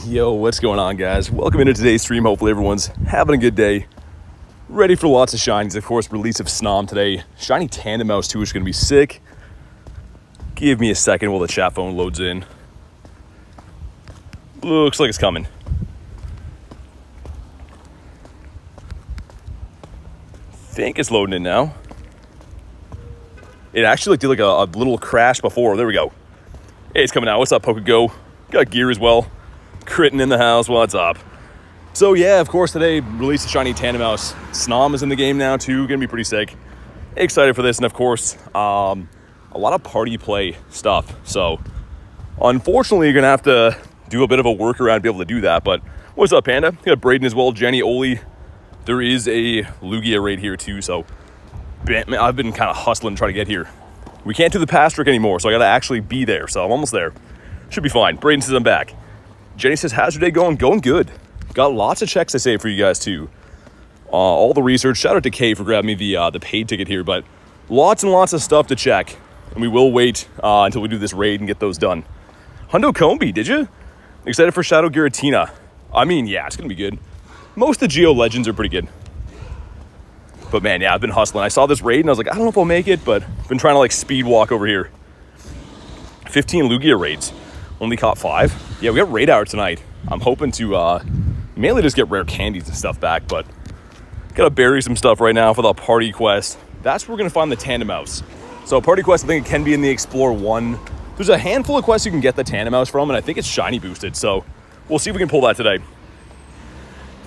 Yo, what's going on, guys? Welcome into today's stream. Hopefully everyone's having a good day. Ready for lots of shinies. Of course, release of Snom today. Shiny Tandemaus too, which is going to be sick. Give me a second while the chat phone loads in. Looks like it's coming. Think it's loading in now. It actually did like a little crash before. There we go. Hey, it's coming out. What's up, Pokémon GO? Got gear as well. Critting in the house. What's up? So yeah, of course, today released a Shiny Tandemaus. Snom is in the game now too. Gonna be pretty sick. Excited for this, and of course, a lot of party play stuff. So unfortunately, you're gonna have to do a bit of a workaround to be able to do that. But what's up, Panda? You got Braden as well. Jenny, Oli. There is a Lugia Raid here too. So I've been kind of hustling to try to get here. We can't do the pass trick anymore, so I gotta actually be there. So I'm almost there. Should be fine. Braden says I'm back. Jenny says, how's your day going? Going good. Got lots of checks to say for you guys too. All the research. Shout out to Kay for grabbing me the paid ticket here, but lots and lots of stuff to check. And we will wait until we do this raid and get those done. Hundo Combi, did you? Excited for Shadow Giratina. I mean, yeah, it's gonna be good. Most of the Geo Legends are pretty good. But man, yeah, I've been hustling. I saw this raid and I was like, I don't know if I'll make it, but I've been trying to like speed walk over here. 15 Lugia raids. Only caught 5. Yeah, we got Raid Hour tonight. I'm hoping to mainly just get rare candies and stuff back, but gotta bury some stuff right now for the party quest. That's where we're gonna find the Tandemaus. So party quest, I think it can be in the Explore 1. There's a handful of quests you can get the Tandemaus from, and I think it's shiny boosted, so we'll see if we can pull that today.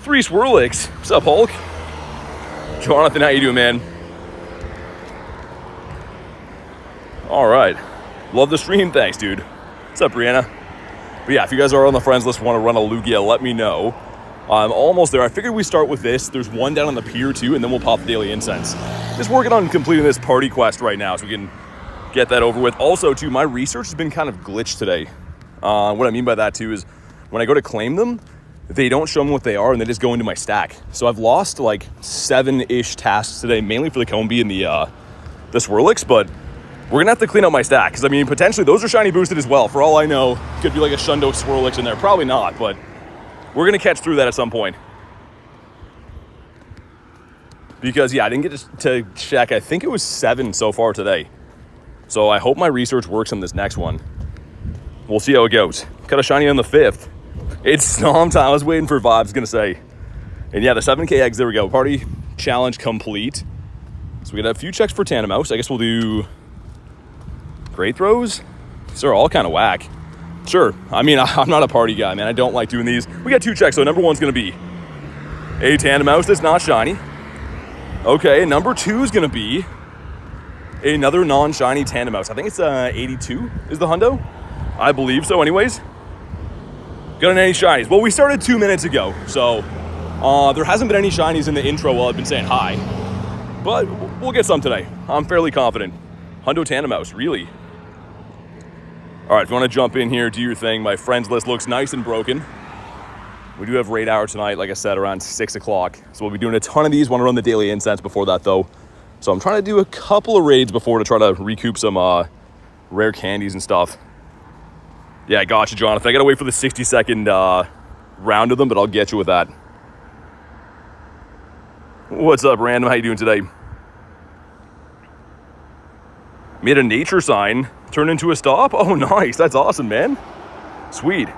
3 Swirlix. What's up, Hulk? Jonathan, how you doing, man? All right. Love the stream. Thanks, dude. What's up, Brianna? But yeah, if you guys are on the friends list, want to run a Lugia, let me know. I'm almost there. I figured we start with this. There's one down on the pier too, and then we'll pop the daily incense. Just working on completing this party quest right now so we can get that over with. Also, too, my research has been kind of glitched today. What I mean by that too is when I go to claim them, they don't show me what they are, and they just go into my stack. So I've lost like 7-ish tasks today, mainly for the Combi and the Swirlix, but we're gonna have to clean up my stack, because I mean, potentially those are shiny boosted as well. For all I know, could be like a Shundo Swirlix in there. Probably not, but we're gonna catch through that at some point. Because yeah, I didn't get to check. I think it was 7 so far today. So I hope my research works on this next one. We'll see how it goes. Got a shiny on the 5th. It's Snom time. I was waiting for vibes, gonna say. And yeah, the 7K eggs, there we go. Party challenge complete. So we got a few checks for Tandemaus. I guess we'll do Great Throws. These are all kind of whack. Sure. I mean, I'm not a party guy, man. I don't like doing these. We got 2 checks, so number 1's gonna be a Tandemaus that's not shiny. Okay, number 2 is gonna be another non-shiny Tandemaus. I think it's 82 is the hundo. I believe so anyways. Got any shinies? Well, we started 2 minutes ago, so there hasn't been any shinies in the intro while I've been saying hi. But we'll get some today. I'm fairly confident. Hundo Tandemaus, really? All right, if you want to jump in here, do your thing. My friends list looks nice and broken. We do have Raid Hour tonight, like I said, around 6 o'clock. So we'll be doing a ton of these. Want to run the daily incense before that, though. So I'm trying to do a couple of raids before to try to recoup some rare candies and stuff. Yeah, I got you, Jonathan. I got to wait for the 60-second round of them, but I'll get you with that. What's up, Random? How you doing today? Made a nature sign, turned into a stop. Oh, nice. That's awesome, man. Sweet.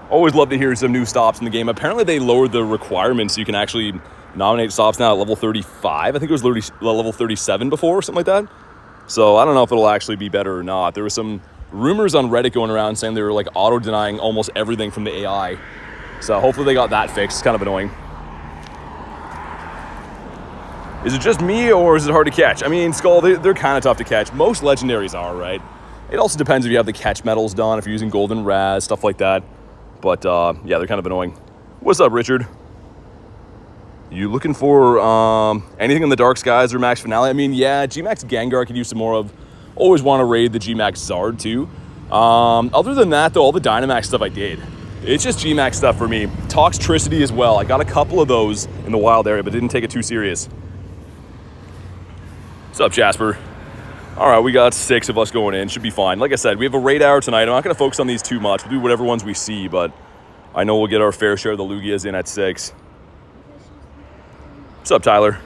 Always love to hear some new stops in the game. Apparently, they lowered the requirements so you can actually nominate stops now at level 35. I think it was level 37 before or something like that. So I don't know if it'll actually be better or not. There was some rumors on Reddit going around saying they were like auto-denying almost everything from the AI. So hopefully they got that fixed. It's kind of annoying. Is it just me, or is it hard to catch? I mean, Skull, they're kind of tough to catch. Most legendaries are, right? It also depends if you have the catch medals done, if you're using Golden Raz, stuff like that. But, yeah, they're kind of annoying. What's up, Richard? You looking for anything in the Dark Skies or Max Finale? I mean, yeah, G-Max Gengar I could use some more of. Always want to raid the G-Max Zard, too. Other than that, though, all the Dynamax stuff I did. It's just G-Max stuff for me. Toxtricity as well. I got a couple of those in the wild area, but didn't take it too serious. What's up, Jasper? All right, we got 6 of us going in. Should be fine. Like I said, we have a raid hour tonight. I'm not going to focus on these too much. We'll do whatever ones we see, but I know we'll get our fair share of the Lugias in at 6. What's up, Tyler?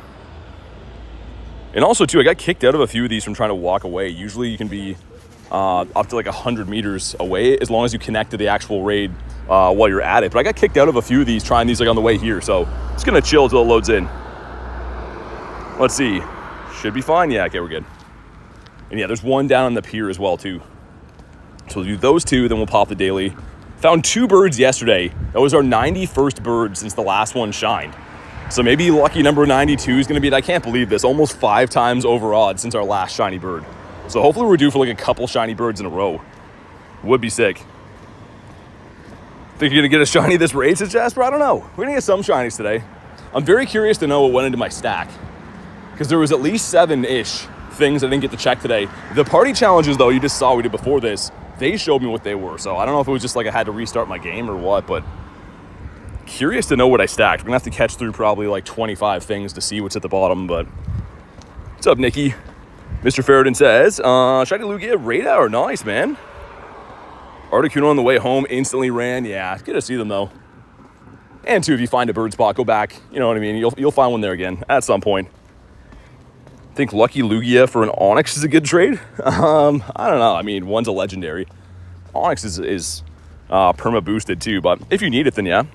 And also, too, I got kicked out of a few of these from trying to walk away. Usually you can be up to like 100 meters away as long as you connect to the actual raid while you're at it. But I got kicked out of a few of these trying these like on the way here. So just going to chill until it loads in. Let's see. Should be fine. Yeah, okay, we're good. And yeah, there's one down on the pier as well, too. So we'll do those 2, then we'll pop the daily. Found 2 birds yesterday. That was our 91st bird since the last one shined. So maybe lucky number 92 is going to be, I can't believe this, almost 5 times over odds since our last shiny bird. So hopefully we're due for like a couple shiny birds in a row. Would be sick. Think you're going to get a shiny this raid, says Jasper? I don't know. We're going to get some shinies today. I'm very curious to know what went into my stack, because there was at least 7-ish things I didn't get to check today. The party challenges, though, you just saw we did before this, they showed me what they were. So I don't know if it was just like I had to restart my game or what, but curious to know what I stacked. We're gonna have to catch through probably like 25 things to see what's at the bottom. But what's up, Nikki? Mr. Ferritin says, Shiny Lugia Raid Hour. Nice, man. Articuno on the way home instantly ran. Yeah, good to see them, though. And, too, if you find a bird spot, go back. You know what I mean? You'll find one there again at some point. Think Lucky Lugia for an Onyx is a good trade? I don't know. I mean, one's a legendary. Onyx is perma boosted too, but if you need it, then yeah.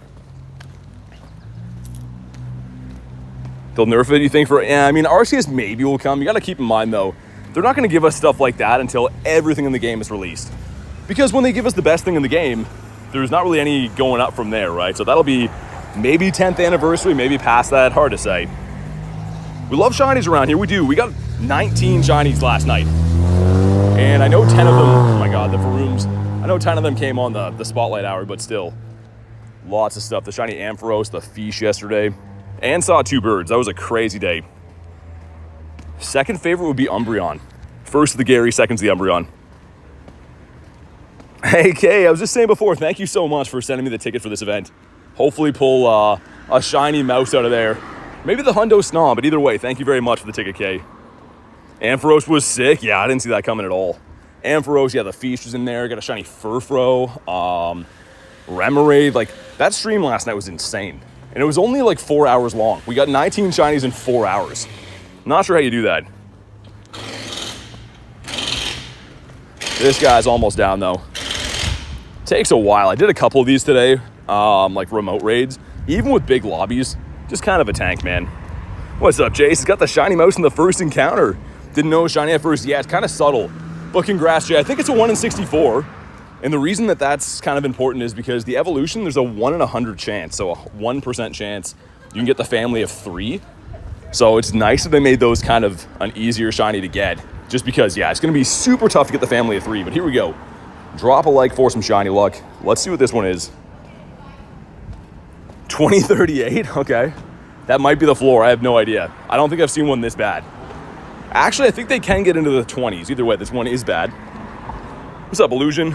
They'll nerf it, you think? I mean, Arceus maybe will come. You got to keep in mind, though, they're not going to give us stuff like that until everything in the game is released. Because when they give us the best thing in the game, there's not really any going up from there, right? So that'll be maybe 10th anniversary, maybe past that. Hard to say. We love shinies around here. We do. We got 19 shinies last night. And I know 10 of them, oh my God, the Varooms. I know 10 of them came on the Spotlight Hour, but still. Lots of stuff. The shiny Ampharos, the Fish yesterday. And saw 2 birds. That was a crazy day. Second favorite would be Umbreon. First the Gary, second's the Umbreon. Hey, Kay, I was just saying before, thank you so much for sending me the ticket for this event. Hopefully pull a shiny mouse out of there. Maybe the Hundo Snom, but either way, thank you very much for the ticket, Kay. Ampharos was sick. Yeah, I didn't see that coming at all. Ampharos, yeah, the Feast was in there. Got a shiny Furfro. Remoraid. Like, that stream last night was insane. And it was only like 4 hours long. We got 19 shinies in 4 hours. Not sure how you do that. This guy's almost down, though. Takes a while. I did a couple of these today, like remote raids. Even with big lobbies, just kind of a tank, man. What's up, Jace? It's got the shiny mouse in the first encounter. Didn't know shiny at first. Yeah, it's kind of subtle. But congrats, Jay. I think it's a 1 in 64. And the reason that that's kind of important is because the evolution, there's a 1 in 100 chance. So a 1% chance you can get the family of 3. So it's nice that they made those kind of an easier shiny to get. Just because, yeah, it's going to be super tough to get the family of 3. But here we go. Drop a like for some shiny luck. Let's see what this one is. 2038? Okay. That might be the floor. I have no idea. I don't think I've seen one this bad. Actually, I think they can get into the 20s. Either way, this one is bad. What's up, Illusion?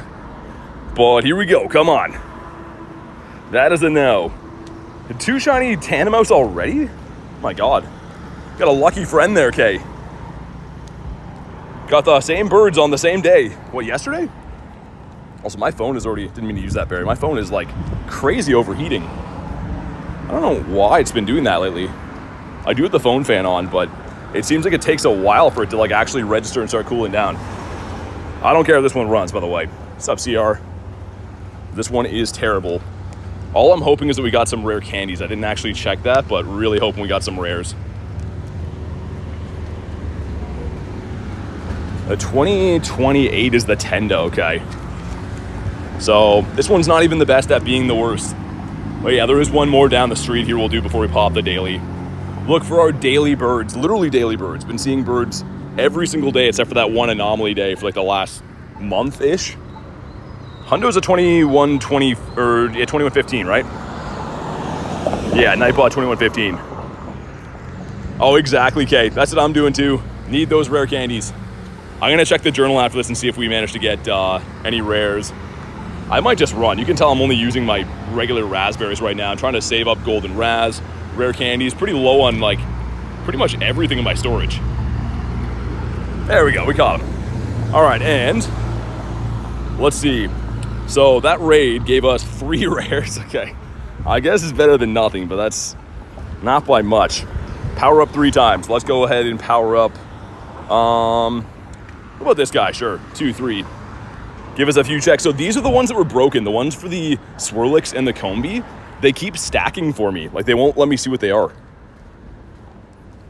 But here we go. Come on. That is a no. 2 shiny Tandemaus already? My God. Got a lucky friend there, Kay. Got the same birds on the same day. What, yesterday? Also, my phone is already... Didn't mean to use that, Barry. My phone is, like, crazy overheating. I don't know why it's been doing that lately. I do have the phone fan on, but it seems like it takes a while for it to, like, actually register and start cooling down. I don't care if this one runs, by the way. What's up, CR? This one is terrible. All I'm hoping is that we got some rare candies. I didn't actually check that, but really hoping we got some rares. The 2028 is the Tenda, okay. So this one's not even the best at being the worst. But yeah, there is one more down the street here we'll do before we pop the daily. Look for our daily birds, literally daily birds. Been seeing birds every single day except for that one anomaly day for like the last month-ish. Hundo's a 2115, right? Yeah, Nightbot 2115. Oh, exactly, Kate. That's what I'm doing too. Need those rare candies. I'm gonna check the journal after this and see if we managed to get any rares. I might just run. You can tell I'm only using my regular raspberries right now. I'm trying to save up golden raz, rare candies. Pretty low on like pretty much everything in my storage. There we go, we caught him. All right, and let's see. So that raid gave us 3 rares. Okay, I guess it's better than nothing, but that's not by much. Power up 3 times. Let's go ahead and power up. What about this guy? Sure, 2, 3. Give us a few checks. So these are the ones that were broken. The ones for the Swirlix and the Combee, they keep stacking for me. Like, they won't let me see what they are.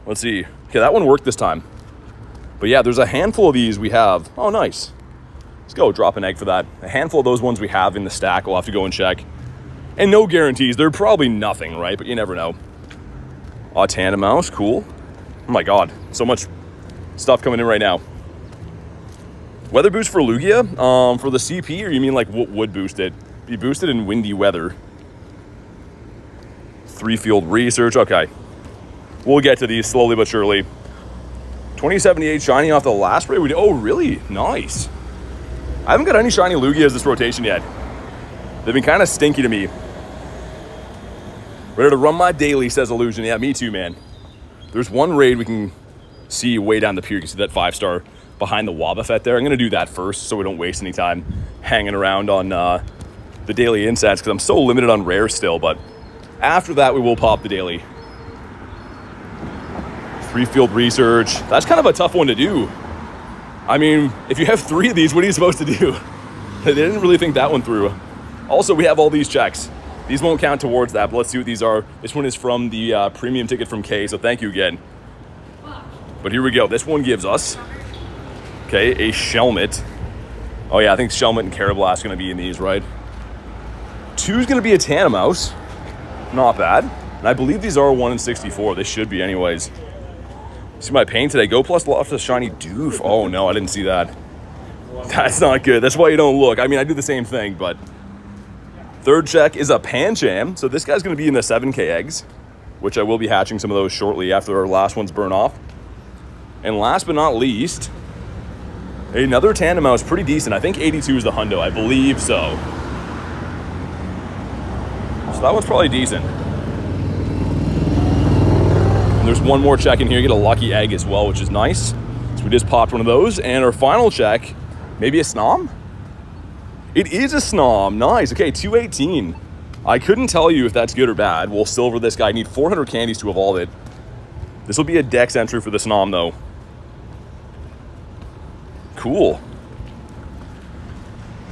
Let's see. Okay, that one worked this time. But yeah, there's a handful of these we have. Oh, nice. Let's go drop an egg for that. A handful of those ones we have in the stack. We'll have to go and check. And no guarantees. They're probably nothing, right? But you never know. Tandemaus, cool. Oh my god, so much stuff coming in right now. Weather boost for Lugia, for the CP, or you mean like what would boost it? Be boosted in windy weather. 3-field research, okay. We'll get to these slowly but surely. 2078 shiny off the last raid we did. Oh, really? Nice. I haven't got any shiny Lugias this rotation yet. They've been kind of stinky to me. Ready to run my daily, says Illusion. Yeah, me too, man. There's one raid we can see way down the pier. You can see that 5-star behind the Wobbuffet there. I'm going to do that first so we don't waste any time hanging around on the daily insets because I'm so limited on rare still. But after that, we will pop the daily. 3-field research. That's kind of a tough one to do. I mean, if you have 3 of these, what are you supposed to do? They didn't really think that one through. Also, we have all these checks. These won't count towards that, but let's see what these are. This one is from the premium ticket from K, so thank you again. But here we go. This one gives us, okay, a Shelmet. Oh yeah, I think Shelmet and Carablast are going to be in these, right? 2 is going to be a Tandemaus. Not bad. And I believe these are 1 in 64. They should be anyways. See my pain today. Go plus lost a shiny doof. Oh no, I didn't see that. That's not good. That's why you don't look. I mean, I do the same thing, but... 3rd check is a Pancham. So this guy's going to be in the 7K eggs, which I will be hatching some of those shortly after our last ones burn off. And last but not least, another Tandemaus, pretty decent. I think 82 is the hundo. I believe so. So that one's probably decent. And there's one more check in here. You get a lucky egg as well, which is nice. So we just popped one of those. And our final check, maybe a Snom? It is a Snom. Nice. Okay, 218. I couldn't tell you if that's good or bad. We'll silver this guy. I need 400 candies to evolve it. This will be a dex entry for the Snom, though. Cool.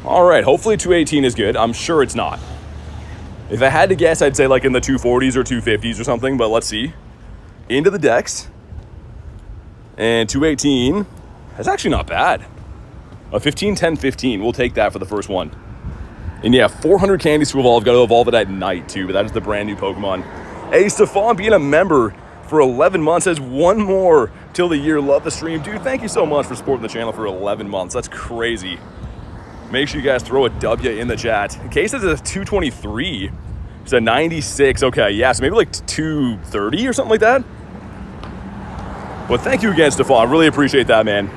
All right, hopefully 218 is good. I'm sure it's not. If I had to guess, I'd say like in the 240s or 250s or something, but let's see. Into the dex. And 218. That's actually not bad. A 15, 10, 15. We'll take that for the first one. And yeah, 400 candies to evolve. Got to evolve it at night too, but that is the brand new Pokemon. Hey, Stefan, being a member for 11 months, has 1 more till the year. Love the stream. Dude, thank you so much for supporting the channel for 11 months. That's crazy. Make sure you guys throw a W in the chat. Case is a 223. It's a 96. Okay, yeah, so maybe like 230 or something like that. But thank you again, Stefan. I really appreciate that, man.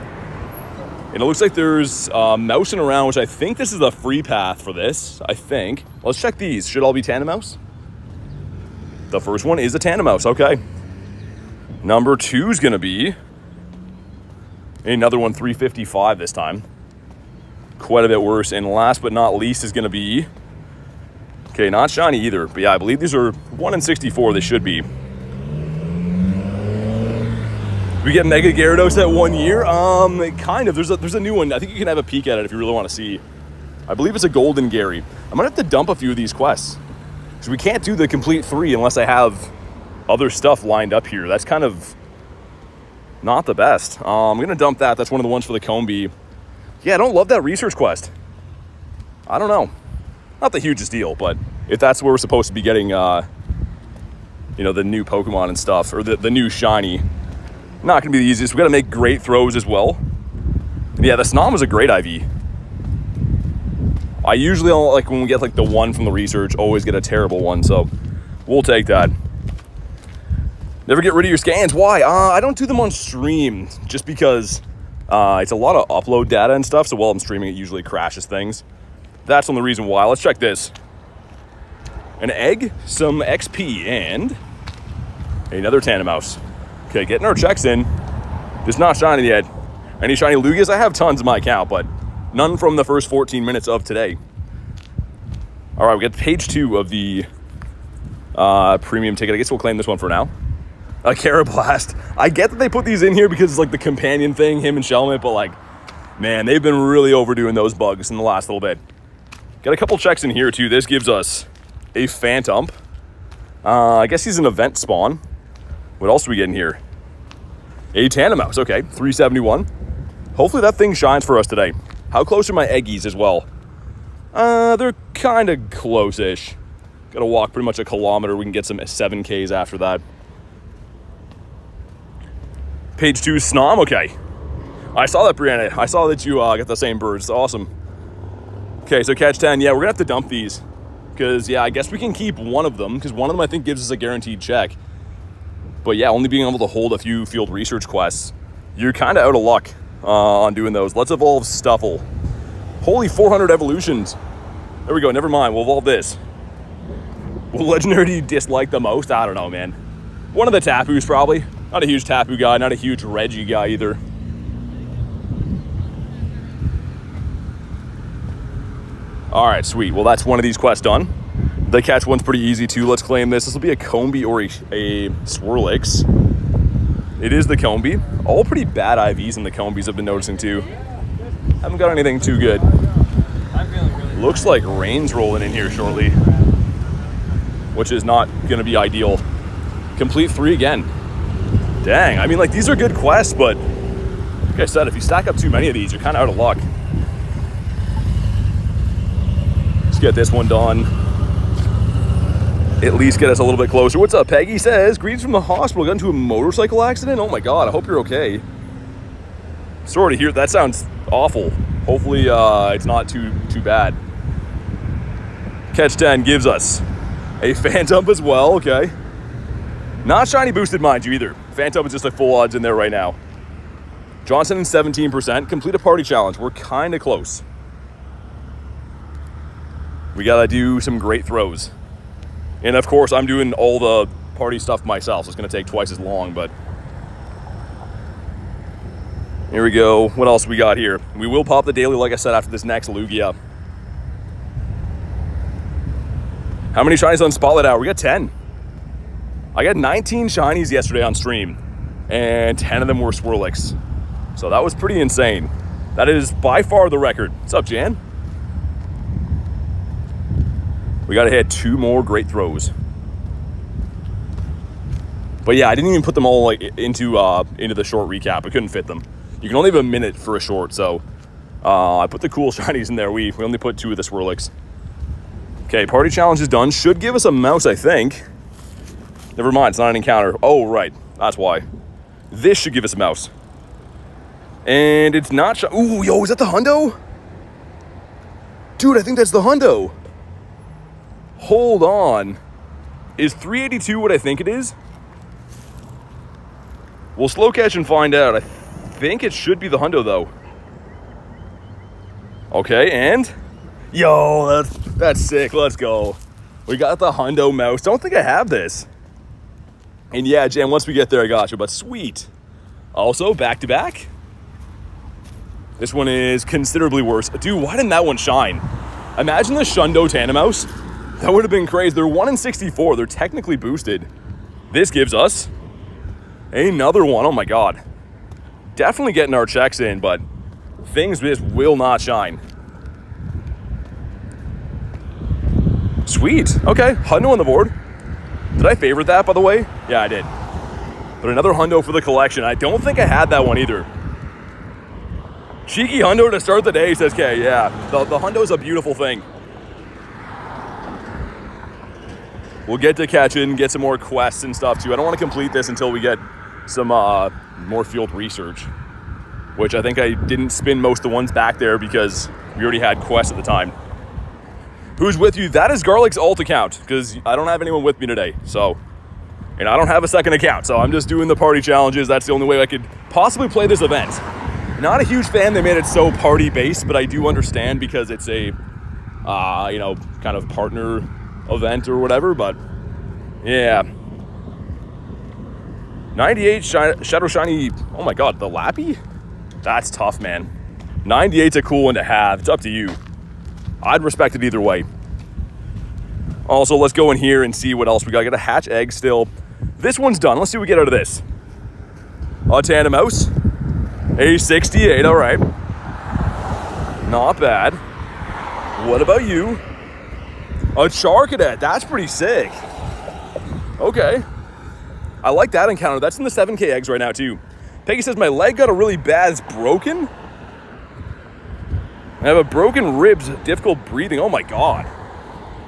And it looks like there's mousing around, which I think this is the free path for this. I think. Let's check these. Should all be Tandemaus? The first one is a Tandemaus. Okay. Number 2 is going to be another one, 355 this time. Quite a bit worse. And last but not least is going to be... Okay, not shiny either. But yeah, I believe these are 1 in 64. They should be. We get Mega Gyarados at 1 year? Kind of. There's a new one. I think you can have a peek at it if you really want to see. I believe it's a Golden Gary. I'm going to have to dump a few of these quests. Because we can't do the complete 3 unless I have other stuff lined up here. That's kind of not the best. I'm going to dump that. That's one of the ones for the Combee. Yeah, I don't love that research quest. I don't know. Not the hugest deal, but if that's where we're supposed to be getting, you know, the new Pokemon and stuff, or the new shiny, not going to be the easiest. We got to make great throws as well. And yeah, the Snom was a great IV. I usually don't, like when we get like the 1 from the research, always get a terrible one, so we'll take that. Never get rid of your scans. Why? I don't do them on stream just because it's a lot of upload data and stuff, so while I'm streaming it usually crashes things. That's the reason why. Let's check this. An egg, some XP, and another Tandemaus. Okay, getting our checks in. Just not shining yet. Any shiny Lugias? I have tons in my account, but none from the first 14 minutes of today. All right, we got page 2 of the premium ticket. I guess we'll claim this one for now. A Carablast. I get that they put these in here because it's like the companion thing, him and Shelmet, but like, man, they've been really overdoing those bugs in the last little bit. Got a couple checks in here too. This gives us a Phantump. I guess he's an event spawn. What else do we get in here? A Tandemaus. Okay, 371. Hopefully that thing shines for us today. How close are my Eggies as well? They're kind of close-ish. Got to walk pretty much a kilometer. We can get some 7Ks after that. Page 2, Snom. Okay. I saw that, Brianna. I saw that you got the same birds. It's awesome. Okay, so catch 10. Yeah, we're going to have to dump these. Because, yeah, I guess we can keep one of them. Because one of them, I think, gives us a guaranteed check. But, yeah, only being able to hold a few field research quests. You're kind of out of luck on doing those. Let's evolve Stuffle. Holy 400 evolutions. There we go. Never mind. We'll evolve this. Will Legendary dislike the most? I don't know, man. One of the Tapus, probably. Not a huge Tapu guy, not a huge Reggie guy either. All right, sweet. Well, that's one of these quests done. The catch one's pretty easy too. Let's claim this. This will be a Combi or a Swirlix. It is the Combi. All pretty bad IVs in the Combis I've been noticing too. Haven't got anything too good. Looks like rain's rolling in here shortly, which is not going to be ideal. Complete 3 again. Dang, I mean, like, these are good quests, but like I said, if you stack up too many of these, you're kind of out of luck. Let's get this one done. At least get us a little bit closer. What's up, Peggy says? Greetings from the hospital. Got into a motorcycle accident? Oh my God, I hope you're okay. Sorry to hear, that sounds awful. Hopefully it's not too bad. Catch 10 gives us a Phantump as well, okay. Not shiny boosted, mind you, either. Phantump is just like full odds in there right now. Johnson, 17%. Complete a party challenge. We're kind of close. We got to do some great throws. And of course, I'm doing all the party stuff myself, so it's going to take twice as long, but... Here we go. What else we got here? We will pop the daily, like I said, after this next Lugia. How many shinies on Spotlight Hour? We got 10. I got 19 shinies yesterday on stream, and 10 of them were Swirlix. So that was pretty insane. That is by far the record. What's up, Jan? We gotta hit 2 more great throws. But yeah, I didn't even put them all like into the short recap. I couldn't fit them. You can only have a minute for a short, so I put the cool shinies in there. We only put 2 of the Swirlix. Okay, party challenge is done. Should give us a mouse, I think. Never mind, it's not an encounter. Oh, right, that's why. This should give us a mouse. And it's not... Ooh, yo, is that the hundo? Dude, I think that's the hundo. Hold on. Is 382 what I think it is? We'll slow catch and find out. I think it should be the hundo, though. Okay, and... Yo, that's sick. Let's go. We got the hundo mouse. Don't think I have this. And yeah, Jan, once we get there, I got you. But sweet. Also, back-to-back. This one is considerably worse. Dude, why didn't that one shine? Imagine the Shundo Tandemaus. That would have been crazy. They're 1 in 64. They're technically boosted. This gives us another one. Oh my God. Definitely getting our checks in, but things just will not shine. Sweet. Okay, hundo on the board. Did I favorite that, by the way? Yeah, I did. But another hundo for the collection. I don't think I had that one either. Cheeky hundo to start the day, says Kay. Yeah, the hundo is a beautiful thing. We'll get to catch in, get some more quests and stuff too. I don't want to complete this until we get some more field research, which I think I didn't spin most of the ones back there because we already had quests at the time. Who's with you? That is Garlic's alt account, because I don't have anyone with me today. So, and I don't have a second account, so I'm just doing the party challenges. That's the only way I could possibly play this event. Not a huge fan they made it so party-based, but I do understand because it's a, you know, kind of partner event or whatever, but yeah. 98 Shadow Shiny, oh my God, the Lappy? That's tough, man. 98's a cool one to have. It's up to you. I'd respect it either way. Also, let's go in here and see what else we got. I got a hatch egg still. This one's done. Let's see what we get out of this. A Tandemaus. A 68, all right. Not bad. What about you? A Charcadet. That's pretty sick. Okay. I like that encounter. That's in the 7K eggs right now, too. Peggy says, my leg got a really bad. It's broken. I have a broken ribs, difficult breathing. Oh, my God.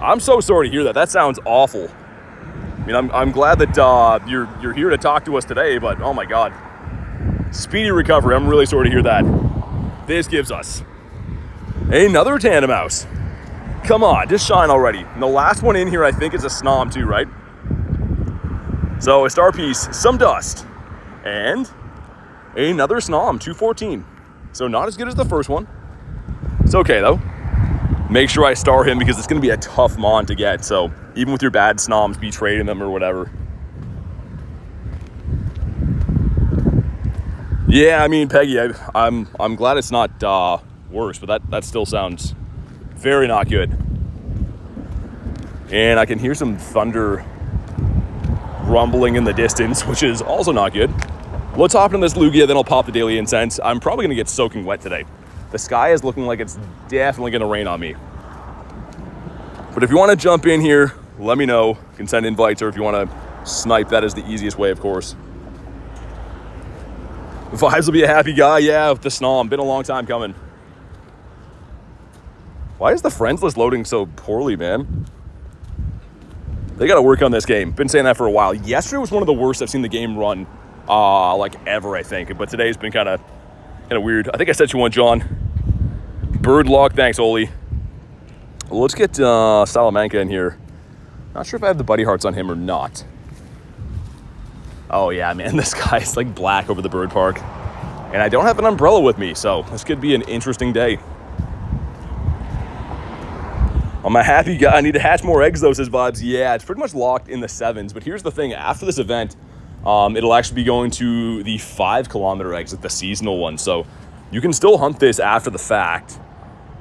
I'm so sorry to hear that. That sounds awful. I mean, I'm glad that you're here to talk to us today, but oh, my God. Speedy recovery. I'm really sorry to hear that. This gives us another Tandemaus. Come on, just shine already. And the last one in here, I think, is a Snom too, right? So a star piece, some dust, and another Snom, 214. So not as good as the first one. It's okay though. Make sure I star him because it's going to be a tough mon to get. So even with your bad Snoms, be trading them or whatever. Yeah, I mean, Peggy, I'm glad it's not worse, but that still sounds very not good. And I can hear some thunder rumbling in the distance, which is also not good. Let's hop into this Lugia, then I'll pop the daily incense. I'm probably going to get soaking wet today. The sky is looking like it's definitely going to rain on me. But if you want to jump in here, let me know. You can send invites, or if you want to snipe, that is the easiest way, of course. Vibes will be a happy guy. Yeah, with the Snom. Been a long time coming. Why is the friends list loading so poorly, man? They got to work on this game. Been saying that for a while. Yesterday was one of the worst I've seen the game run, like ever, I think. But today's been kind of weird. I think I sent you one, John. Birdlock, thanks, Oli. Well, let's get Salamanca in here. Not sure if I have the buddy hearts on him or not. Oh yeah, man, this guy's like black over the bird park. And I don't have an umbrella with me, so this could be an interesting day. I'm a happy guy. I need to hatch more eggs though, says Vibes. Yeah, it's pretty much locked in the 7s. But here's the thing. After this event, it'll actually be going to the 5-kilometer eggs, like the seasonal one. So you can still hunt this after the fact.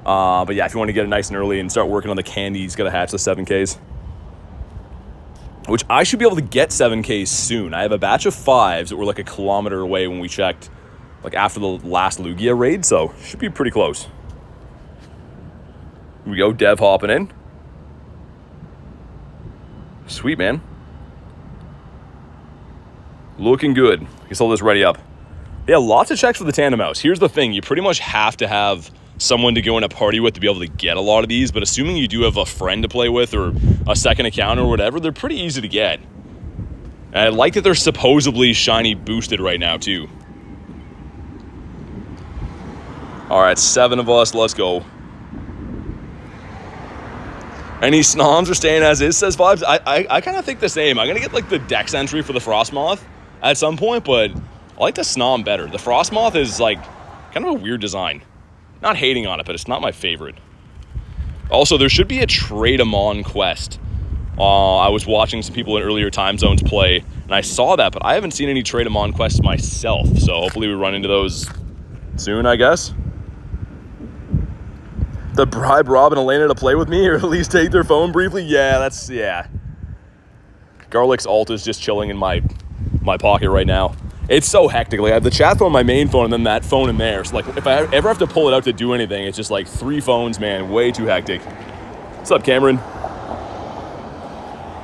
But yeah, if you want to get it nice and early and start working on the candies, got to hatch the 7Ks. Which I should be able to get 7Ks soon. I have a batch of 5s that were like a kilometer away when we checked, like after the last Lugia raid. So should be pretty close. Here we go, Dev hopping in. Sweet, man. Looking good. Guess all this ready up. Yeah, lots of checks for the Tandemaus. Here's the thing. You pretty much have to have someone to go in a party with to be able to get a lot of these. But assuming you do have a friend to play with or a second account or whatever, they're pretty easy to get. And I like that they're supposedly shiny boosted right now, too. All right, 7 of us. Let's go. Any Snoms are staying as is, says Vibes. I kind of think the same. I'm going to get like the Dex entry for the Frosmoth at some point, but I like the Snom better. The Frosmoth is like kind of a weird design. Not hating on it, but it's not my favorite. Also, there should be a Trade 'em on quest. I was watching some people in earlier time zones play, and I saw that, but I haven't seen any Trade 'em on quests myself, so hopefully we run into those soon, I guess. The bribe Rob and Elena to play with me, or at least take their phone briefly? Yeah. Garlic's alt is just chilling in my pocket right now. It's so hectic. Like, I have the chat phone on my main phone and then that phone in there. So like, if I ever have to pull it out to do anything, it's just like 3 phones, man. Way too hectic. What's up, Cameron? But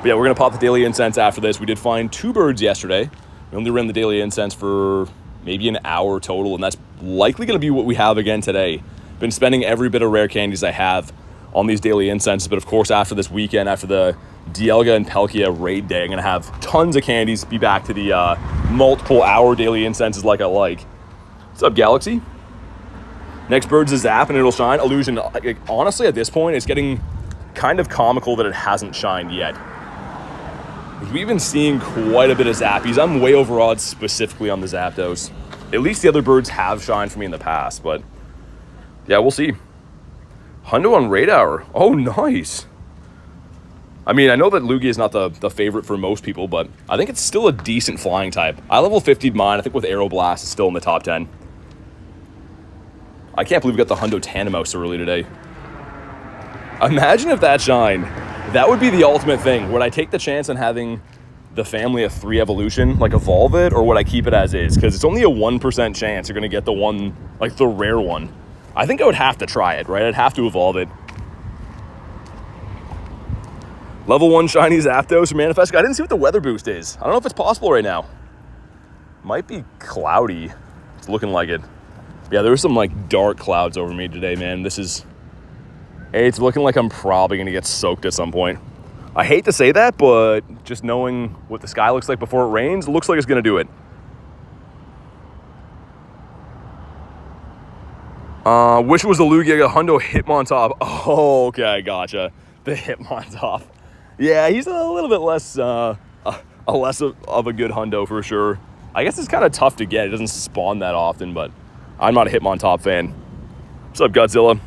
yeah, we're going to pop the daily incense after this. We did find 2 birds yesterday. We only ran the daily incense for maybe an hour total, and that's likely going to be what we have again today. Been spending every bit of rare candies I have on these daily incenses, but of course after this weekend, after the Dialga and Palkia raid day, I'm going to have tons of candies, be back to the multiple hour daily incenses like I like. What's up, Galaxy? Next bird's a Zap and it'll shine. Illusion, like, honestly at this point, it's getting kind of comical that it hasn't shined yet. We've been seeing quite a bit of Zappies. I'm way over odds specifically on the Zapdos. At least the other birds have shined for me in the past, but yeah, we'll see. Hundo on Raid Hour. Oh, nice. I mean, I know that Lugia is not the favorite for most people, but I think it's still a decent flying type. I level 50'd mine. I think with Aeroblast, it's still in the top 10. I can't believe we got the Hundo Tandemaus so early today. Imagine if that shined. That would be the ultimate thing. Would I take the chance on having the family of 3 evolution, like evolve it, or would I keep it as is? Because it's only a 1% chance you're going to get the one, like the rare one. I think I would have to try it, right? I'd have to evolve it. Level 1 shiny Zapdos or Manifest. I didn't see what the weather boost is. I don't know if it's possible right now. Might be cloudy. It's looking like it. Yeah, there were some like dark clouds over me today, man. It's looking like I'm probably going to get soaked at some point. I hate to say that, but just knowing what the sky looks like before it rains, it looks like it's going to do it. Wish it was the Lugia Hundo Hitmontop. Oh, okay, gotcha. The Hitmontop. Yeah, he's a little bit less, of a good Hundo for sure. I guess it's kind of tough to get. It doesn't spawn that often, but I'm not a Hitmontop fan. What's up, Godzilla?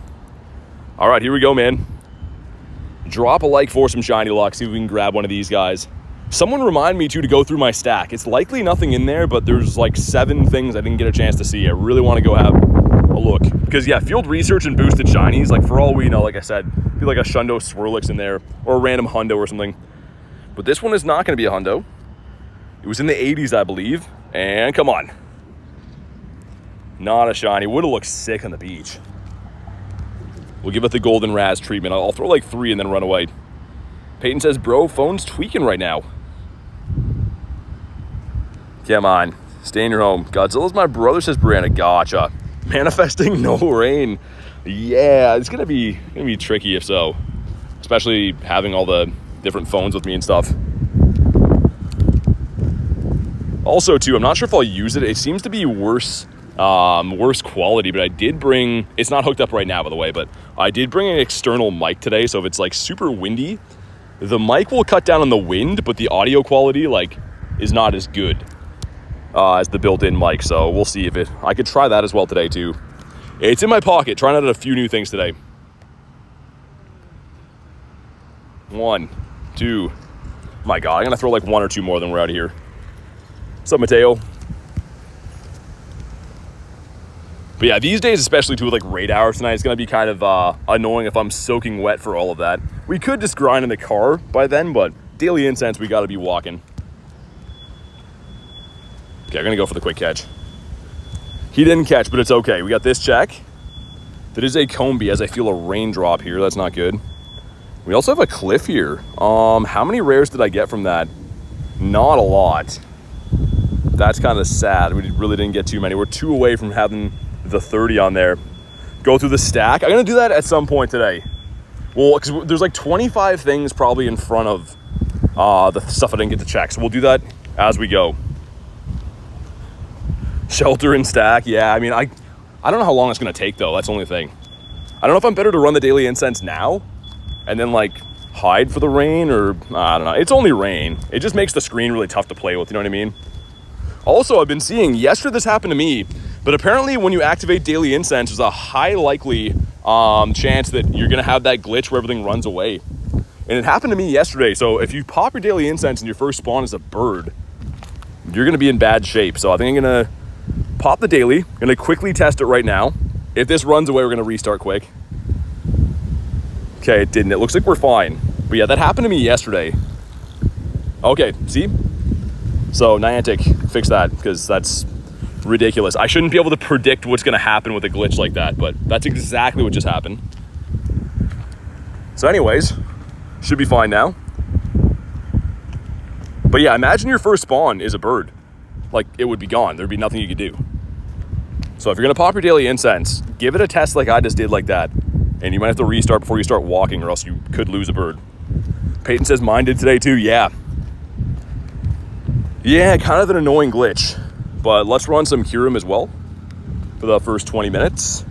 All right, here we go, man. Drop a like for some shiny luck. See if we can grab one of these guys. Someone remind me, too, to go through my stack. It's likely nothing in there, but there's like 7 things I didn't get a chance to see. I really want to go have a look. Because, yeah, field research and boosted shinies, like, for all we know, like I said, feel like a Shundo Swirlix in there or a random Hundo or something. But this one is not going to be a Hundo. It was in the 80s, I believe. And come on. Not a shiny. Would have looked sick on the beach. We'll give it the golden Raz treatment. I'll throw like 3 and then run away. Peyton says, bro, phone's tweaking right now. Come on. Stay in your home. Godzilla's my brother, says Brianna. Gotcha. Manifesting no rain. Yeah, it's gonna be tricky if so. Especially having all the different phones with me and stuff. Also, too, I'm not sure if I'll use it. It seems to be worse quality, but I did bring, it's not hooked up right now, by the way, but I did bring an external mic today, so if it's like super windy, the mic will cut down on the wind, but the audio quality like is not as good as the built-in mic, so we'll see if I could try that as well today too. It's in my pocket, trying out a few new things today. 1, 2, my God, I'm gonna throw like 1 or 2 more than we're out of here. What's up, Mateo? But yeah, these days, especially too with like raid hour tonight, it's gonna be kind of annoying if I'm soaking wet for all of that. We could just grind in the car by then, but daily incense, we gotta be walking. Okay, I'm gonna go for the quick catch. He didn't catch, but it's okay. We got this check. That is a Combi, as I feel a raindrop here. That's not good. We also have a cliff here. How many rares did I get from that? Not a lot. That's kind of sad. We really didn't get too many. We're 2 away from having the 30 on there. Go through the stack. I'm gonna do that at some point today. Well, because there's like 25 things probably in front of the stuff I didn't get to check. So we'll do that as we go. Shelter and stack. Yeah, I mean, I don't know how long it's gonna take though. That's the only thing. I don't know if I'm better to run the daily incense now and then like hide for the rain, or I don't know. It's only rain. It just makes the screen really tough to play with. You know what I mean? Also, I've been seeing, yesterday this happened to me, but apparently when you activate daily incense, there's a high likely chance that you're gonna have that glitch where everything runs away. And it happened to me yesterday. So if you pop your daily incense and your first spawn is a bird, you're gonna be in bad shape. So I think I'm gonna pop the daily. I'm gonna quickly test it right now. If this runs away, we're gonna restart quick. Okay, it didn't. It looks like we're fine. But yeah, that happened to me yesterday. Okay, see? So Niantic, fix that, because that's ridiculous. I shouldn't be able to predict what's gonna happen with a glitch like that, but that's exactly what just happened. So anyways, should be fine now. But yeah, imagine your first spawn is a bird. Like, it would be gone. There'd be nothing you could do. So if you're gonna pop your daily incense, give it a test like I just did like that. And you might have to restart before you start walking, or else you could lose a bird. Peyton says mine did today too, yeah. Yeah, kind of an annoying glitch. But let's run some Kyurem as well for the first 20 minutes.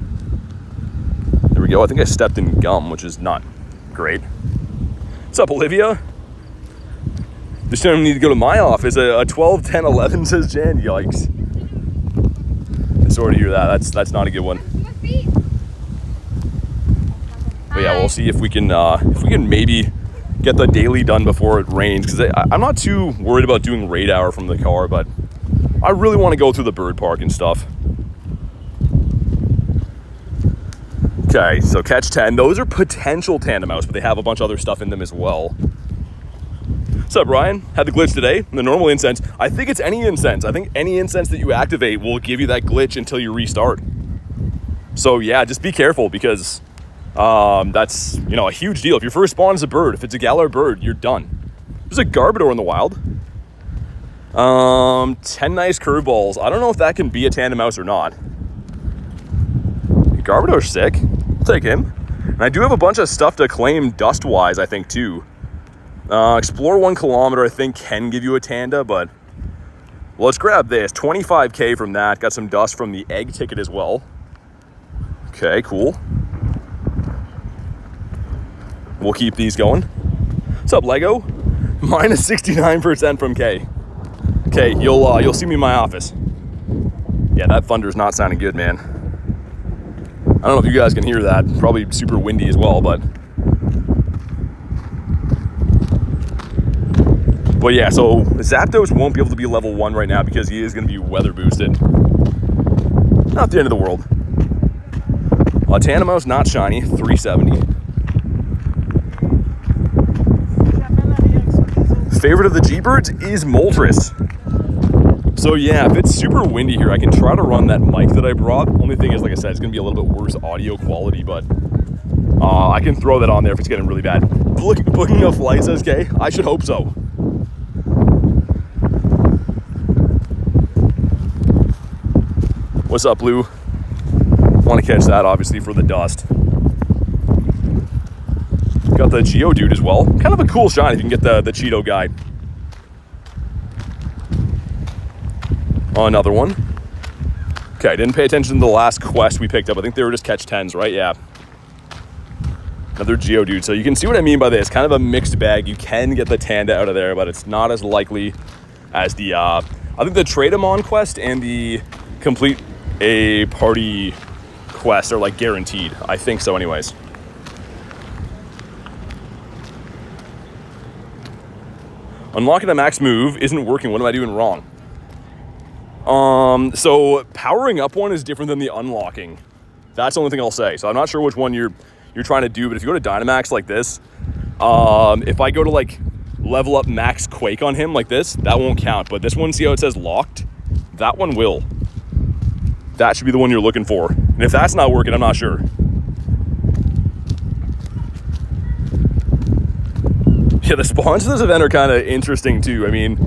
There we go. I think I stepped in gum, which is not great. What's up, Olivia? Just don't need to go to my office. A 12, 10, 11 says Jan. Yikes. Sorry to hear that. That's not a good one. But yeah, we'll see if we can maybe get the daily done before it rains, because I'm not too worried about doing raid hour from the car, but I really want to go through the bird park and stuff. Okay, so catch 10. Those are potential Tandemaus, but they have a bunch of other stuff in them as well. What's up, Ryan? Had the glitch today. The normal incense. I think it's any incense. I think any incense that you activate will give you that glitch until you restart. So yeah, just be careful because that's, you know, a huge deal. If your first spawn is a bird, if it's a Galar bird, you're done. There's a Garbodor in the wild. 10 nice curveballs. I don't know if that can be a Tandemaus or not. Garbodor's sick. I'll take him. And I do have a bunch of stuff to claim dust-wise, I think, too. Explore 1 kilometer, I think, can give you a Tanda, but let's grab this. 25k from that. Got some dust from the egg ticket as well. Okay, cool. We'll keep these going. What's up, Lego? Minus 69% from K. Okay, you'll see me in my office. Yeah, that thunder's not sounding good, man. I don't know if you guys can hear that. Probably super windy as well, but yeah, so Zapdos won't be able to be level 1 right now because he is going to be weather boosted. Not the end of the world. Tandemaus, not shiny, 370. Favorite of the G-Birds is Moltres. So yeah, if it's super windy here, I can try to run that mic that I brought. Only thing is, like I said, it's going to be a little bit worse audio quality, but I can throw that on there if it's getting really bad. Booking a flight, says Kay. I should hope so. What's up, Lou? Want to catch that, obviously, for the dust. Got the Geodude as well. Kind of a cool shot if you can get the Cheeto guy. Another one. Okay, didn't pay attention to the last quest we picked up. I think they were just catch 10s, right? Yeah. Another Geodude. So you can see what I mean by this. Kind of a mixed bag. You can get the Tanda out of there, but it's not as likely as the, I think the Trade-em-on quest and the complete a party quest are like guaranteed. I think so anyways. Unlocking a max move isn't working. What am I doing wrong? So powering up one is different than the unlocking. That's the only thing I'll say. So I'm not sure which one you're trying to do, but if you go to Dynamax like this, if I go to like level up max Quake on him like this, that won't count. But this one, see how it says locked? That one will. That should be the one you're looking for. And if that's not working, I'm not sure. Yeah, the spawns to this event are kind of interesting too. I mean,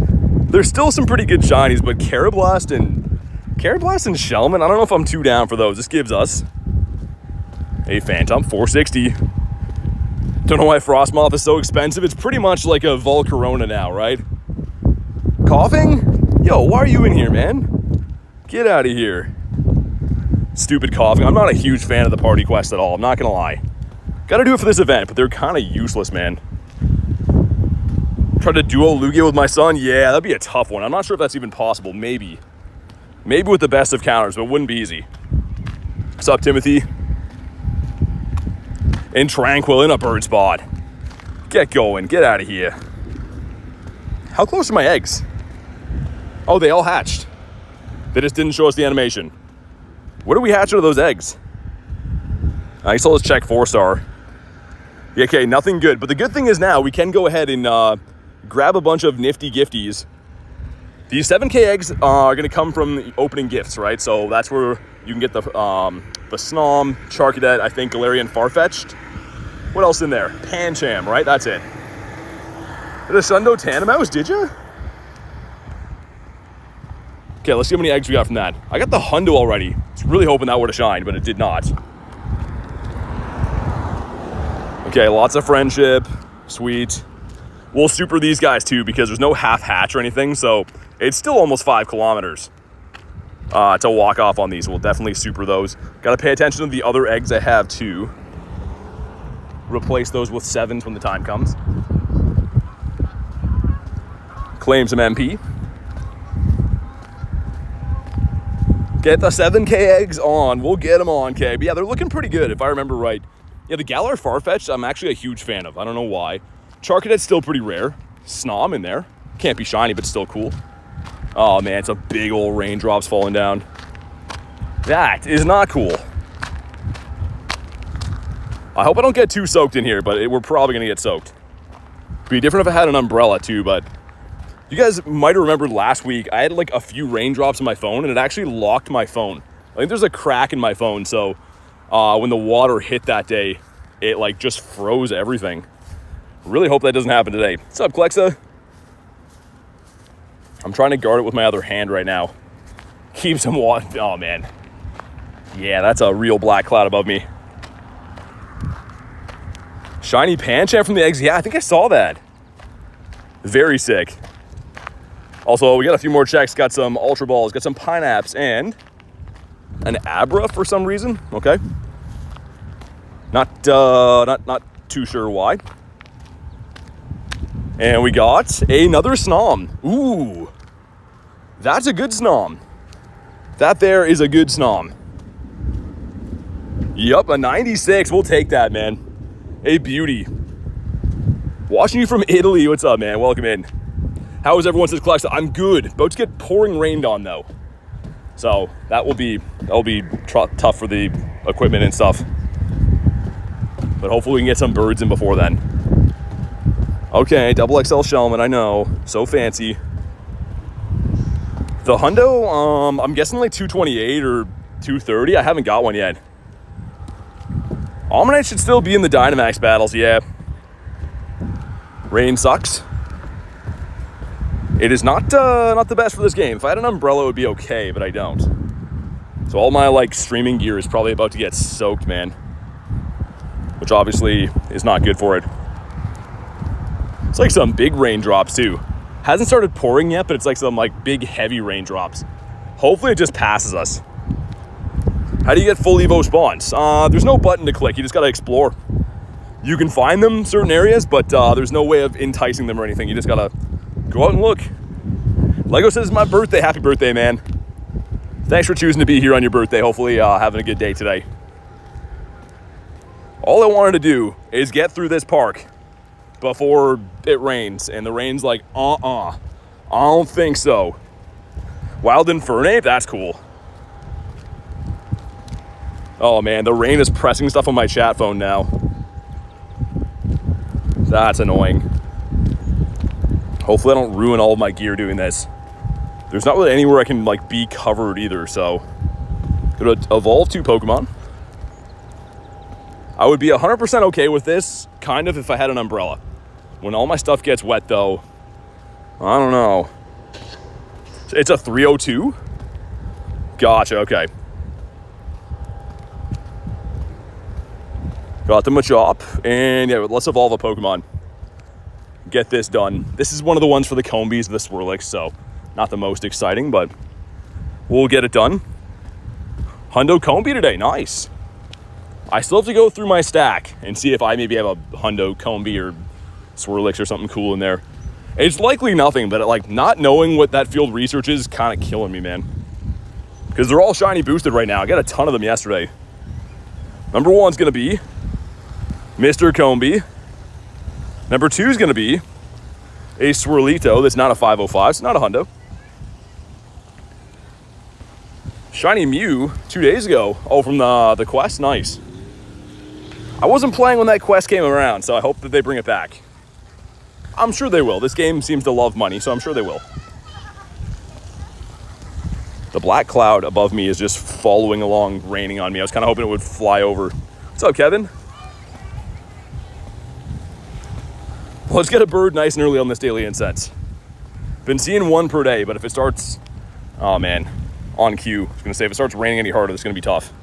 there's still some pretty good shinies, but Carablast and Shelmet, I don't know if I'm too down for those. This gives us a Phantump, 460. Don't know why Frosmoth is so expensive. It's pretty much like a Volcarona now, right? Coughing? Yo, why are you in here, man? Get out of here. Stupid coughing. I'm not a huge fan of the party quest at all. I'm not gonna lie. Gotta do it for this event, but they're kind of useless, man. Try to duo Lugia with my son? Yeah, that'd be a tough one. I'm not sure if that's even possible. Maybe. Maybe with the best of counters, but it wouldn't be easy. What's up, Timothy? And Tranquil in a bird spot. Get going. Get out of here. How close are my eggs? Oh, they all hatched. They just didn't show us the animation. What do we hatch out of those eggs? I guess I'll just check 4-star. Yeah, okay, nothing good. But the good thing is now we can go ahead and grab a bunch of nifty gifties. These 7k eggs are going to come from opening gifts, right? So that's where you can get the Snom, Charcadet, I think Galarian Farfetch'd. What else in there? Pancham, right? That's it. Did a Shundo Tandemaus, did you? Okay, let's see how many eggs we got from that. I got the Hundo already. I was really hoping that would have shined, but it did not. Okay, lots of friendship. Sweet. We'll super these guys too because there's no half hatch or anything, so it's still almost 5 kilometers to walk off on these. We'll definitely super those. Got to pay attention to the other eggs I have too. Replace those with 7s when the time comes. Claim some MP. Get the 7k eggs on. We'll get them on, K. But yeah, they're looking pretty good if I remember right. Yeah, the Galar Farfetch'd, I'm actually a huge fan of. I don't know why. Charcadet's still pretty rare. Snom in there. Can't be shiny, but still cool. Oh man, it's a big old raindrops falling down. That is not cool. I hope I don't get too soaked in here, but we're probably going to get soaked. It'd be different if I had an umbrella too, but you guys might have remembered last week, I had like a few raindrops on my phone and it actually locked my phone. I think there's a crack in my phone, so when the water hit that day, it like just froze everything. Really hope that doesn't happen today. What's up, Klexa? I'm trying to guard it with my other hand right now. Keep some water. Oh, man. Yeah, that's a real black cloud above me. Shiny Phantump from the eggs. Yeah, I think I saw that. Very sick. Also, we got a few more checks. Got some Ultra Balls. Got some Pineapps and an Abra for some reason. Okay. Not too sure why. And we got another Snom. Ooh. That's a good Snom. That there is a good Snom. Yup, a 96. We'll take that, man. A beauty. Watching you from Italy. What's up, man? Welcome in. How is everyone since Klexa? I'm good. About to get pouring rained on, though. So that'll be tough for the equipment and stuff. But hopefully we can get some birds in before then. Okay, double XL Shelmet, I know. So fancy. The hundo, I'm guessing like 228 or 230. I haven't got one yet. Almanite should still be in the Dynamax battles, yeah. Rain sucks. It is not the best for this game. If I had an umbrella, it would be okay, but I don't. So all my like streaming gear is probably about to get soaked, man. Which obviously is not good for it. It's like some big raindrops too. Hasn't started pouring yet, but it's like some like big heavy raindrops. Hopefully it just passes us. How do you get full Evo spawns? There's no button to click. You just gotta explore. You can find them in certain areas, but there's no way of enticing them or anything. You just gotta go out and look. Lego says it's my birthday. Happy birthday, man. Thanks for choosing to be here on your birthday. Hopefully having a good day today. All I wanted to do is get through this park before it rains, and the rain's like, I don't think so. Wild Infernape, that's cool. Oh man, the rain is pressing stuff on my chat phone now. That's annoying. Hopefully I don't ruin all of my gear doing this. There's not really anywhere I can like be covered either, so gonna evolve 2 Pokemon. I would be 100% okay with this, kind of, if I had an umbrella. When all my stuff gets wet, though, I don't know. It's a 302? Gotcha, okay. Got the Machop, and yeah, let's evolve a Pokemon. Get this done. This is one of the ones for the Combies, the Swirlix, so not the most exciting, but we'll get it done. Hundo Combi today, nice. I still have to go through my stack and see if I maybe have a Hundo Combi or Swirlix or something cool in there. It's likely nothing, but like not knowing what that field research is kind of killing me, man. Because they're all shiny boosted right now. I got a ton of them yesterday. Number 1's going to be Mr. Combi. Number 2 is going to be a Swirlito that's not a 505, it's not a Hundo. Shiny Mew 2 days ago. Oh, from the quest? Nice. I wasn't playing when that quest came around, so I hope that they bring it back. I'm sure they will. This game seems to love money, so I'm sure they will. The black cloud above me is just following along, raining on me. I was kind of hoping it would fly over. What's up, Kevin? Well, let's get a bird nice and early on this daily incense. Been seeing 1 per day, but if it starts... Oh, man. On cue. I was going to say, if it starts raining any harder, it's going to be tough.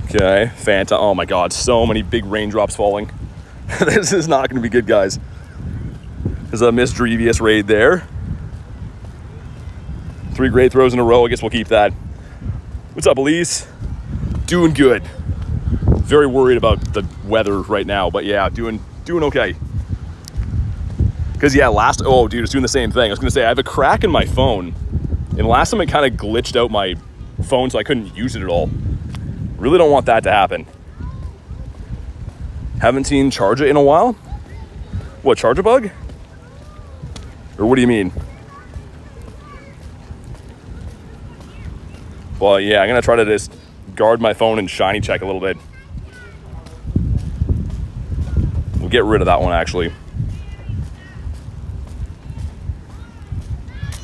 Okay, Phantump. Oh my god, so many big raindrops falling. This is not going to be good, guys. There's a Misdrevious raid there. 3 great throws in a row. I guess we'll keep that. What's up, Elise? Doing good. Very worried about the weather right now, but yeah, doing okay. Because yeah, oh dude, it's doing the same thing. I was going to say, I have a crack in my phone, and last time it kind of glitched out my phone so I couldn't use it at all. Really don't want that to happen. Haven't seen Charcadet in a while? What, Charjabug? Or what do you mean? But yeah, I'm going to try to just guard my phone and shiny check a little bit. We'll get rid of that one, actually.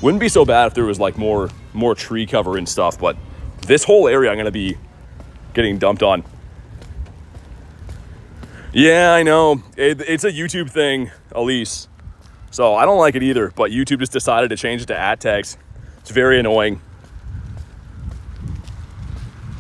Wouldn't be so bad if there was like more tree cover and stuff, but this whole area I'm going to be getting dumped on. Yeah, I know. It's a YouTube thing, Elise. So I don't like it either, but YouTube just decided to change it to @ tags. It's very annoying.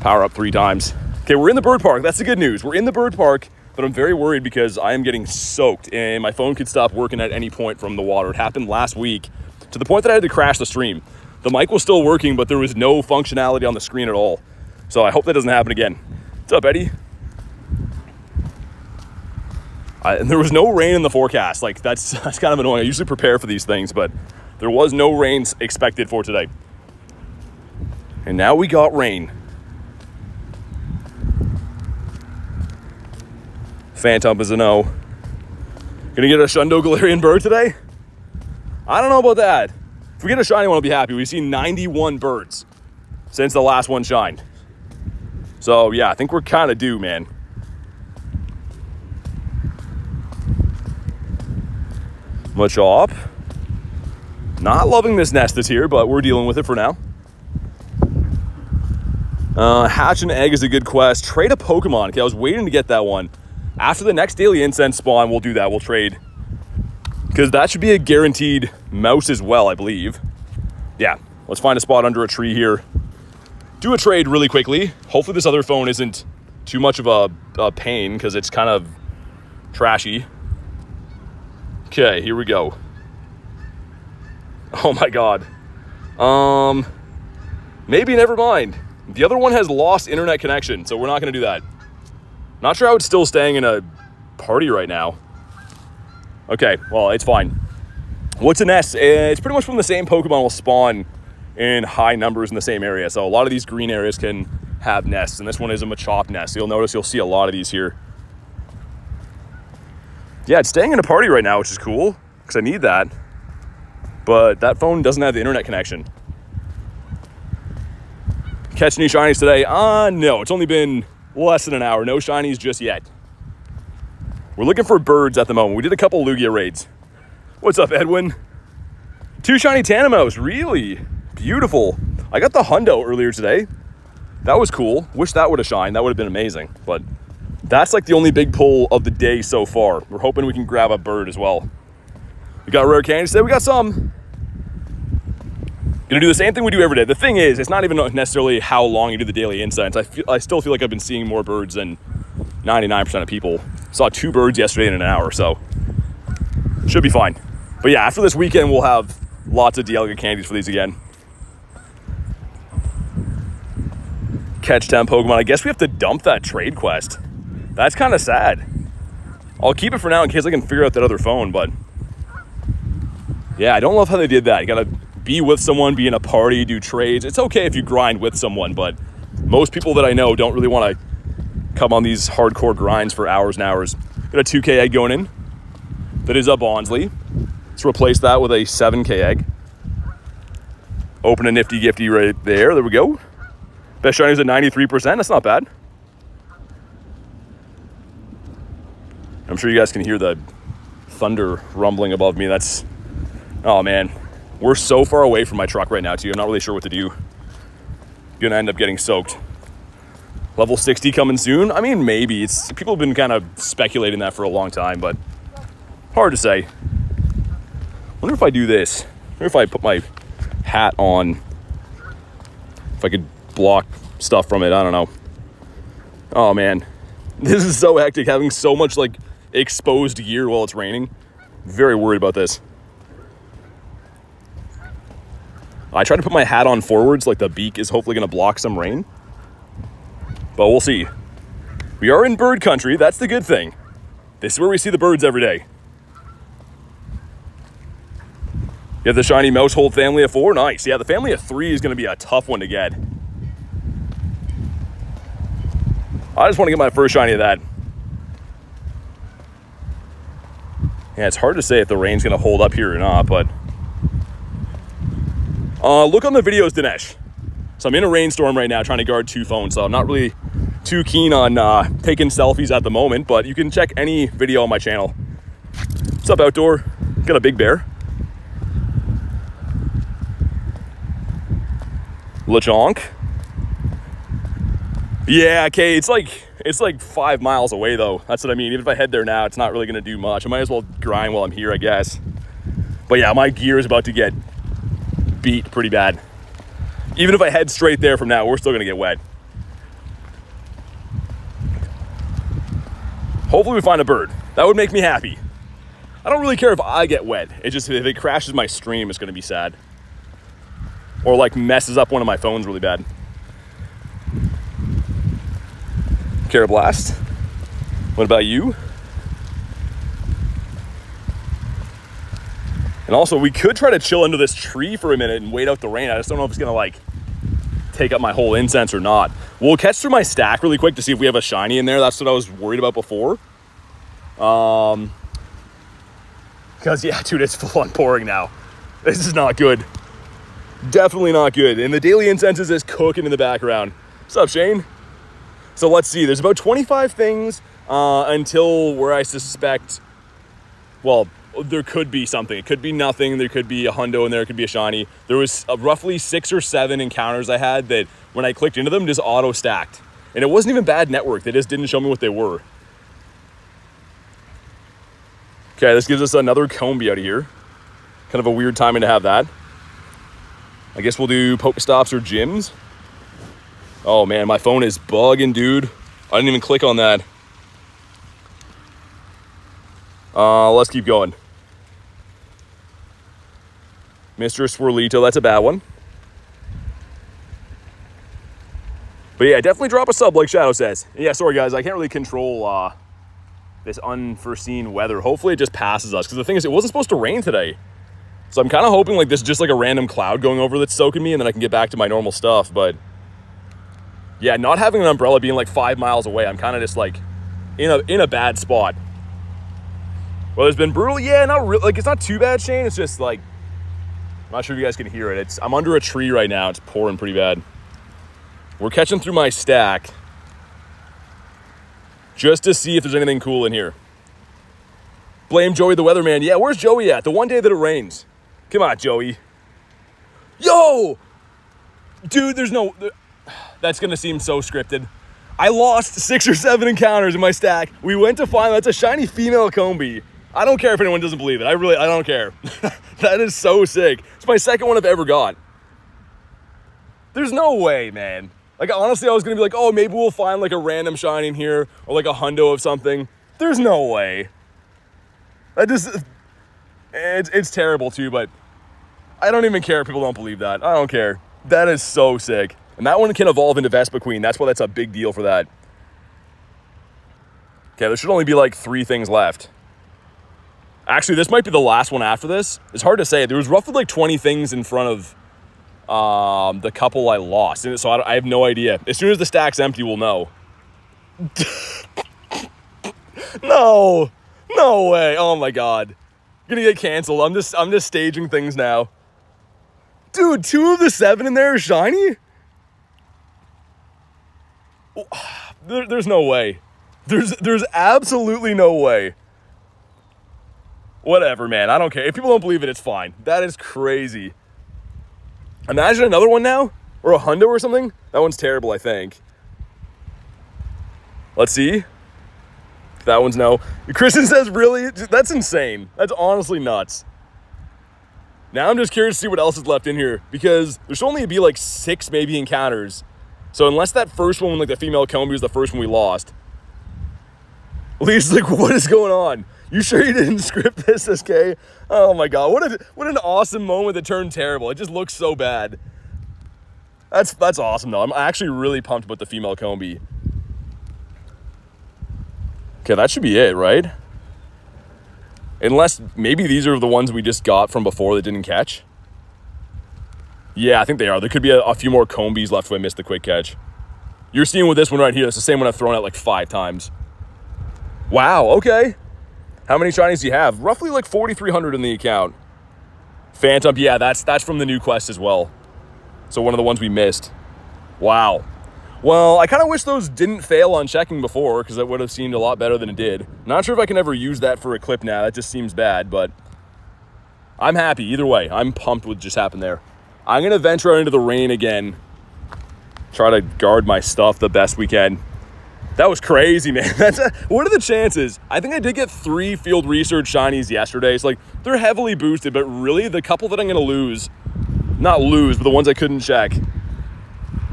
Power up 3 times. Okay, we're in the bird park. That's the good news. We're in the bird park, but I'm very worried because I am getting soaked and my phone could stop working at any point from the water. It happened last week to the point that I had to crash the stream. The mic was still working, but there was no functionality on the screen at all. So I hope that doesn't happen again. What's up, Eddie? And there was no rain in the forecast. Like, that's kind of annoying. I usually prepare for these things, but there was no rain expected for today. And now we got rain. Phantump is a no. Gonna get a Shundo Galarian bird today? I don't know about that. If we get a shiny one, I'll be happy. We've seen 91 birds since the last one shined. So yeah, I think we're kind of due, man. Machop. Not loving this nest that's here, but we're dealing with it for now. Hatch an egg is a good quest. Trade a Pokemon. Okay, I was waiting to get that one. After the next daily incense spawn, we'll do that. We'll trade. Because that should be a guaranteed mouse as well, I believe. Yeah, let's find a spot under a tree here. Do a trade really quickly. Hopefully this other phone isn't too much of a pain because it's kind of trashy. Okay, here we go. Oh my god. Maybe never mind. The other one has lost internet connection, so we're not going to do that. Not sure how it's still staying in a party right now. Okay, well, it's fine. What's a nest? It's pretty much from the same Pokemon will spawn in high numbers in the same area. So a lot of these green areas can have nests, and this one is a Machop nest. You'll notice you'll see a lot of these here. Yeah, it's staying in a party right now, which is cool, because I need that. But that phone doesn't have the internet connection. Catch any shinies today? No, it's only been less than an hour. No shinies just yet. We're looking for birds at the moment. We did a couple Lugia raids. What's up, Edwin? 2 shiny Tandemaus, really? Beautiful. I got the Hundo earlier today. That was cool. Wish that would have shined. That would have been amazing. But that's like the only big pull of the day so far. We're hoping we can grab a bird as well. We got rare candies today. We got some. Gonna do the same thing we do every day. The thing is, it's not even necessarily how long you do the daily incense. I still feel like I've been seeing more birds than 99% of people. Saw 2 birds yesterday in an hour, so should be fine. But yeah, after this weekend, we'll have lots of Dialga candies for these again. Catch 10 Pokemon. I guess we have to dump that trade quest. That's kind of sad. I'll keep it for now in case I can figure out that other phone, but yeah, I don't love how they did that. You gotta be with someone, be in a party, do trades. It's okay if you grind with someone, but most people that I know don't really want to come on these hardcore grinds for hours and hours. Got a 2K egg going in. That is a Bonsly. Let's replace that with a 7K egg. Open a nifty gifty right there. There we go. Best shinies at 93%. That's not bad. I'm sure you guys can hear the thunder rumbling above me. That's... Oh, man. We're so far away from my truck right now, too. I'm not really sure what to do. Gonna end up getting soaked. Level 60 coming soon? I mean, maybe. People have been kind of speculating that for a long time, but hard to say. Wonder if I do this. Wonder if I put my hat on. If I could block stuff from it. I don't know. Oh, man. This is so hectic, having so much, like, exposed gear while it's raining. Very worried about this. I try to put my hat on forwards, like the beak is hopefully going to block some rain. But we'll see. We are in bird country. That's the good thing. This is where we see the birds every day. You have the shiny mouse hold family of 4. Nice. Yeah, the family of 3 is going to be a tough one to get. I just want to get my first shiny of that. Yeah, it's hard to say if the rain's going to hold up here or not, but... look on the videos, Dinesh. So I'm in a rainstorm right now trying to guard 2 phones, so I'm not really too keen on taking selfies at the moment, but you can check any video on my channel. What's up, outdoor? Got a big bear. LeChonk. Yeah, okay, it's like 5 miles away though. That's what I mean. Even if I head there now, it's not really gonna do much. I might as well grind while I'm here, I guess. But yeah, my gear is about to get beat pretty bad. Even if I head straight there from now, we're still gonna get wet. Hopefully we find a bird. That would make me happy. I don't really care if I get wet. It's just if it crashes my stream, it's gonna be sad. Or like messes up one of my phones really bad. Carablast. What about you? And also, we could try to chill under this tree for a minute and wait out the rain. I just don't know if it's gonna like take up my whole incense or not. We'll catch through my stack really quick to see if we have a shiny in there. That's what I was worried about before. Because yeah, dude, it's full on pouring now. This is not good. Definitely not good. And the daily incense is just cooking in the background. What's up, Shane? So let's see. There's about 25 things until where I suspect, well, there could be something. It could be nothing. There could be a hundo in there. It could be a shiny. There was roughly 6 or 7 encounters I had that when I clicked into them, just auto stacked. And it wasn't even bad network. They just didn't show me what they were. Okay, this gives us another Combi out of here. Kind of a weird timing to have that. I guess we'll do Pokestops or gyms. Oh man, my phone is bugging, dude. I didn't even click on that. Let's keep going. Mr. Swirlito, that's a bad one. But yeah, definitely drop a sub like Shadow says. Yeah, sorry guys, I can't really control this unforeseen weather. Hopefully it just passes us, because the thing is, it wasn't supposed to rain today. So I'm kind of hoping like this is just like a random cloud going over that's soaking me, and then I can get back to my normal stuff. But yeah, not having an umbrella, being like 5 miles away, I'm kind of just like in a bad spot. Well, it's been brutal. Yeah, not really. Like, it's not too bad, Shane. It's just like, I'm not sure if you guys can hear it. I'm under a tree right now. It's pouring pretty bad. We're catching through my stack just to see if there's anything cool in here. Blame Joey the weatherman. Yeah, where's Joey at? The one day that it rains. Come on, Joey. Yo! Dude, there's no... That's going to seem so scripted. I lost 6 or 7 encounters in my stack. We went to find... That's a shiny female Combi. I don't care if anyone doesn't believe it. I don't care. That is so sick. It's my second one I've ever got. There's no way, man. Like, honestly, I was going to be like, oh, maybe we'll find like a random shiny in here or like a hundo of something. There's no way. I just... It's terrible too, but I don't even care if people don't believe that. I don't care. That is so sick. And that one can evolve into Vespa Queen. That's why that's a big deal for that. Okay, there should only be like 3 things left. Actually, this might be the last one after this. It's hard to say. There was roughly like 20 things in front of the couple I lost. So I have no idea. As soon as the stack's empty, we'll know. No way. Oh my God. I'm gonna get canceled. I'm just staging things now. Dude, 2 of the 7 in there are shiny? There's no way. There's absolutely no way. Whatever, man. I don't care. If people don't believe it, it's fine. That is crazy. Imagine another one now, or a hundo or something. That one's terrible, I think. Let's see. That one's no. Kristen says, really? That's insane. That's honestly nuts. Now I'm just curious to see what else is left in here, because there should only be like 6 maybe encounters. So unless that first one, like the female Combi, was the first one we lost. Lee's like, what is going on? You sure you didn't script this, SK? Oh my God, what an awesome moment that turned terrible. It just looks so bad. That's awesome though. I'm actually really pumped about the female Combi. Okay, that should be it, right? Unless maybe these are the ones we just got from before that didn't catch. Yeah, I think they are. There could be a few more Combis left if I missed the quick catch. You're seeing with this one right here. It's the same one I've thrown out like 5 times. Wow, okay. How many shinies do you have? Roughly like 4,300 in the account. Phantump, yeah, that's from the new quest as well. So one of the ones we missed. Wow. Well, I kind of wish those didn't fail on checking before, because that would have seemed a lot better than it did. Not sure if I can ever use that for a clip now. That just seems bad, but I'm happy either way. I'm pumped with what just happened there. I'm going to venture out into the rain again. Try to guard my stuff the best we can. That was crazy, man. What are the chances? I think I did get 3 field research shinies yesterday. So, like, they're heavily boosted, but really, the couple that I'm going to lose, not lose, but the ones I couldn't check,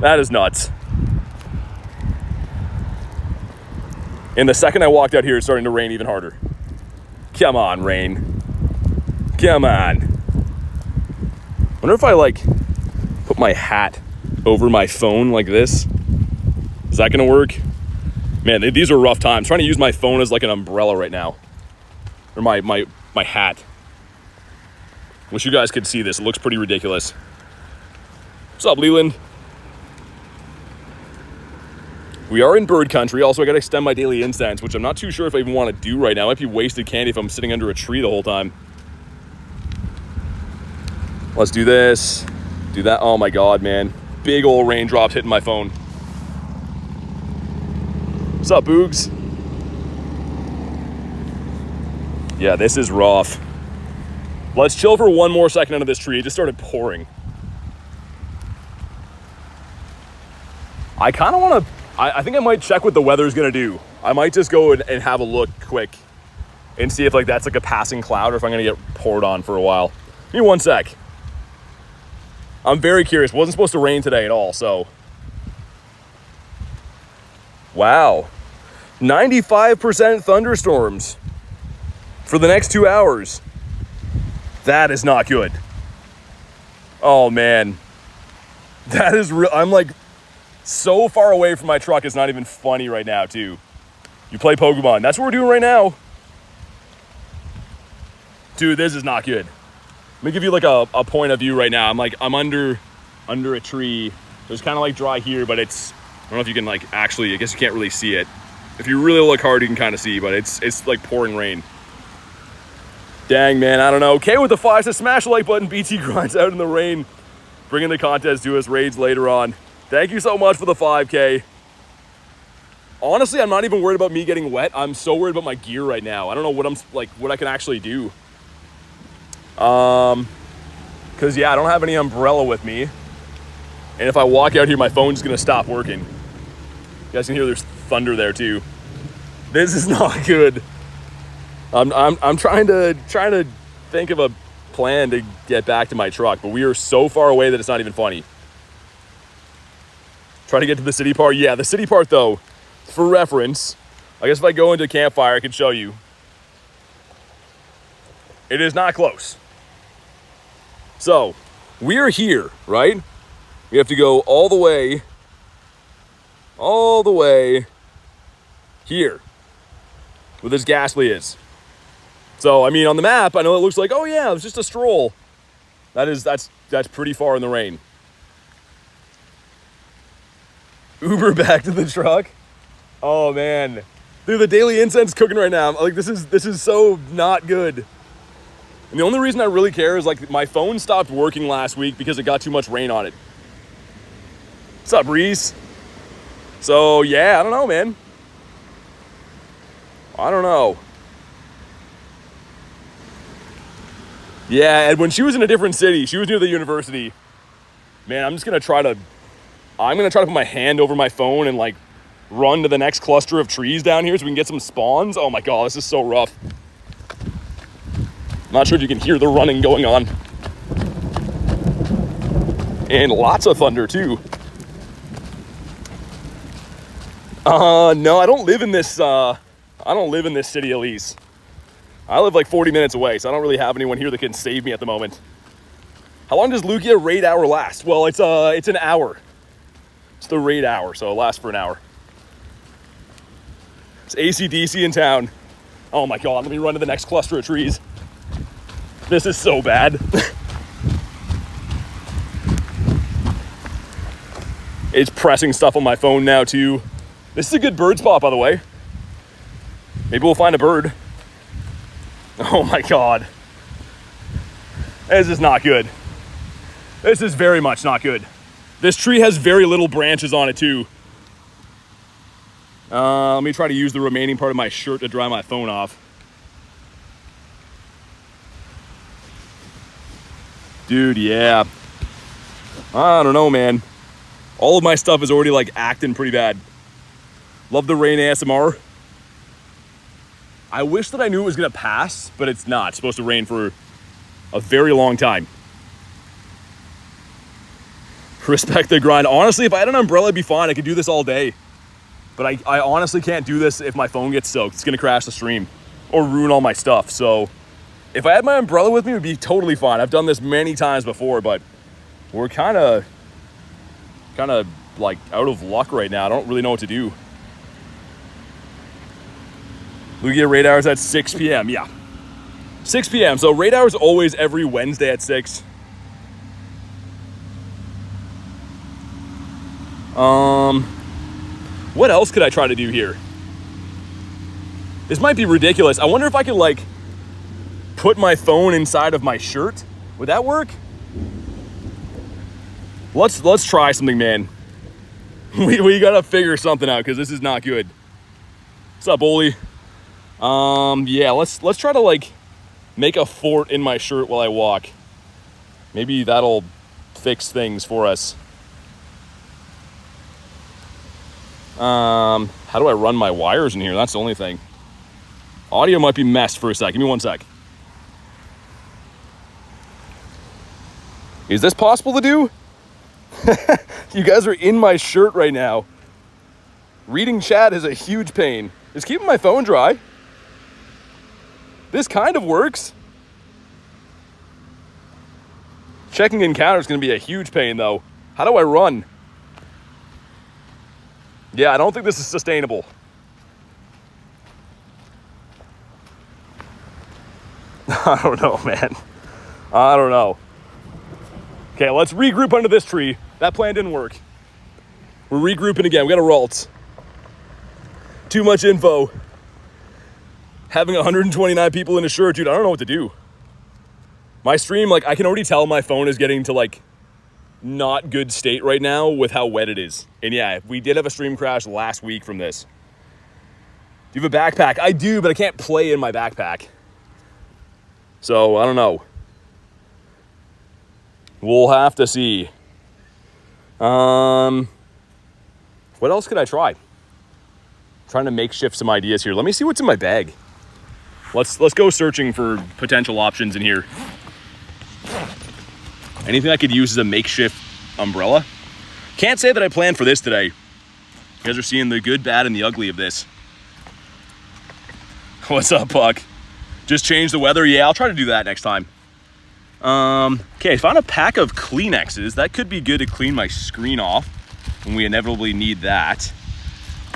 that is nuts. And the second I walked out here, it's starting to rain even harder. Come on, rain. Come on. Wonder if I, like, put my hat over my phone like this. Is that gonna work? Man, these are rough times. Trying to use my phone as like an umbrella right now. Or my hat. Wish you guys could see this. It looks pretty ridiculous. What's up, Leland? We are in bird country. Also, I gotta extend my daily incense, which I'm not too sure if I even want to do right now. It might be wasted candy if I'm sitting under a tree the whole time. Let's do this. Do that. Oh my God, man. Big old raindrops hitting my phone. What's up, Boogs? Yeah, this is rough. Let's chill for one more second under this tree. It just started pouring. I kind of want to... I think I might check what the weather's going to do. I might just go and have a look quick and see if like that's like a passing cloud or if I'm going to get poured on for a while. Give me one sec. I'm very curious. It wasn't supposed to rain today at all, so. Wow. 95% thunderstorms for the next 2 hours. That is not good. Oh, man. That is real. I'm like so far away from my truck. It's not even funny right now, too. You play Pokemon. That's what we're doing right now. Dude, this is not good. Let me give you like a point of view right now. I'm under a tree. It's kind of like dry here, but it's, I don't know if you can like actually, I guess you can't really see it. If you really look hard, you can kind of see, but it's like pouring rain. Dang, man, I don't know. Okay, with the 5 says smash the like button. BT Grindz out in the rain. Bringing the contest to us, raids later on. Thank you so much for the 5K. Honestly, I'm not even worried about me getting wet. I'm so worried about my gear right now. I don't know what I can actually do. Because yeah, I don't have any umbrella with me, and if I walk out here, my phone's gonna stop working. You guys can hear there's thunder there too. This is not good. I'm trying to think of a plan to get back to my truck, but we are so far away that it's not even funny. Try to get to the city part. Yeah, the city part though, for reference, I guess if I go into campfire, I can show you. It is not close. So, we're here, right? We have to go all the way here, where this Ghastly is. So, I mean, on the map, I know it looks like, oh yeah, it's just a stroll. That's pretty far in the rain. Uber back to the truck. Oh man, dude, the daily incense cooking right now. Like this is so not good. And the only reason I really care is like my phone stopped working last week because it got too much rain on it. What's up, Reese? So yeah, I don't know, man. I don't know. Yeah, and when she was in a different city, she was near the university. Man, I'm gonna try to put my hand over my phone and like run to the next cluster of trees down here so we can get some spawns. Oh my God, this is so rough. Not sure if you can hear the running going on. And lots of thunder too. No, I don't live in this city, Elise. I live like 40 minutes away, so I don't really have anyone here that can save me at the moment. How long does Lugia Raid Hour last? Well, it's an hour. It's the Raid Hour, so it lasts for an hour. It's AC/DC in town. Oh my God, let me run to the next cluster of trees. This is so bad. It's pressing stuff on my phone now too. This is a good bird spot, by the way. Maybe we'll find a bird. Oh my God. This is not good. This is very much not good. This tree has very little branches on it too. Let me try to use the remaining part of my shirt to dry my phone off. Dude, yeah. I don't know, man. All of my stuff is already like acting pretty bad. Love the rain ASMR. I wish that I knew it was gonna pass, but it's not. It's supposed to rain for a very long time. Respect the grind. Honestly, if I had an umbrella, it'd be fine. I could do this all day. But I honestly can't do this if my phone gets soaked. It's gonna crash the stream or ruin all my stuff. So if I had my umbrella with me, it would be totally fine. I've done this many times before, but we're kind of like out of luck right now. I don't really know what to do. Lugia Raid Hour is at 6 p.m. Yeah, 6 p.m. So Raid Hour is always every Wednesday at 6. What else could I try to do here? This might be ridiculous. I wonder if I could like put my phone inside of my shirt. Would that work? Let's try something, man. We gotta figure something out because this is not good. What's up, Oli? Yeah, let's try to like make a fort in my shirt while I walk. Maybe that'll fix things for us. How do I run my wires in here? That's the only thing. Audio might be messed for a sec. Give me 1 sec. Is this possible to do? You guys are in my shirt right now. Reading chat is a huge pain. Is keeping my phone dry. This kind of works. Checking encounter is going to be a huge pain, though. How do I run? Yeah, I don't think this is sustainable. I don't know, man. I don't know. Okay, let's regroup under this tree. That plan didn't work. We're regrouping again. We got a Ralts. Too much info. Having 129 people in a shirt, dude, I don't know what to do. My stream, like, I can already tell my phone is getting to, like, not good state right now with how wet it is. And yeah, we did have a stream crash last week from this. Do you have a backpack? I do, but I can't play in my backpack. So, I don't know. We'll have to see. What else could I try? I'm trying to makeshift some ideas here. Let me see what's in my bag. Let's go searching for potential options in here. Anything I could use as a makeshift umbrella? Can't say that I planned for this today. You guys are seeing the good, bad, and the ugly of this. What's up, Puck? Just change the weather? Yeah, I'll try to do that next time. Okay, I found a pack of Kleenexes. That could be good to clean my screen off when we inevitably need that.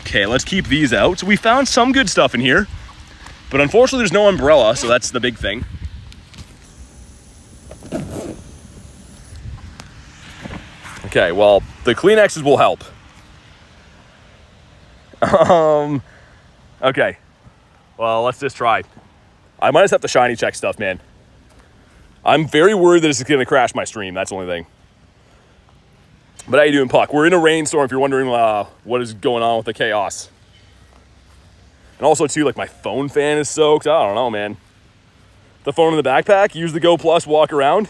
Okay, let's keep these out. So we found some good stuff in here, but unfortunately there's no umbrella, so that's the big thing. Okay, well, the Kleenexes will help. Okay. Well, let's just try. I might just have to shiny check stuff, man. I'm very worried that this is going to crash my stream. That's the only thing. But how you doing, Puck? We're in a rainstorm if you're wondering what is going on with the chaos. And also, too, like, my phone fan is soaked. I don't know, man. The phone in the backpack, use the Go Plus, walk around.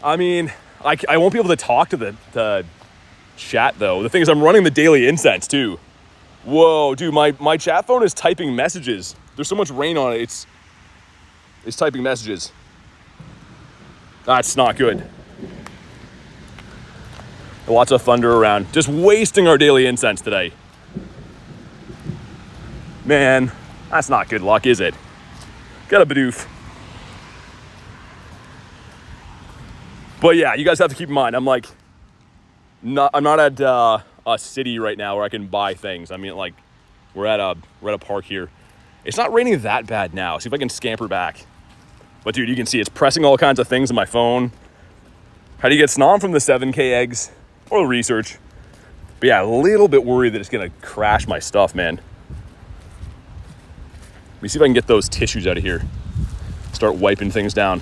I mean, I won't be able to talk to the chat, though. The thing is, I'm running the daily incense, too. Whoa, dude, my chat phone is typing messages. There's so much rain on it, it's typing messages. That's not good. Lots of thunder around. Just wasting our daily incense today. Man, that's not good luck, is it? Got a Bidoof. But yeah, you guys have to keep in mind, I'm not at a city right now where I can buy things. I mean, like, we're at a park here. It's not raining that bad now. See if I can scamper back. But dude, you can see it's pressing all kinds of things on my phone. How do you get Snom from the 7K eggs? Or the research. But yeah, a little bit worried that it's gonna crash my stuff, man. Let me see if I can get those tissues out of here. Start wiping things down.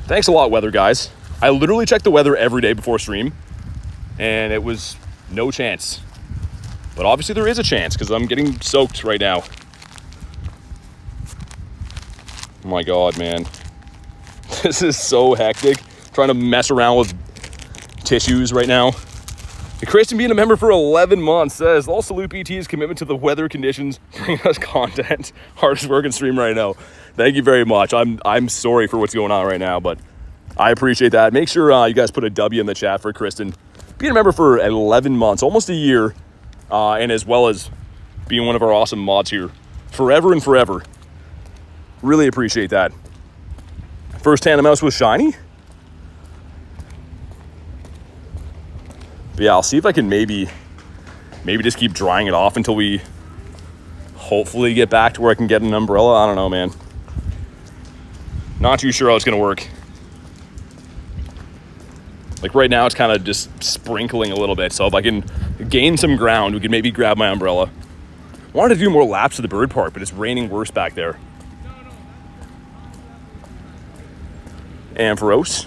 Thanks a lot, weather guys. I literally check the weather every day before stream, and it was no chance. But obviously there is a chance because I'm getting soaked right now. Oh my God, man. This is so hectic. Trying to mess around with tissues right now. Kristen, being a member for 11 months, says, "I'll salute BT's commitment to the weather conditions, bringing us content. Hardest working stream right now." Thank you very much. I'm sorry for what's going on right now, but I appreciate that. Make sure you guys put a W in the chat for Kristen. Being a member for 11 months, almost a year, and as well as being one of our awesome mods here forever and forever. Really appreciate that. First Tandemaus was shiny. But yeah, I'll see if I can maybe just keep drying it off until we hopefully get back to where I can get an umbrella. I don't know, man. Not too sure how it's gonna work. Like right now, it's kind of just sprinkling a little bit. So if I can gain some ground, we can maybe grab my umbrella. Wanted to do more laps to the bird park, but it's raining worse back there. Ampharos.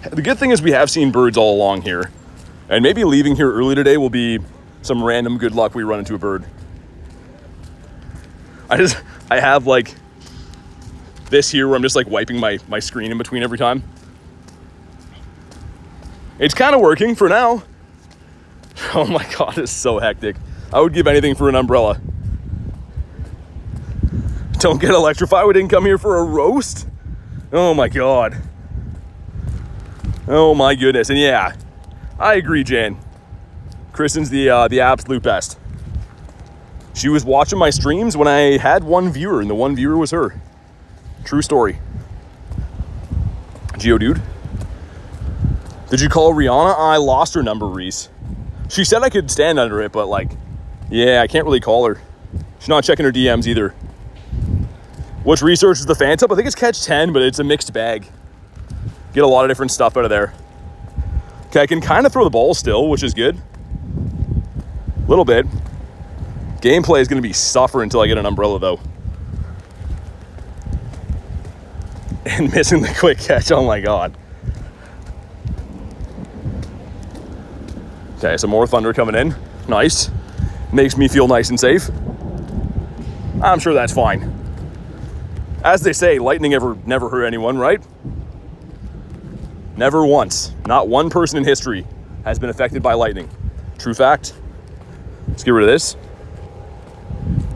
The good thing is we have seen birds all along here. And maybe leaving here early today will be some random good luck we run into a bird. I have like this here where I'm just like wiping my screen in between every time. It's kind of working for now. Oh my God, it's so hectic. I would give anything for an umbrella. Don't get electrified. We didn't come here for a roast. Oh my God. Oh my goodness. And yeah, I agree, Jan. Kristen's the absolute best. She was watching my streams when I had one viewer, and the one viewer was her. True story. Geodude. Did you call Rihanna? I lost her number, Reese. She said I could stand under it, but like, yeah, I can't really call her. She's not checking her DMs either. Which research is the Phantump? I think it's catch 10, but it's a mixed bag. Get a lot of different stuff out of there. Okay, I can kind of throw the ball still, which is good. A little bit. Gameplay is going to be suffering until I get an umbrella, though. And missing the quick catch, oh my God. Okay, some more thunder coming in. Nice. Makes me feel nice and safe. I'm sure that's fine. As they say, lightning never hurt anyone, right? Never once. Not one person in history has been affected by lightning. True fact. Let's get rid of this.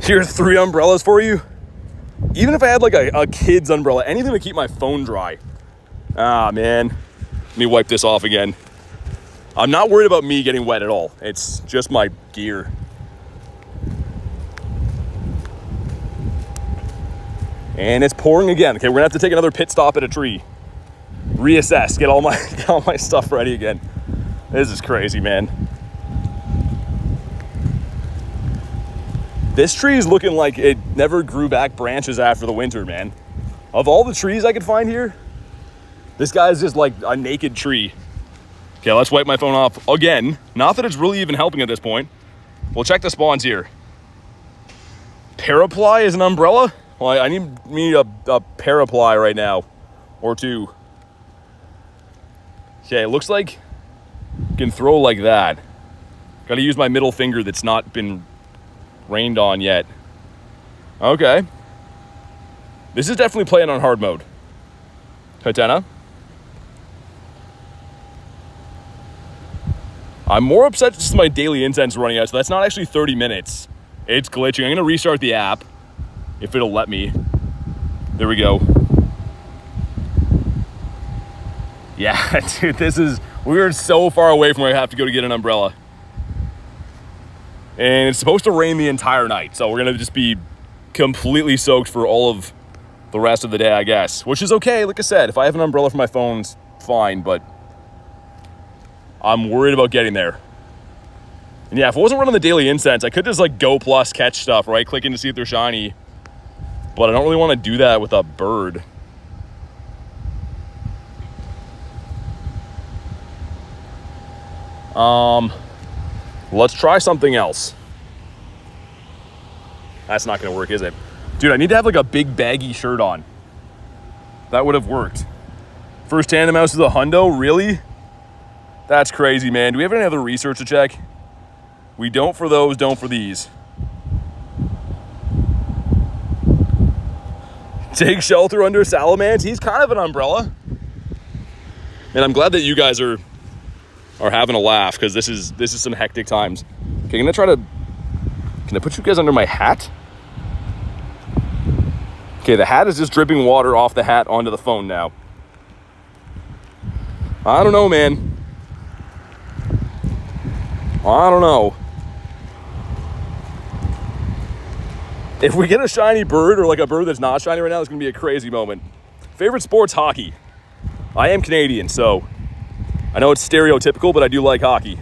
Here are 3 umbrellas for you. Even if I had like a kid's umbrella, anything to keep my phone dry. Ah, man. Let me wipe this off again. I'm not worried about me getting wet at all. It's just my gear. And it's pouring again. Okay, we're gonna have to take another pit stop at a tree. Reassess, get all my stuff ready again. This is crazy, man. This tree is looking like it never grew back branches after the winter, man. Of all the trees I could find here, this guy's just like a naked tree. Okay, let's wipe my phone off again. Not that it's really even helping at this point. We'll check the spawns here. Paraply is an umbrella? Well, I need me a paraply right now. Or 2. Okay, it looks like you can throw like that. Gotta use my middle finger that's not been rained on yet. Okay. This is definitely playing on hard mode. Katana. I'm more upset just my daily incense running out, so that's not actually 30 minutes. It's glitching. I'm gonna restart the app if it'll let me. There we go. Yeah, dude, we're so far away from where I have to go to get an umbrella. And it's supposed to rain the entire night, so we're gonna just be completely soaked for all of the rest of the day, I guess. Which is okay, like I said, if I have an umbrella for my phone, it's fine, but I'm worried about getting there. And yeah, if I wasn't running the daily incense, I could just like go plus catch stuff, right? Clicking to see if they're shiny. But I don't really want to do that with a bird. Let's try something else. That's not gonna work, is it? Dude, I need to have like a big baggy shirt on. That would have worked. First Tandemaus is a hundo? Really? That's crazy, man. Do we have any other research to check? We don't for those, don't for these. Take shelter under Salamence. He's kind of an umbrella. And I'm glad that you guys are having a laugh, because this is some hectic times. Okay, I'm gonna try to... Can I put you guys under my hat? Okay, the hat is just dripping water off the hat onto the phone now. I don't know, man. I don't know. If we get a shiny bird, or like a bird that's not shiny right now, it's gonna be a crazy moment. Favorite sport's hockey. I am Canadian, so I know it's stereotypical, but I do like hockey.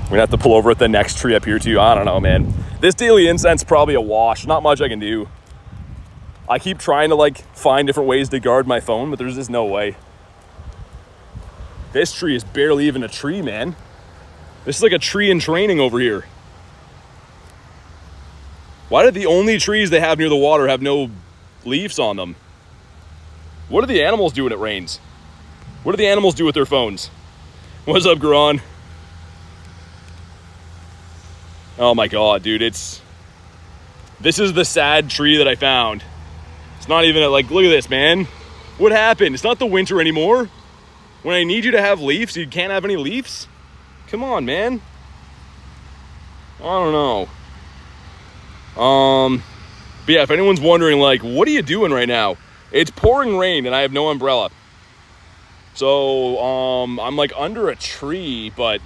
We're gonna have to pull over at the next tree up here too. I don't know, man. This daily incense is probably a wash. Not much I can do. I keep trying to like find different ways to guard my phone, but there's just no way. This tree is barely even a tree, man. This is like a tree in training over here. Why did the only trees they have near the water have no leaves on them? What do the animals do when it rains? What do the animals do with their phones? What's up, Garon? Oh my god, dude, this is the sad tree that I found. It's not even like, look at this, man. What happened? It's not the winter anymore. When I need you to have leaves, you can't have any leaves? Come on, man. I don't know. But yeah, if anyone's wondering, like, what are you doing right now? It's pouring rain and I have no umbrella. So, I'm like under a tree, but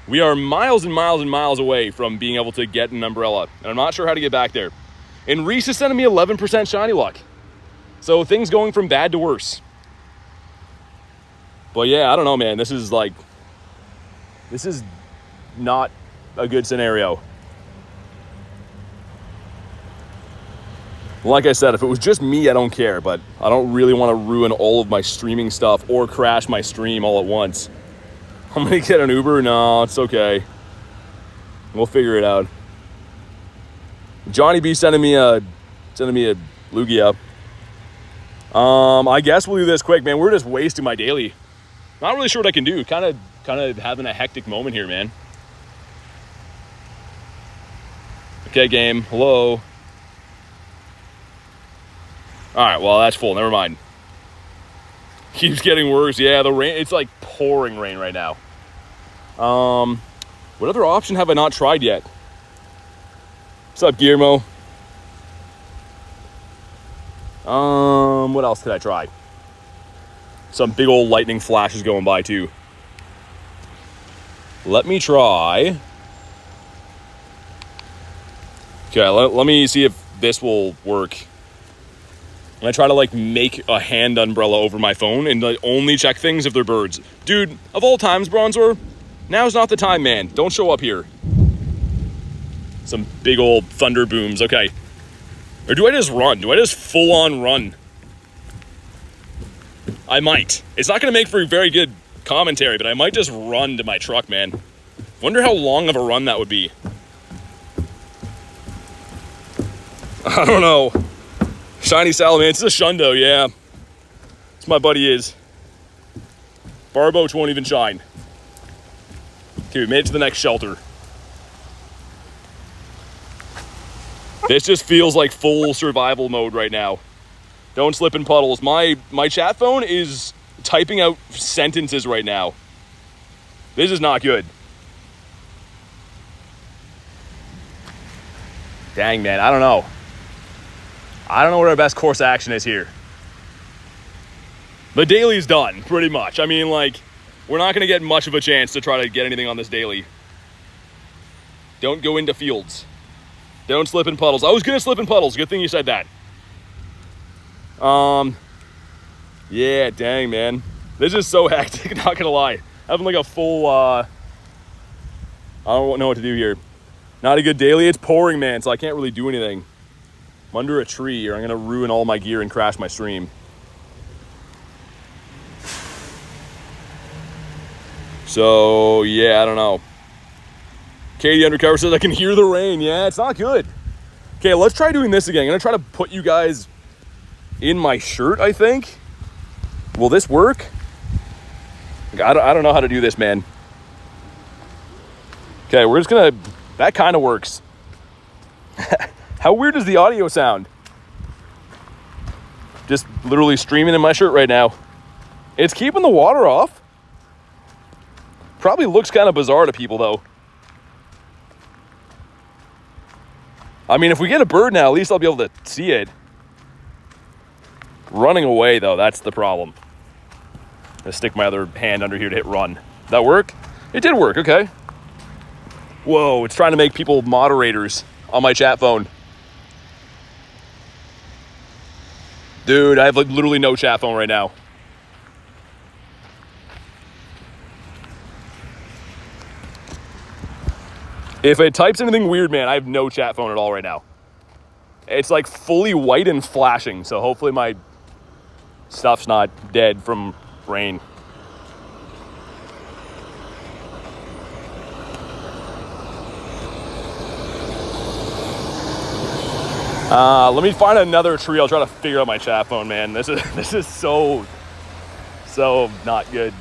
we are miles and miles and miles away from being able to get an umbrella. And I'm not sure how to get back there. And Reese is sending me 11% shiny luck. So things going from bad to worse. But yeah, I don't know, man. This is not a good scenario. Like I said, if it was just me, I don't care, but I don't really want to ruin all of my streaming stuff or crash my stream all at once. I'm gonna get an Uber. No, it's okay. We'll figure it out. Johnny B sending me a Lugia. I guess we'll do this quick, man. We're just wasting my daily. Not really sure what I can do. Kind of having a hectic moment here, man. Okay, game. Hello. All right, well, that's full. Never mind. Keeps getting worse. Yeah, the rain, it's like pouring rain right now. What other option have I not tried yet? What's up, Guillermo? What else could I try? Some big old lightning flashes going by too. Let me try. Okay, let me see if this will work. And I try to like make a hand umbrella over my phone and like only check things if they're birds. Dude, of all times, Bronzor, now's not the time, man. Don't show up here. Some big old thunder booms. Okay. Or do I just run? Do I just full on run? I might. It's not going to make for very good commentary, but I might just run to my truck, man. Wonder how long of a run that would be. I don't know. Shiny Salamence. It's a Shundo, yeah. That's my buddy is. Barboach won't even shine. Okay, we made it to the next shelter. This just feels like full survival mode right now. Don't slip in puddles. My chat phone is typing out sentences right now. This is not good. Dang, man, I don't know. I don't know what our best course of action is here. The daily's done, pretty much. I mean, like, we're not going to get much of a chance to try to get anything on this daily. Don't go into fields. Don't slip in puddles. I was going to slip in puddles. Good thing you said that. Yeah, dang, man. This is so hectic, not going to lie. Having like a full, I don't know what to do here. Not a good daily. It's pouring, man, so I can't really do anything. I'm under a tree or I'm going to ruin all my gear and crash my stream. So, yeah, I don't know. Katie Undercover says, I can hear the rain. Yeah, it's not good. Okay, let's try doing this again. I'm going to try to put you guys in my shirt, I think. Will this work? I don't know how to do this, man. Okay, we're just gonna... That kind of works. How weird does the audio sound? Just literally streaming in my shirt right now. It's keeping the water off. Probably looks kind of bizarre to people, though. I mean, if we get a bird now, at least I'll be able to see it. Running away, though, that's the problem. I'm gonna stick my other hand under here to hit run. Did that work? It did work, okay. Whoa, it's trying to make people moderators on my chat phone. Dude, I have like literally no chat phone right now. If it types anything weird, man, I have no chat phone at all right now. It's like fully white and flashing, so hopefully my stuff's not dead from rain. Let me find another tree. I'll try to figure out my chat phone, man. This is so not good.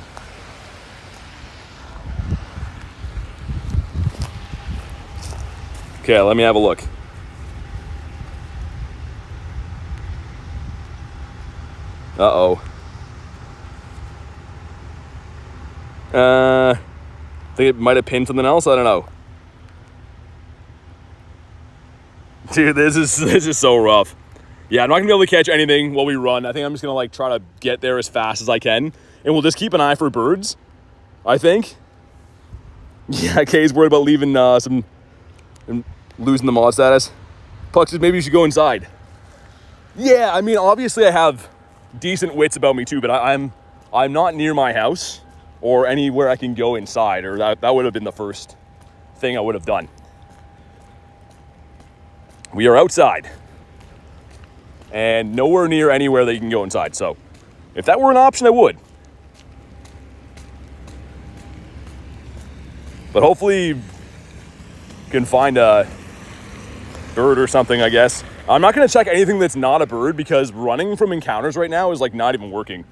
Okay, let me have a look. Uh-oh. I think it might have pinned something else. I don't know. Dude, this is so rough. Yeah, I'm not gonna be able to catch anything while we run. I think I'm just gonna like try to get there as fast as I can, and we'll just keep an eye for birds, I think. Yeah, Kay's worried about leaving some and losing the mod status. Puck says maybe you should go inside. Yeah, I mean, obviously I have decent wits about me too, but I'm not near my house or anywhere I can go inside, or that would have been the first thing I would have done. We are outside and nowhere near anywhere that you can go inside. So if that were an option, I would. But hopefully can find a bird or something, I guess. I'm not going to check anything that's not a bird because running from encounters right now is like not even working.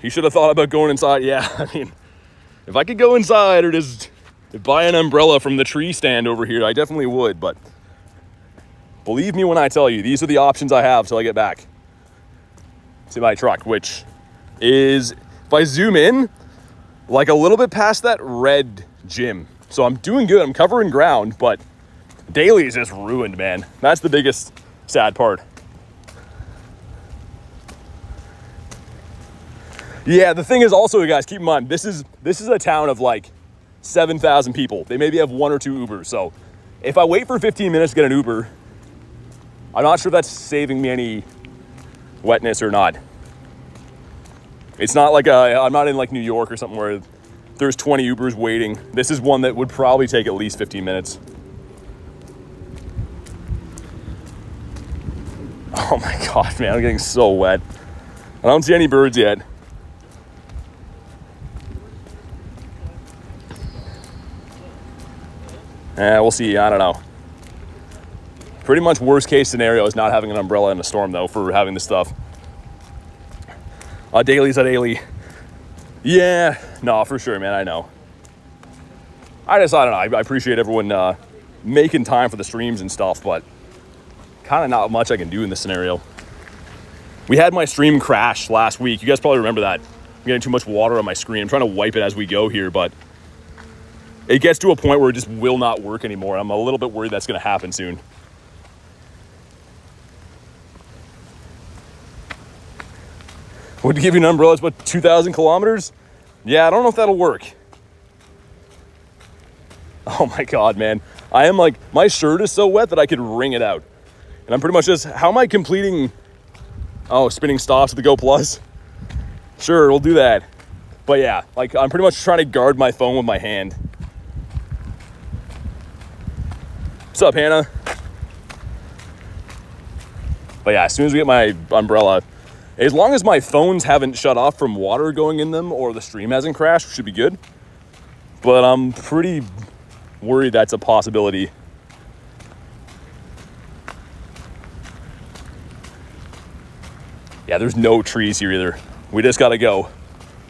He should have thought about going inside. Yeah, I mean, if I could go inside or just buy an umbrella from the tree stand over here, I definitely would. But believe me when I tell you, these are the options I have till I get back to my truck, which is, if I zoom in, like a little bit past that red gym. So I'm doing good. I'm covering ground, but daily is just ruined, man. That's the biggest sad part. Yeah, the thing is also, guys, keep in mind, this is a town of like 7,000 people. They maybe have 1 or 2 Ubers. So if I wait for 15 minutes to get an Uber, I'm not sure if that's saving me any wetness or not. It's not like I'm not in like New York or something where there's 20 Ubers waiting. This is one that would probably take at least 15 minutes. Oh my God, man, I'm getting so wet. I don't see any birds yet. We'll see, I don't know. Pretty much worst case scenario is not having an umbrella in a storm though for having this stuff. Daily's a daily. Yeah, no, for sure, man, I know. I don't know, I appreciate everyone making time for the streams and stuff, but kind of not much I can do in this scenario. We had my stream crash last week. You guys probably remember that. I'm getting too much water on my screen. I'm trying to wipe it as we go here, but it gets to a point where it just will not work anymore. I'm a little bit worried that's going to happen soon. Would you give you an umbrella? It's about 2,000 kilometers? Yeah, I don't know if that'll work. Oh my God, man. I am like, my shirt is so wet that I could wring it out. And I'm pretty much just, how am I completing, spinning stops with the Go Plus? Sure, we'll do that. But yeah, like I'm pretty much trying to guard my phone with my hand. What's up, Hannah? But yeah, as soon as we get my umbrella, as long as my phones haven't shut off from water going in them or the stream hasn't crashed, we should be good. But I'm pretty worried that's a possibility. Yeah, there's no trees here either. We just gotta go.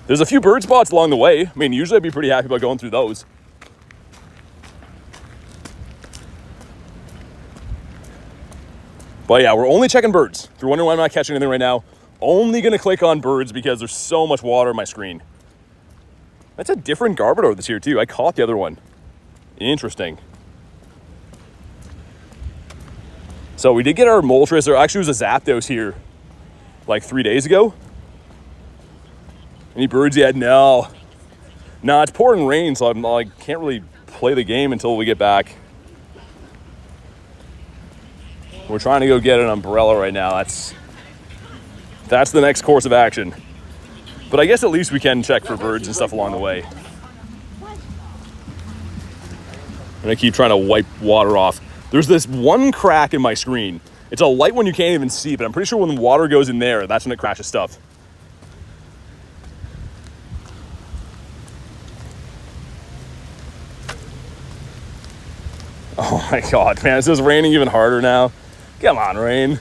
There's a few bird spots along the way. I mean, usually I'd be pretty happy about going through those. But yeah, we're only checking birds. If you're wondering why I'm not catching anything right now, only gonna click on birds because there's so much water on my screen. That's a different Garbodor this year too. I caught the other one. Interesting. So we did get our Moltres, or actually it was a Zapdos here like 3 days ago. Any birds yet? No. Nah, it's pouring rain, so I can't really play the game until we get back. We're trying to go get an umbrella right now. That's the next course of action. But I guess at least we can check for birds and stuff along the way. And I keep trying to wipe water off. There's this one crack in my screen. It's a light one you can't even see, but I'm pretty sure when the water goes in there, that's when it crashes stuff. Oh my God, man, this is raining even harder now. Come on, rain.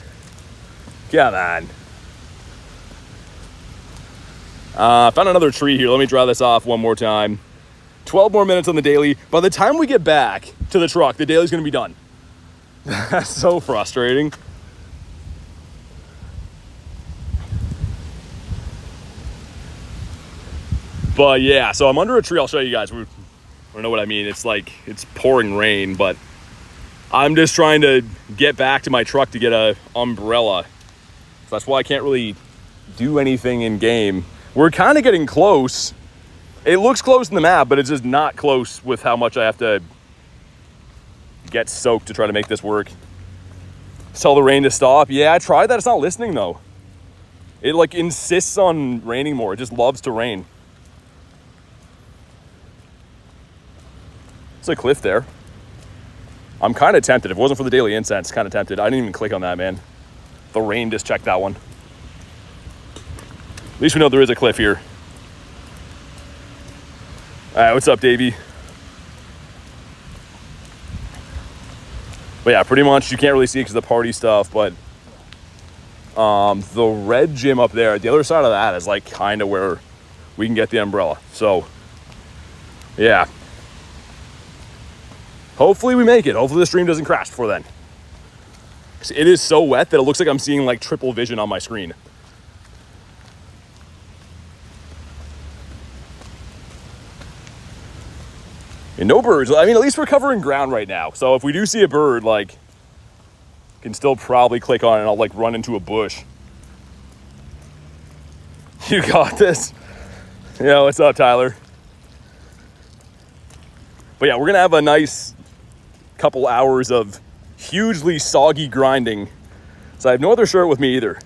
Come on. Found another tree here. Let me dry this off one more time. 12 more minutes on the daily. By the time we get back to the truck, the daily's gonna be done. That's so frustrating. But yeah, so I'm under a tree. I'll show you guys. I don't know what I mean. It's like, it's pouring rain, but I'm just trying to get back to my truck to get a umbrella. So that's why I can't really do anything in game. We're kind of getting close. It looks close in the map, but it's just not close with how much I have to get soaked to try to make this work. Tell the rain to stop. Yeah, I tried that. It's not listening though. It like insists on raining more. It just loves to rain. It's a cliff there. I'm kind of tempted. If it wasn't for the daily incense, kind of tempted. I didn't even click on that, man. The rain just checked that one. At least we know there is a cliff here. All right, what's up, Davey? But yeah, pretty much you can't really see it because of the party stuff, but the red gym up there, the other side of that is like kind of where we can get the umbrella. So yeah. Hopefully we make it. Hopefully the stream doesn't crash before then. It is so wet that it looks like I'm seeing like triple vision on my screen. And no birds. I mean, at least we're covering ground right now. So if we do see a bird, like, can still probably click on it and I'll like run into a bush. You got this. Yeah, what's up, Tyler? But yeah, we're gonna have a nice couple hours of hugely soggy grinding. So I have no other shirt with me either.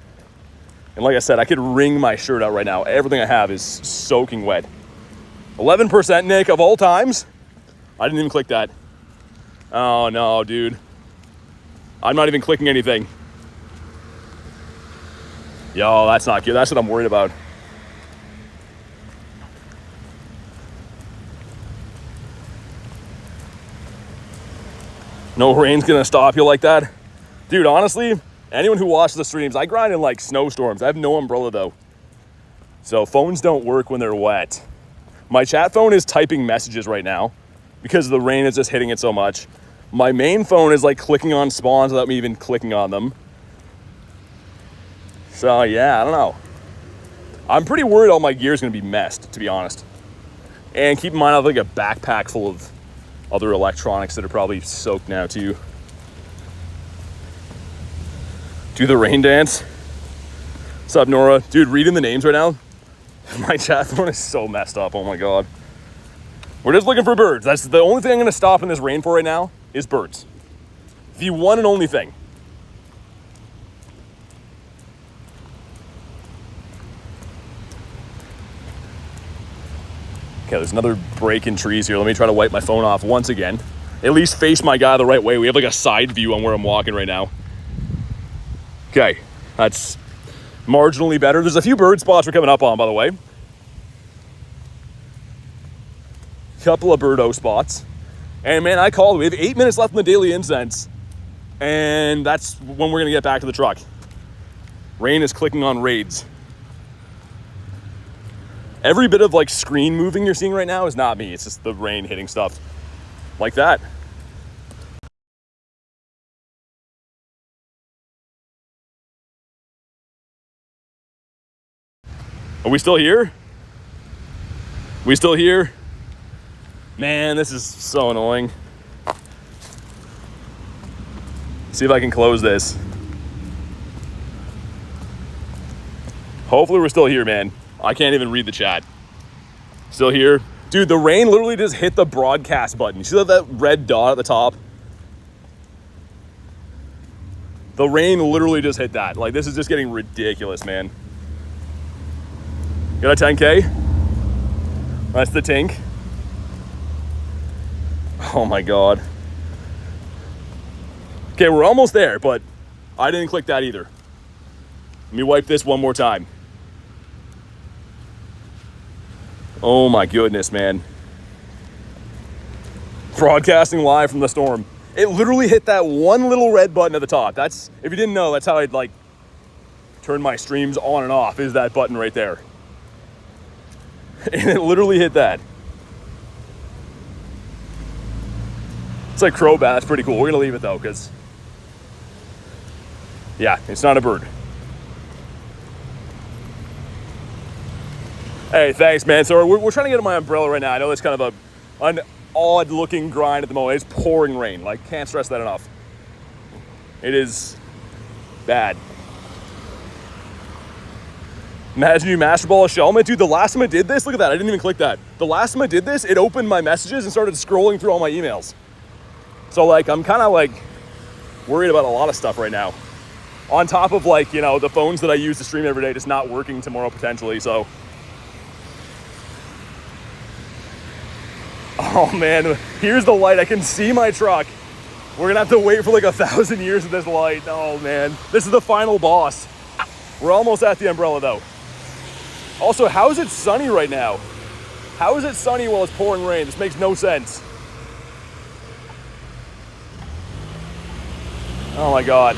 And like I said, I could wring my shirt out right now. Everything I have is soaking wet. 11% Nick of all times. I didn't even click that. Oh no, dude. I'm not even clicking anything. Yo, that's not good. That's what I'm worried about. No rain's gonna stop you like that. Dude, honestly, anyone who watches the streams, I grind in like snowstorms. I have no umbrella though. So phones don't work when they're wet. My chat phone is typing messages right now because the rain is just hitting it so much. My main phone is like clicking on spawns without me even clicking on them. So yeah, I don't know. I'm pretty worried all my gear is gonna be messed, to be honest. And keep in mind I have like a backpack full of other electronics that are probably soaked now too. Do the rain dance. What's up, Nora? Dude, reading the names right now, my chat phone is so messed up. Oh my God. We're just looking for birds. That's the only thing I'm gonna stop in this rain for right now is birds. The one and only thing. Okay, there's another break in trees here. Let me try to wipe my phone off once again. At least face my guy the right way. We have like a side view on where I'm walking right now. Okay, that's marginally better. There's a few bird spots we're coming up on, by the way. Couple of birdo spots. And man, I called. We have 8 minutes left in the daily incense. And that's when we're gonna get back to the truck. Rain is clicking on raids. Every bit of like screen moving you're seeing right now is not me. It's just the rain hitting stuff like that. Are we still here? We still here? Man, this is so annoying. See if I can close this. Hopefully we're still here, man. I can't even read the chat. Still here? Dude, the rain literally just hit the broadcast button. You see that red dot at the top? The rain literally just hit that. Like, this is just getting ridiculous, man. Got a 10K? That's the tink. Oh my God. Okay, we're almost there, but I didn't click that either. Let me wipe this one more time. Oh my goodness, man. Broadcasting live from the storm. It literally hit that one little red button at the top. That's, if you didn't know, that's how I'd like turn my streams on and off, is that button right there. And it literally hit that. It's like Crobat, that's pretty cool. We're gonna leave it though, because yeah, it's not a bird. Hey, thanks, man. So we're trying to get on my umbrella right now. I know it's kind of an odd looking grind at the moment. It's pouring rain. Like, can't stress that enough. It is bad. Imagine you Master Ball a Shelmet. Dude, the last time I did this, look at that. I didn't even click that. The last time I did this, it opened my messages and started scrolling through all my emails. So, like, I'm kind of, like, worried about a lot of stuff right now. On top of, like, you know, the phones that I use to stream every day just not working tomorrow potentially, so. Oh, man. Here's the light. I can see my truck. We're going to have to wait for, like, 1,000 years of this light. Oh, man. This is the final boss. We're almost at the umbrella, though. Also, how is it sunny right now? How is it sunny while it's pouring rain? This makes no sense. Oh my God.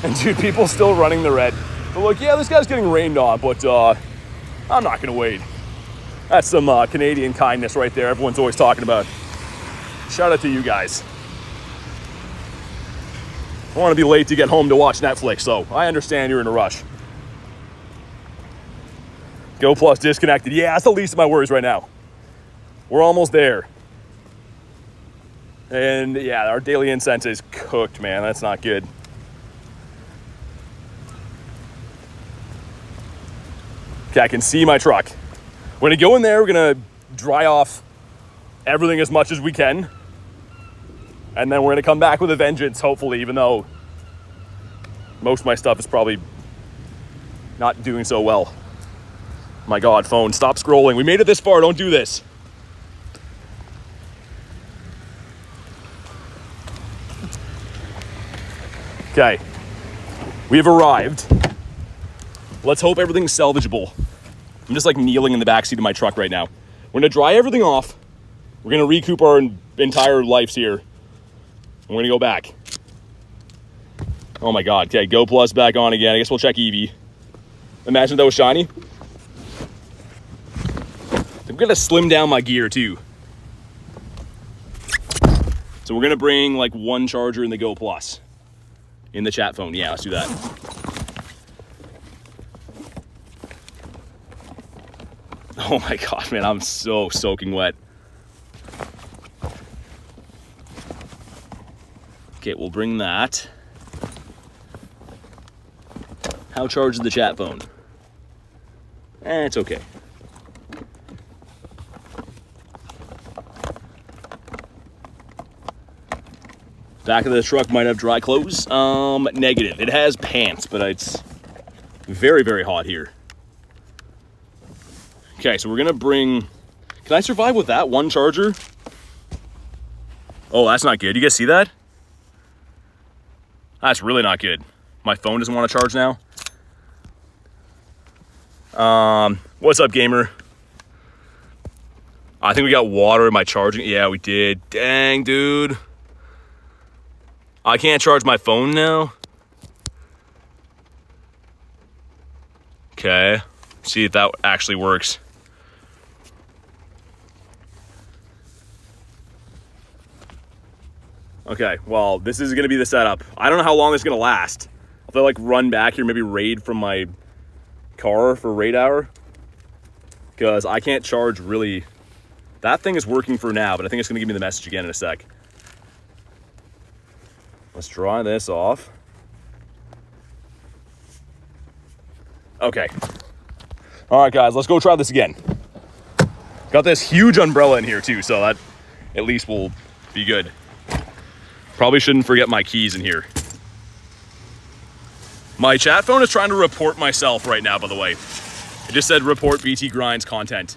And dude, people still running the red. But look, yeah, this guy's getting rained on, but I'm not gonna wait. That's some Canadian kindness right there. Everyone's always talking about. Shout out to you guys. I want to be late to get home to watch Netflix, so I understand you're in a rush. Go Plus disconnected. Yeah, that's the least of my worries right now. We're almost there. And yeah, our daily incense is cooked, man. That's not good. Okay, I can see my truck. We're gonna go in there, we're gonna dry off everything as much as we can. And then we're gonna come back with a vengeance, hopefully, even though most of my stuff is probably not doing so well. My God, phone, stop scrolling. We made it this far, don't do this. Okay, we have arrived. Let's hope everything's salvageable. I'm just like kneeling in the backseat of my truck right now. We're gonna dry everything off. We're gonna recoup our entire lives here. We're gonna go back. Oh my God, okay, Go Plus back on again. I guess we'll check Eevee. Imagine if that was shiny. I'm gonna slim down my gear too. So we're gonna bring like one charger in the Go Plus. In the chat phone, yeah, let's do that. Oh my God, man, I'm so soaking wet. Okay, we'll bring that. How charged is the chat phone? It's okay. Back of the truck might have dry clothes. Negative. It has pants, but it's very, very hot here. Okay, so we're gonna bring, can I survive with that one charger? Oh, that's not good. You guys see that? That's really not good. My phone doesn't want to charge now. What's up, gamer? I think we got water in my charging. Yeah, we did. Dang, dude. I can't charge my phone now. Okay, see if that actually works. Okay, well, this is gonna be the setup. I don't know how long this is gonna last. If I like run back here, maybe raid from my car for raid hour, because I can't charge really. That thing is working for now, but I think it's gonna give me the message again in a sec. Let's dry this off. Okay. All right, guys, let's go try this again. Got this huge umbrella in here too, so that at least will be good. Probably shouldn't forget my keys in here. My chat phone is trying to report myself right now, by the way. It just said report BT Grindz content.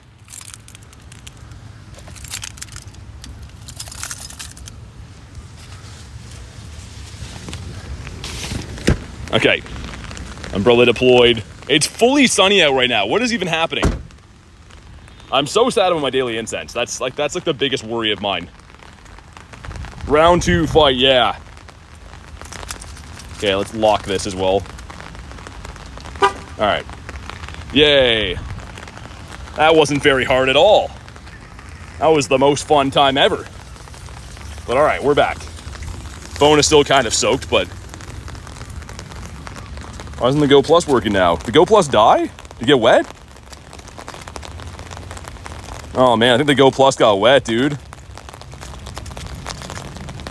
Okay, umbrella deployed. It's fully sunny out right now. What is even happening? I'm so sad about my daily incense. That's like the biggest worry of mine. Round 2 fight, yeah. Okay, let's lock this as well. All right, yay. That wasn't very hard at all. That was the most fun time ever. But all right, we're back. Phone is still kind of soaked, but why isn't the Go Plus working now? Did Go Plus die? Did it get wet? Oh man, I think the Go Plus got wet, dude.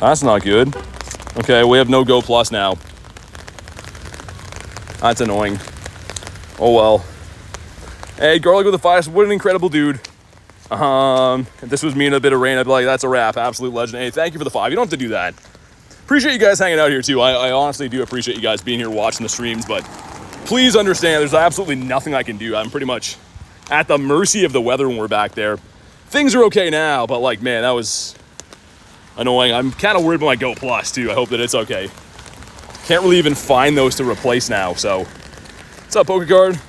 That's not good. Okay, we have no Go Plus now. That's annoying. Oh well. Hey, Garlic with the 5, what an incredible dude. If this was me in a bit of rain, I'd be like, that's a wrap. Absolute legend. Hey, thank you for the 5. You don't have to do that. Appreciate you guys hanging out here too. I honestly do appreciate you guys being here watching the streams, but please understand there's absolutely nothing I can do. I'm pretty much at the mercy of the weather when we're back there. Things are okay now, but like, man, that was annoying. I'm kind of worried about my Go Plus too. I hope that it's okay. Can't really even find those to replace now, so. What's up, Pokecard?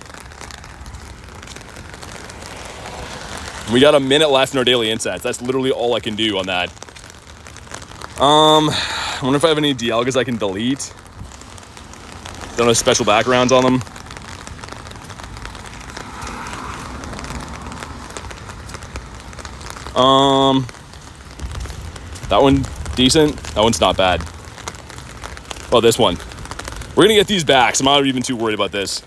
We got a minute left in our daily incense. That's literally all I can do on that. I wonder if I have any Dialgas I can delete. Don't have special backgrounds on them. That one decent. That one's not bad. Oh, this one. We're gonna get these back, so I'm not even too worried about this.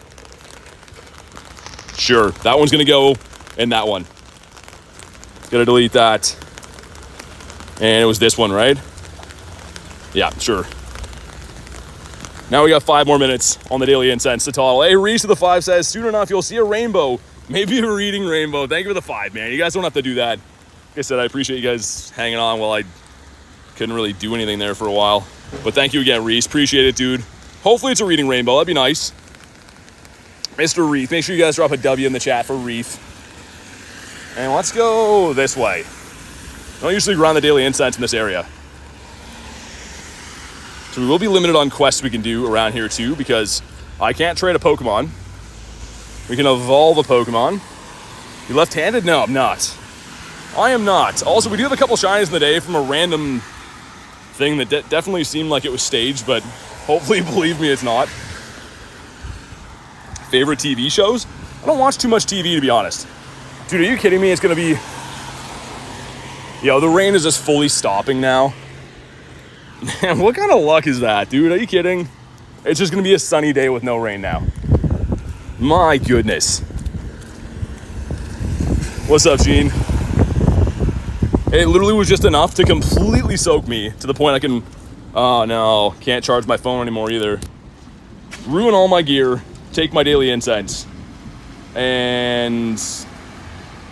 Sure, that one's gonna go, and that one. Gotta delete that. And it was this one, right? Yeah, sure. Now we got 5 more minutes on the daily incense to total. Hey, Reese of the 5 says, soon enough you'll see a rainbow. Maybe a reading rainbow. Thank you for the 5, man. You guys don't have to do that. Like I said, I appreciate you guys hanging on while I couldn't really do anything there for a while. But thank you again, Reese. Appreciate it, dude. Hopefully it's a reading rainbow. That'd be nice. Mr. Reef. Make sure you guys drop a W in the chat for Reef. And let's go this way. I don't usually run the daily incense in this area. So we will be limited on quests we can do around here too, because I can't trade a Pokemon. We can evolve a Pokemon. You left-handed? No, I'm not. I am not. Also, we do have a couple shinies in the day from a random thing that definitely seemed like it was staged, but hopefully, believe me, it's not. Favorite TV shows? I don't watch too much TV, to be honest. Dude, are you kidding me? It's gonna be... Yo, the rain is just fully stopping now. Man, what kind of luck is that, dude? Are you kidding? It's just gonna be a sunny day with no rain now. My goodness. What's up, Gene? It literally was just enough to completely soak me to the point I can... Oh no, can't charge my phone anymore either. Ruin all my gear, take my daily incense. And...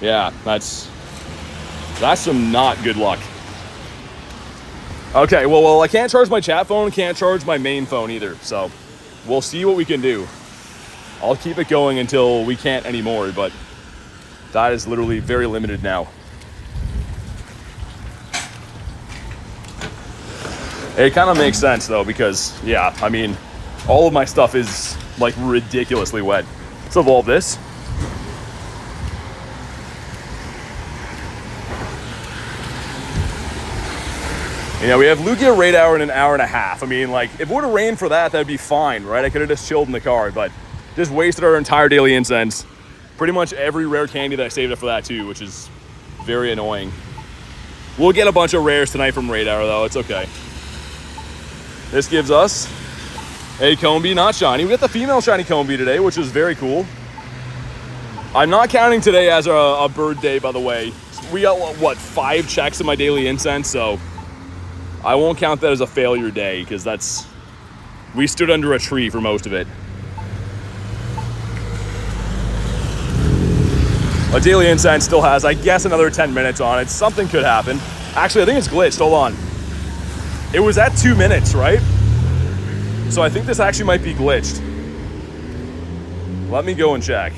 yeah, that's some not good luck. Okay, well, I can't charge my chat phone, can't charge my main phone either, so we'll see what we can do. I'll keep it going until we can't anymore, but that is literally very limited now. It kind of makes sense though, because yeah, I mean, all of my stuff is like ridiculously wet. Let's evolve this. You know, we have Lugia Raid Hour in an hour and a half. I mean, like, if it would have rained for that, that'd be fine, right? I could have just chilled in the car, but just wasted our entire daily incense. Pretty much every rare candy that I saved up for that too, which is very annoying. We'll get a bunch of rares tonight from Raid Hour though, it's okay. This gives us a Combi, not shiny. We got the female shiny Combi today, which is very cool. I'm not counting today as a bird day, by the way. We got, what, 5 checks in my daily incense, so I won't count that as a failure day, because we stood under a tree for most of it. My daily incense still has, I guess, another 10 minutes on it. Something could happen. Actually, I think it's glitched. Hold on. It was at 2 minutes, right? So I think this actually might be glitched. Let me go and check.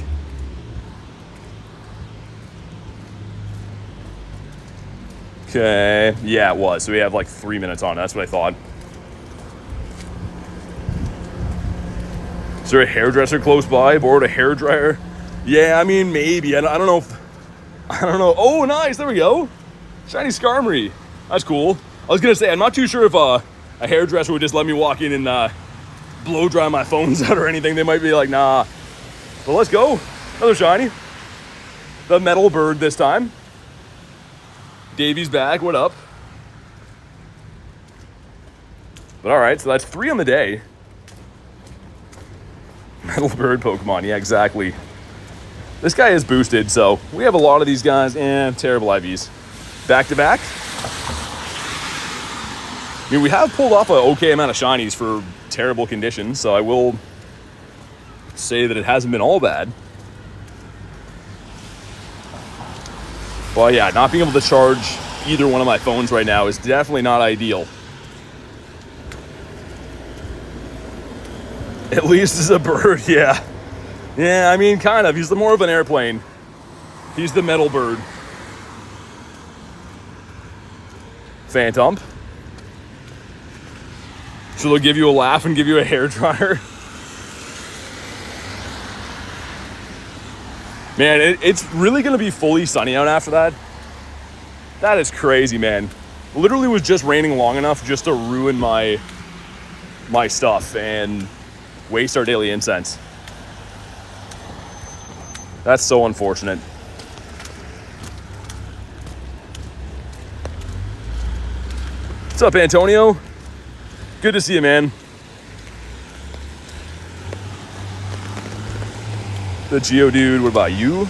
Okay, yeah, it was. So we have like 3 minutes on it. That's what I thought. Is there a hairdresser close by? Borrowed a hairdryer? Yeah, I mean, maybe. I don't know if... I don't know. Oh, nice. There we go. Shiny Skarmory. That's cool. I was going to say, I'm not too sure if a hairdresser would just let me walk in and blow dry my phones out or anything. They might be like, nah. But let's go. Another shiny. The metal bird this time. Davey's back. What up? But all right, so that's 3 on the day. Metal bird Pokemon. Yeah, exactly. This guy is boosted, so we have a lot of these guys. Terrible IVs. Back to back. I mean, we have pulled off an okay amount of shinies for terrible conditions, so I will say that it hasn't been all bad. Well, yeah, not being able to charge either one of my phones right now is definitely not ideal. At least it's a bird, yeah. Yeah, I mean, kind of. He's more of an airplane. He's the metal bird. Phantump. So they'll give you a laugh and give you a hairdryer. Man, it's really going to be fully sunny out after that. That is crazy, man. Literally was just raining long enough just to ruin my stuff and waste our daily incense. That's so unfortunate. What's up, Antonio? Good to see you, man. The Geodude, what about you?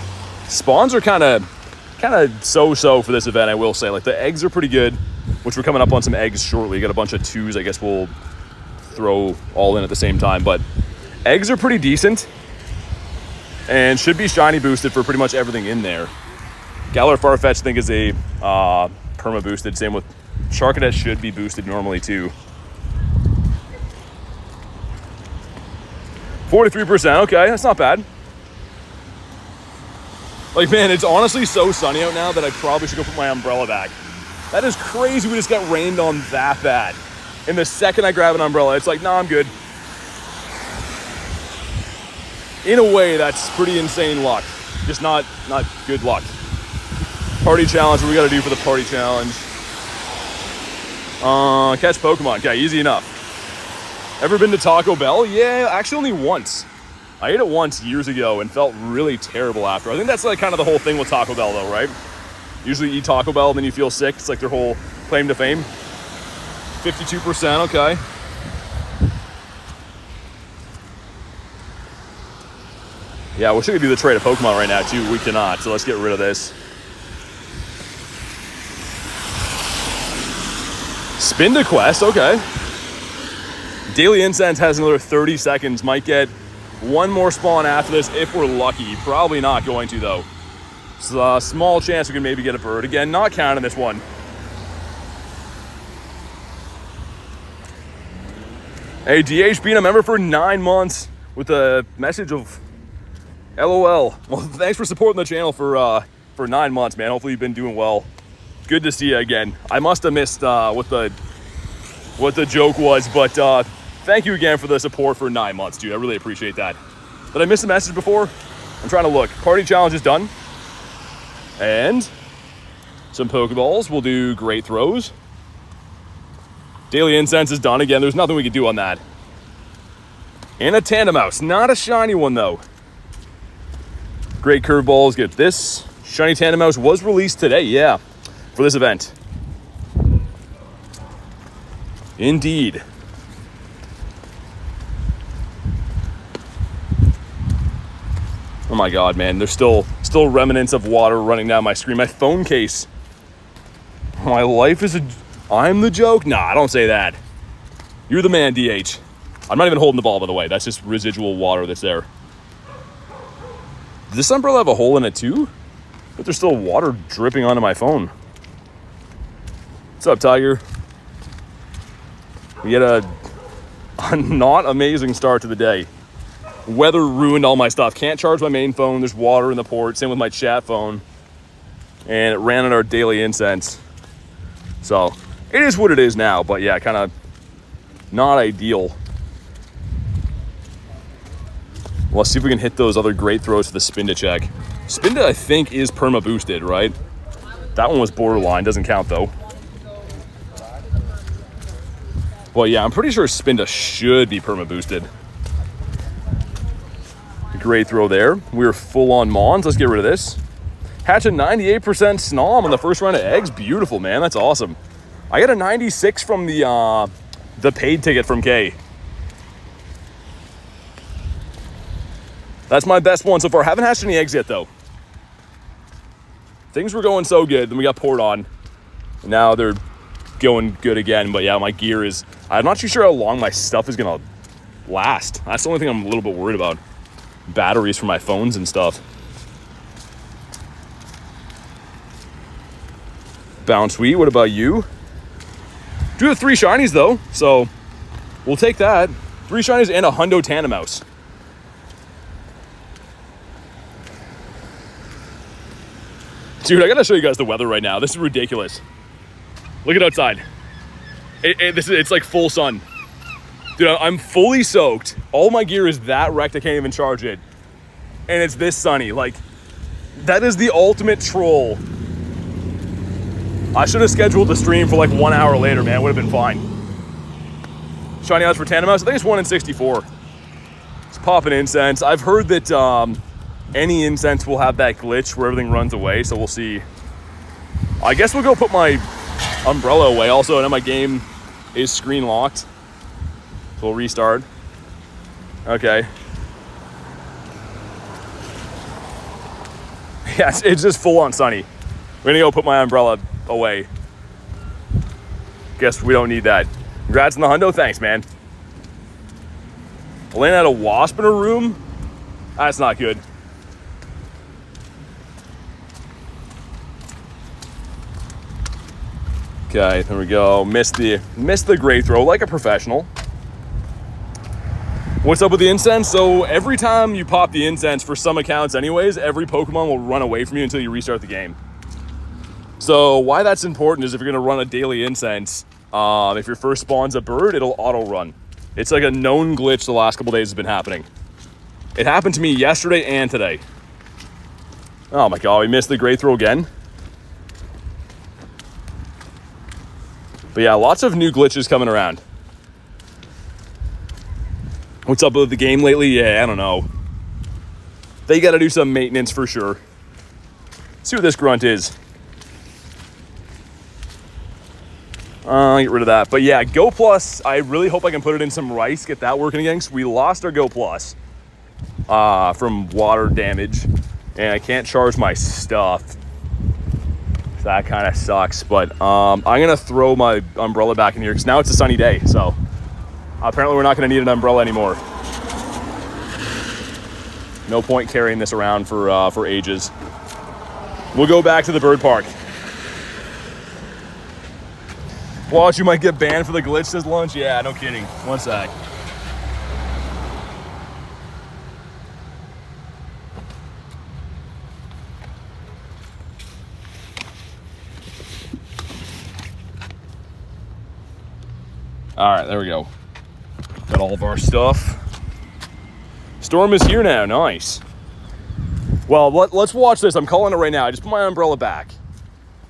Spawns are kind of so-so for this event, I will say. Like, the eggs are pretty good, which we're coming up on some eggs shortly. Got a bunch of 2s, I guess we'll throw all in at the same time. But eggs are pretty decent and should be shiny boosted for pretty much everything in there. Galarian Farfetch'd, I think, is a perma boosted. Same with Charcadet, should be boosted normally too. 43%, okay, that's not bad. Like, man, it's honestly so sunny out now that I probably should go put my umbrella back. That is crazy. We just got rained on that bad. And the second I grab an umbrella, it's like, nah, I'm good. In a way, that's pretty insane luck. Just not good luck. Party challenge, what do we gotta do for the party challenge? Catch Pokemon. Okay, easy enough. Ever been to Taco Bell? Yeah, actually only once. I ate it once years ago and felt really terrible after. I think that's like kind of the whole thing with Taco Bell though, right? Usually you eat Taco Bell and then you feel sick. It's like their whole claim to fame. 52%, okay. Yeah, I wish I could do the trade of Pokemon right now too. We cannot, so let's get rid of this. Spin to quest, okay. Daily Incense has another 30 seconds. Might get one more spawn after this if we're lucky. Probably not going to though. So a small chance we can maybe get a bird. Again, not counting this one. Hey, DH, being a member for 9 months with a message of LOL. Well, thanks for supporting the channel for 9 months, man. Hopefully you've been doing well. Good to see you again. I must have missed what the joke was, but thank you again for the support for 9 months, dude. I really appreciate that. Did I miss a message before? I'm trying to look. Party challenge is done. And some Pokeballs. We'll do great throws. Daily Incense is done again. There's nothing we can do on that. And a Tandemaus. Not a shiny one, though. Great curveballs. Get this. Shiny Tandemaus was released today, yeah, for this event. Indeed. Oh my god, man. There's still remnants of water running down my screen. My phone case. My life is I'm the joke? Nah, don't say that. You're the man, DH. I'm not even holding the ball, by the way. That's just residual water that's there. Does this umbrella have a hole in it too? But there's still water dripping onto my phone. What's up, Tiger? We had a not amazing start to the day. Weather ruined all my stuff. Can't charge my main phone. There's water in the port. Same with my chat phone. And it ran on our daily incense. So, it is what it is now. But yeah, kind of not ideal. Well, let's see if we can hit those other great throws for the Spinda check. Spinda, I think, is perma boosted, right? That one was borderline. Doesn't count, though. Well, yeah, I'm pretty sure Spinda should be perma boosted. Great throw there. We were full on Mons. Let's get rid of this. Hatch a 98% Snom on the first round of eggs. Beautiful, man. That's awesome. I got a 96 from the paid ticket from K. That's my best one so far. Haven't hatched any eggs yet, though. Things were going so good. Then we got poured on. And now they're going good again. But yeah, my gear is... I'm not too sure how long my stuff is going to last. That's the only thing I'm a little bit worried about. Batteries for my phones and stuff. Bounce sweet. What about you? Do have 3 shinies, though. So we'll take that. 3 shinies and a hundo Tandemaus. Dude, I gotta show you guys the weather right now. This is ridiculous. Look at outside. It's like full sun. Dude, I'm fully soaked. All my gear is that wrecked I can't even charge it. And it's this sunny. Like, that is the ultimate troll. I should have scheduled the stream for like 1 hour later, man. Would have been fine. Shiny odds for Tandemaus. I think it's 1 in 64. It's popping incense. I've heard that any incense will have that glitch where everything runs away, so we'll see. I guess we'll go put my umbrella away. Also, I know my game is screen locked. So we'll restart. Okay. Yeah, it's just full on sunny. We're gonna go put my umbrella away. Guess we don't need that. Congrats on the hundo. Thanks, man. Elaine had a wasp in her room? That's not good. Okay, there we go. Missed the great throw like a professional. What's up with the incense? So every time you pop the incense, for some accounts anyways, every Pokemon will run away from you until you restart the game. So why that's important is if you're gonna run a daily incense, if your first spawn's a bird, it'll auto run. It's like a known glitch the last couple days has been happening. It happened to me yesterday and today. Oh my god, we missed the great throw again. But yeah, lots of new glitches coming around. What's up with the game lately? Yeah, I don't know. They got to do some maintenance for sure. Let's see what this grunt is. Get rid of that. But yeah, Go Plus, I really hope I can put it in some rice, get that working again. We lost our Go Plus from water damage, and I can't charge my stuff. That kind of sucks, but I'm gonna throw my umbrella back in here because now it's a sunny day, so apparently we're not gonna need an umbrella anymore. No point carrying this around for ages. We'll go back to the bird park. Watch, you might get banned for the glitch, says Lunch. Yeah, no kidding. One sec. All right, there we go. Got all of our stuff. Storm is here now, nice. Well, let's watch this. I'm calling it right now. I just put my umbrella back.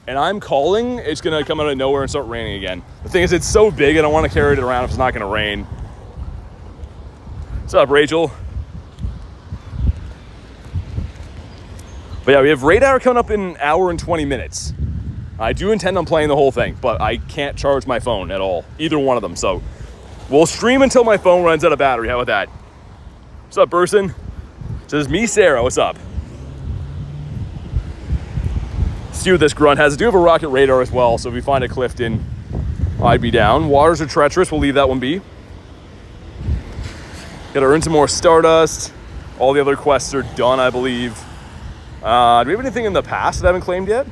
and I'm calling, it's going to come out of nowhere and start raining again. The thing is, it's so big, I don't want to carry it around if it's not going to rain. What's up, Rachel? But yeah, we have Raid Hour coming up in an hour and 20 minutes. I do intend on playing the whole thing, but I can't charge my phone at all, either one of them. So we'll stream until my phone runs out of battery. How about that? What's up, Burson? Says me, Sarah. What's up? See what this grunt has. I do have a rocket radar as well, so if we find a Clifton, I'd be down. Waters are treacherous. We'll leave that one be. Gotta earn some more Stardust. All the other quests are done, I believe. Do we have anything in the past that I haven't claimed yet?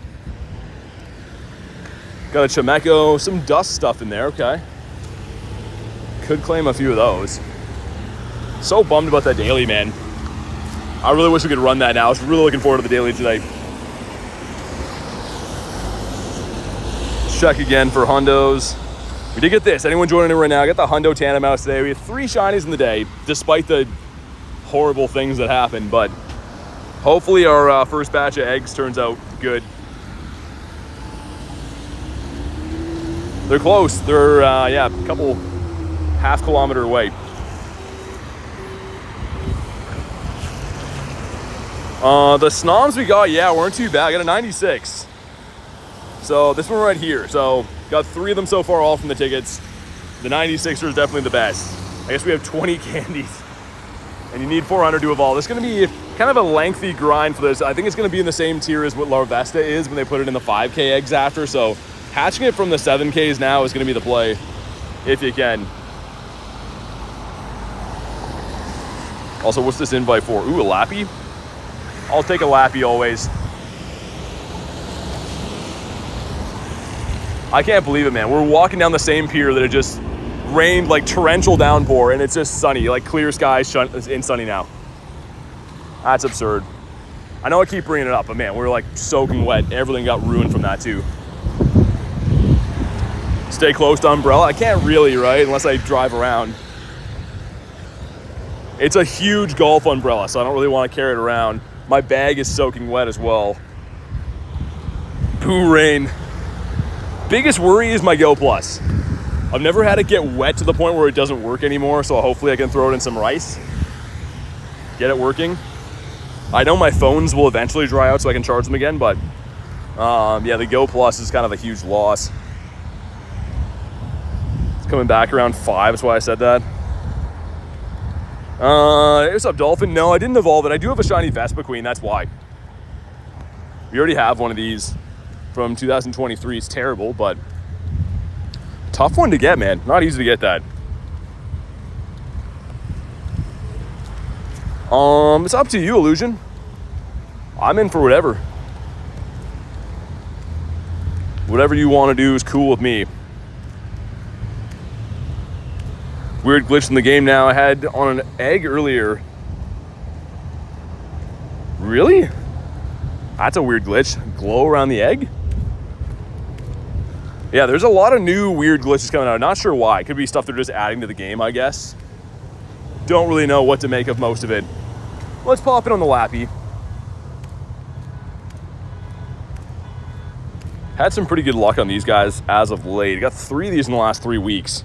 Got a Chimecho, some dust stuff in there, okay. Could claim a few of those. So bummed about that daily, man. I really wish we could run that now. I was really looking forward to the daily today. Check again for hundos. We did get this. Anyone joining in right now? I got the hundo Tandemaus today. We had 3 shinies in the day, despite the horrible things that happened, but hopefully our first batch of eggs turns out good. They're close. They're, yeah, a couple half-kilometer away. The Snoms we got, yeah, weren't too bad. I got a 96. So this one right here. So got 3 of them so far, all from the tickets. The 96er is definitely the best. I guess we have 20 candies. And you need 400 to evolve. It's going to be kind of a lengthy grind for this. I think it's going to be in the same tier as what Larvesta is when they put it in the 5K eggs after. So hatching it from the 7Ks now is going to be the play, if you can. Also, what's this invite for? Ooh, a Lappy? I'll take a Lappy always. I can't believe it, man. We're walking down the same pier that it just rained like torrential downpour, and it's just sunny, like clear skies and sunny now. That's absurd. I know I keep bringing it up, but man, we're like soaking wet. Everything got ruined from that too. Stay close to umbrella. I can't really, right? Unless I drive around. It's a huge golf umbrella, so I don't really want to carry it around. My bag is soaking wet as well. Boo rain. Biggest worry is my Go Plus. I've never had it get wet to the point where it doesn't work anymore, so hopefully I can throw it in some rice. Get it working. I know my phones will eventually dry out so I can charge them again, but yeah, the Go Plus is kind of a huge loss. It's coming back around 5, that's why I said that. What's up, Dolphin? No, I didn't evolve it. I do have a shiny Vespa Queen, that's why. We already have one of these from 2023. It's terrible, but tough one to get, man. Not easy to get that. It's up to you, Illusion. I'm in for whatever. Whatever you want to do is cool with me. Weird glitch in the game now. I had on an egg earlier. Really? That's a weird glitch. Glow around the egg? Yeah, there's a lot of new weird glitches coming out. Not sure why. Could be stuff they're just adding to the game, I guess. Don't really know what to make of most of it. Let's pop it on the Lappy. Had some pretty good luck on these guys as of late. Got 3 of these in the last 3 weeks.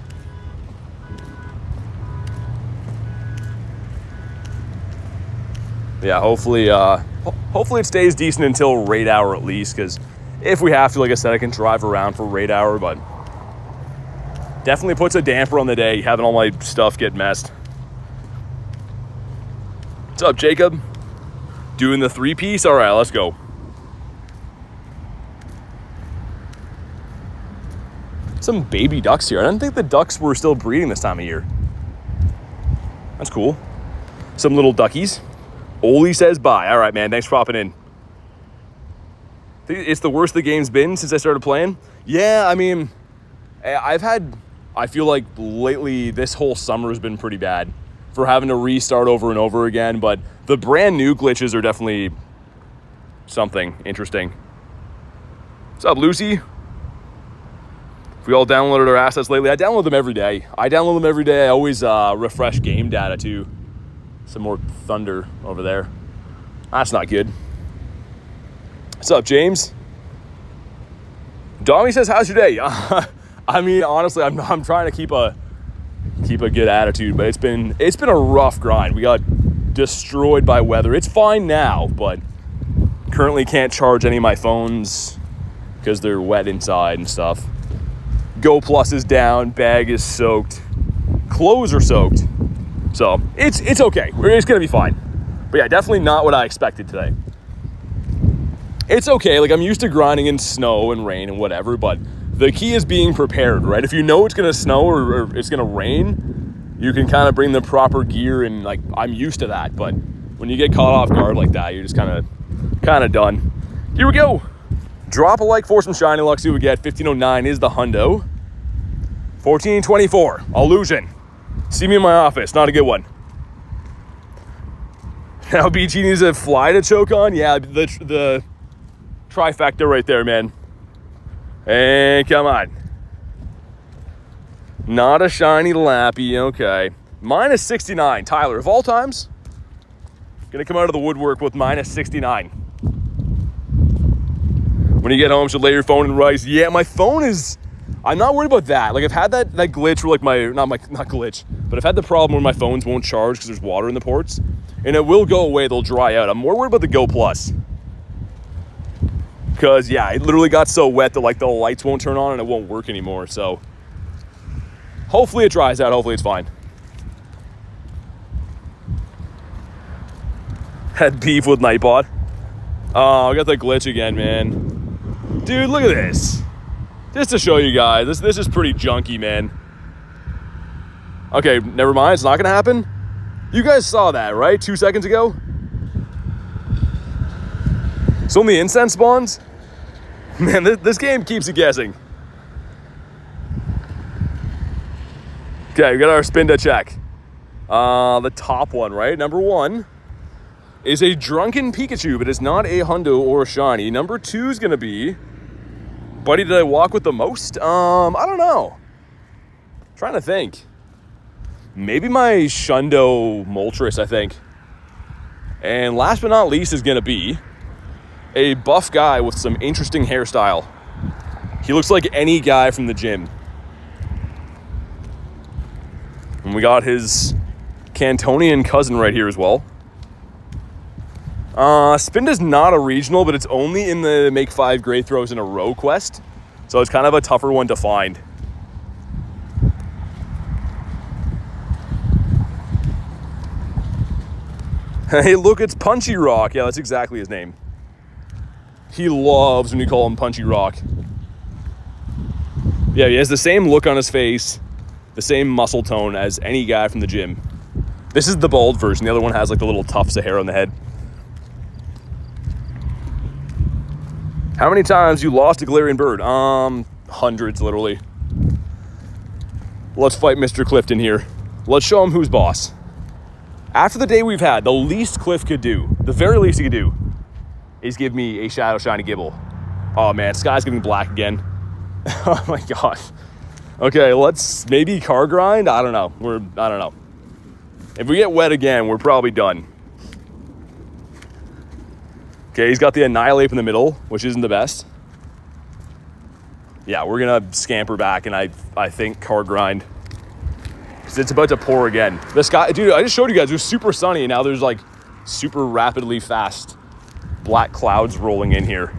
Yeah, hopefully it stays decent until Raid Hour at least, because if we have to, like I said, I can drive around for Raid Hour, but definitely puts a damper on the day, having all my stuff get messed. What's up, Jacob? Doing the 3-piece? All right, let's go. Some baby ducks here. I didn't think the ducks were still breeding this time of year. That's cool. Some little duckies. Oli says bye. All right, man. Thanks for popping in. It's the worst the game's been since I started playing. Yeah, I mean, I feel like lately this whole summer has been pretty bad for having to restart over and over again, but the brand new glitches are definitely something interesting. What's up, Lucy? If we all downloaded our assets lately, I download them every day. I always refresh game data too. Some more thunder over there. That's not good. What's up, James? Dommy says, how's your day? I mean, honestly, I'm trying to keep a good attitude, but it's been a rough grind. We got destroyed by weather. It's fine now, but currently can't charge any of my phones because they're wet inside and stuff. Go Plus is down, bag is soaked, clothes are soaked. So it's okay. It's gonna be fine. But yeah, definitely not what I expected today. It's okay, like I'm used to grinding in snow and rain and whatever, but the key is being prepared, right? If you know it's gonna snow or it's gonna rain, you can kind of bring the proper gear, and like I'm used to that. But when you get caught off guard like that, you're just kind of done. Here we go. Drop a like for some shiny luck. See what we get. 1509 is the hundo. 1424 illusion. See me in my office. Not a good one. Now BG needs a fly to choke on. Yeah, the trifecta right there, man. And come on. Not a shiny Lappy. Okay. Minus 69. Tyler, of all times, gonna come out of the woodwork with minus 69. When you get home, should lay your phone in rice. Yeah, my phone is... I'm not worried about that. Like, I've had that glitch where, like, not glitch, but I've had the problem where my phones won't charge because there's water in the ports. And it will go away. They'll dry out. I'm more worried about the Go Plus. Because, yeah, it literally got so wet that, like, the lights won't turn on and it won't work anymore. So, hopefully it dries out. Hopefully it's fine. Had beef with Nightbot. Oh, I got that glitch again, man. Dude, look at this. Just to show you guys, this is pretty junky, man. Okay, never mind. It's not going to happen. You guys saw that, right? 2 seconds ago? So when the incense spawns, man, this game keeps you guessing. Okay, we got our spin to check. The top one, right? Number 1 is a drunken Pikachu, but it's not a hundo or a shiny. Number 2 is going to be... Buddy, did I walk with the most? I don't know. Trying to think. Maybe my Shundo Moltres, I think. And last but not least is going to be a buff guy with some interesting hairstyle. He looks like any guy from the gym. And we got his Cantonian cousin right here as well. Spinda's not a regional, but it's only in the make 5 great throws in a row quest. So it's kind of a tougher one to find. Hey, look, it's Punchy Rock. Yeah, that's exactly his name. He loves when you call him Punchy Rock. Yeah, he has the same look on his face, the same muscle tone as any guy from the gym. This is the bald version. The other one has like the little tufts of hair on the head. How many times you lost a Galarian bird? Hundreds, literally. Let's fight Mr. Clifton here. Let's show him who's boss. After the day we've had, the least Cliff could do, the very least he could do, is give me a Shadow Shiny Gibble. Oh man, Sky's getting black again. Oh my gosh. Okay, let's maybe car grind? I don't know. I don't know. If we get wet again, we're probably done. Okay, he's got the Annihilate in the middle, which isn't the best. Yeah, we're gonna scamper back and I think car grind. Because it's about to pour again. The sky, dude, I just showed you guys, it was super sunny and now there's like super rapidly fast black clouds rolling in here.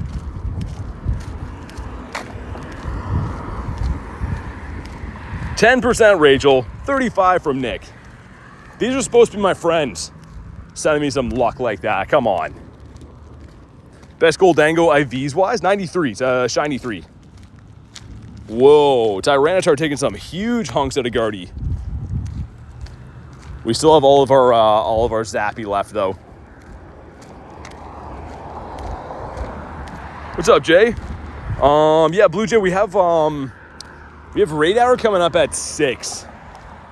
$10% Rachel, 35 from Nick. These are supposed to be my friends sending me some luck like that. Come on. Best Goldango IVs wise, 93, shiny 3. Whoa, Tyranitar taking some huge hunks out of Guardy. We still have all of our Zappy left though. What's up, Jay? Yeah, Blue Jay, we have Raid Hour coming up at 6.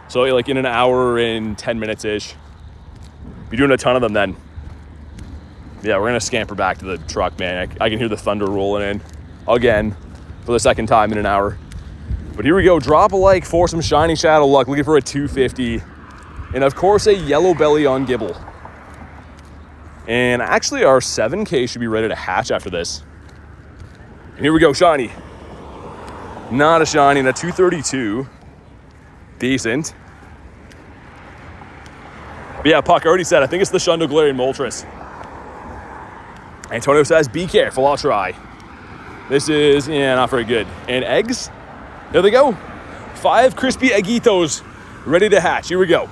So like in an hour and 10 minutes ish. Be doing a ton of them then. Yeah, we're gonna scamper back to the truck, man. I can hear the thunder rolling in again for the second time in an hour. But here we go. Drop a like for some shiny Shadow luck. Looking for a 250. And of course, a yellow belly on Gibble. And actually, our 7K should be ready to hatch after this. And here we go, shiny. Not a shiny, and a 232. Decent. But yeah, Puck, I already said, I think it's the Shundo Galarian Moltres. Antonio says, be careful, I'll try. This is, yeah, not very good. And eggs, there they go. 5 crispy eggitos ready to hatch. Here we go.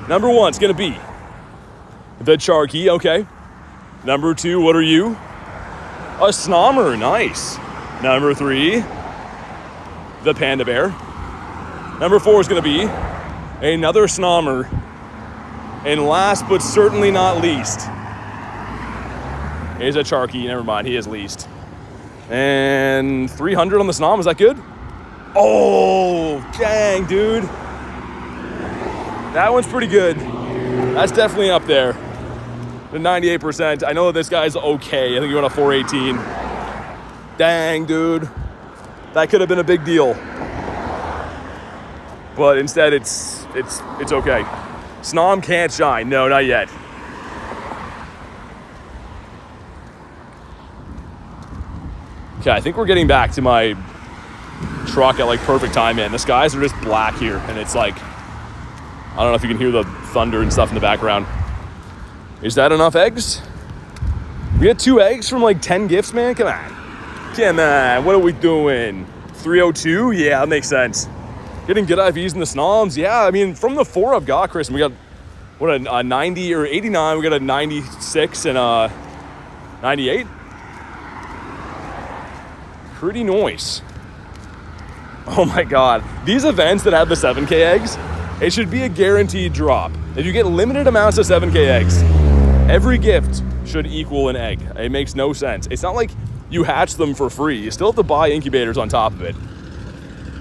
Number 1's gonna be the Charky, okay. Number 2, what are you? A Snommer, nice. Number 3, the Panda Bear. Number 4 is gonna be another Snommer. And last but certainly not least is a Charky. Never mind, he is least. And 300 on the Snom, is that good? Oh, dang, dude. That one's pretty good. That's definitely up there. The 98%. I know that this guy's okay. I think he went a 418. Dang, dude. That could have been a big deal. But instead, it's okay. Snom can't shine. No, not yet. Okay, I think we're getting back to my truck at like perfect time, man. The skies are just black here, and it's like, I don't know if you can hear the thunder and stuff in the background. Is that enough eggs? We got 2 eggs from like 10 gifts, man. Come on. Come on. What are we doing? 302? Yeah, that makes sense. Getting good IVs in the Snoms. Yeah, I mean, from the 4 I've got, Chris, we got, what, a 90 or 89. We got a 96 and a 98. Pretty nice. Oh my God. These events that have the 7K eggs, it should be a guaranteed drop. If you get limited amounts of 7K eggs, every gift should equal an egg. It makes no sense. It's not like you hatch them for free. You still have to buy incubators on top of it.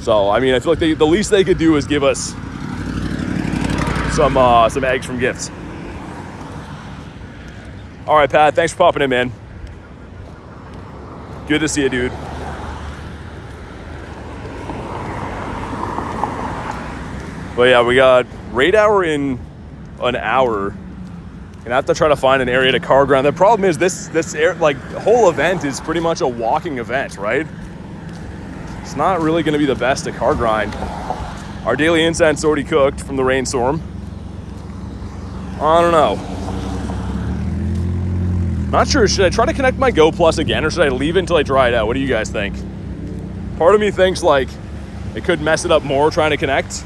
So, I mean, I feel like the least they could do is give us some eggs from gifts. All right, Pat, thanks for popping in, man. Good to see you, dude. But yeah, we got Raid Hour in an hour. Gonna have to try to find an area to car grind. The problem is this whole event is pretty much a walking event, right? It's not really gonna be the best to car grind. Our daily incense already cooked from the rainstorm. I don't know. Not sure, should I try to connect my Go Plus again, or should I leave it until I dry it out? What do you guys think? Part of me thinks like it could mess it up more trying to connect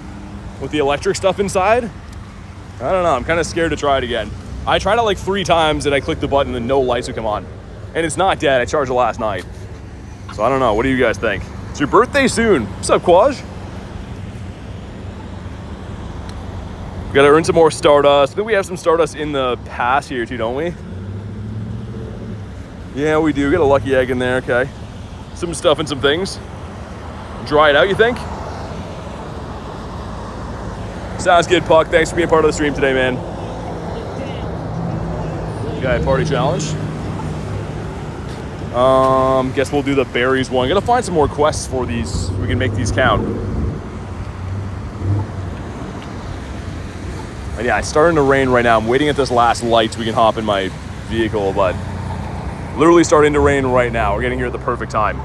with the electric stuff inside. I don't know, I'm kind of scared to try it again. I tried it like 3 times and I clicked the button and no lights would come on. And it's not dead, I charged it last night. So I don't know, what do you guys think? It's your birthday soon. What's up, Quaj? We gotta earn some more Stardust. I think we have some Stardust in the pass here too, don't we? Yeah, we do. Got a lucky egg in there, okay. Some stuff and some things. Dry it out, you think? Sounds good, Puck. Thanks for being part of the stream today, man. Okay, party challenge. Guess we'll do the berries one. Gotta find some more quests for these so we can make these count. And yeah, it's starting to rain right now. I'm waiting at this last light so we can hop in my vehicle, but literally starting to rain right now. We're getting here at the perfect time.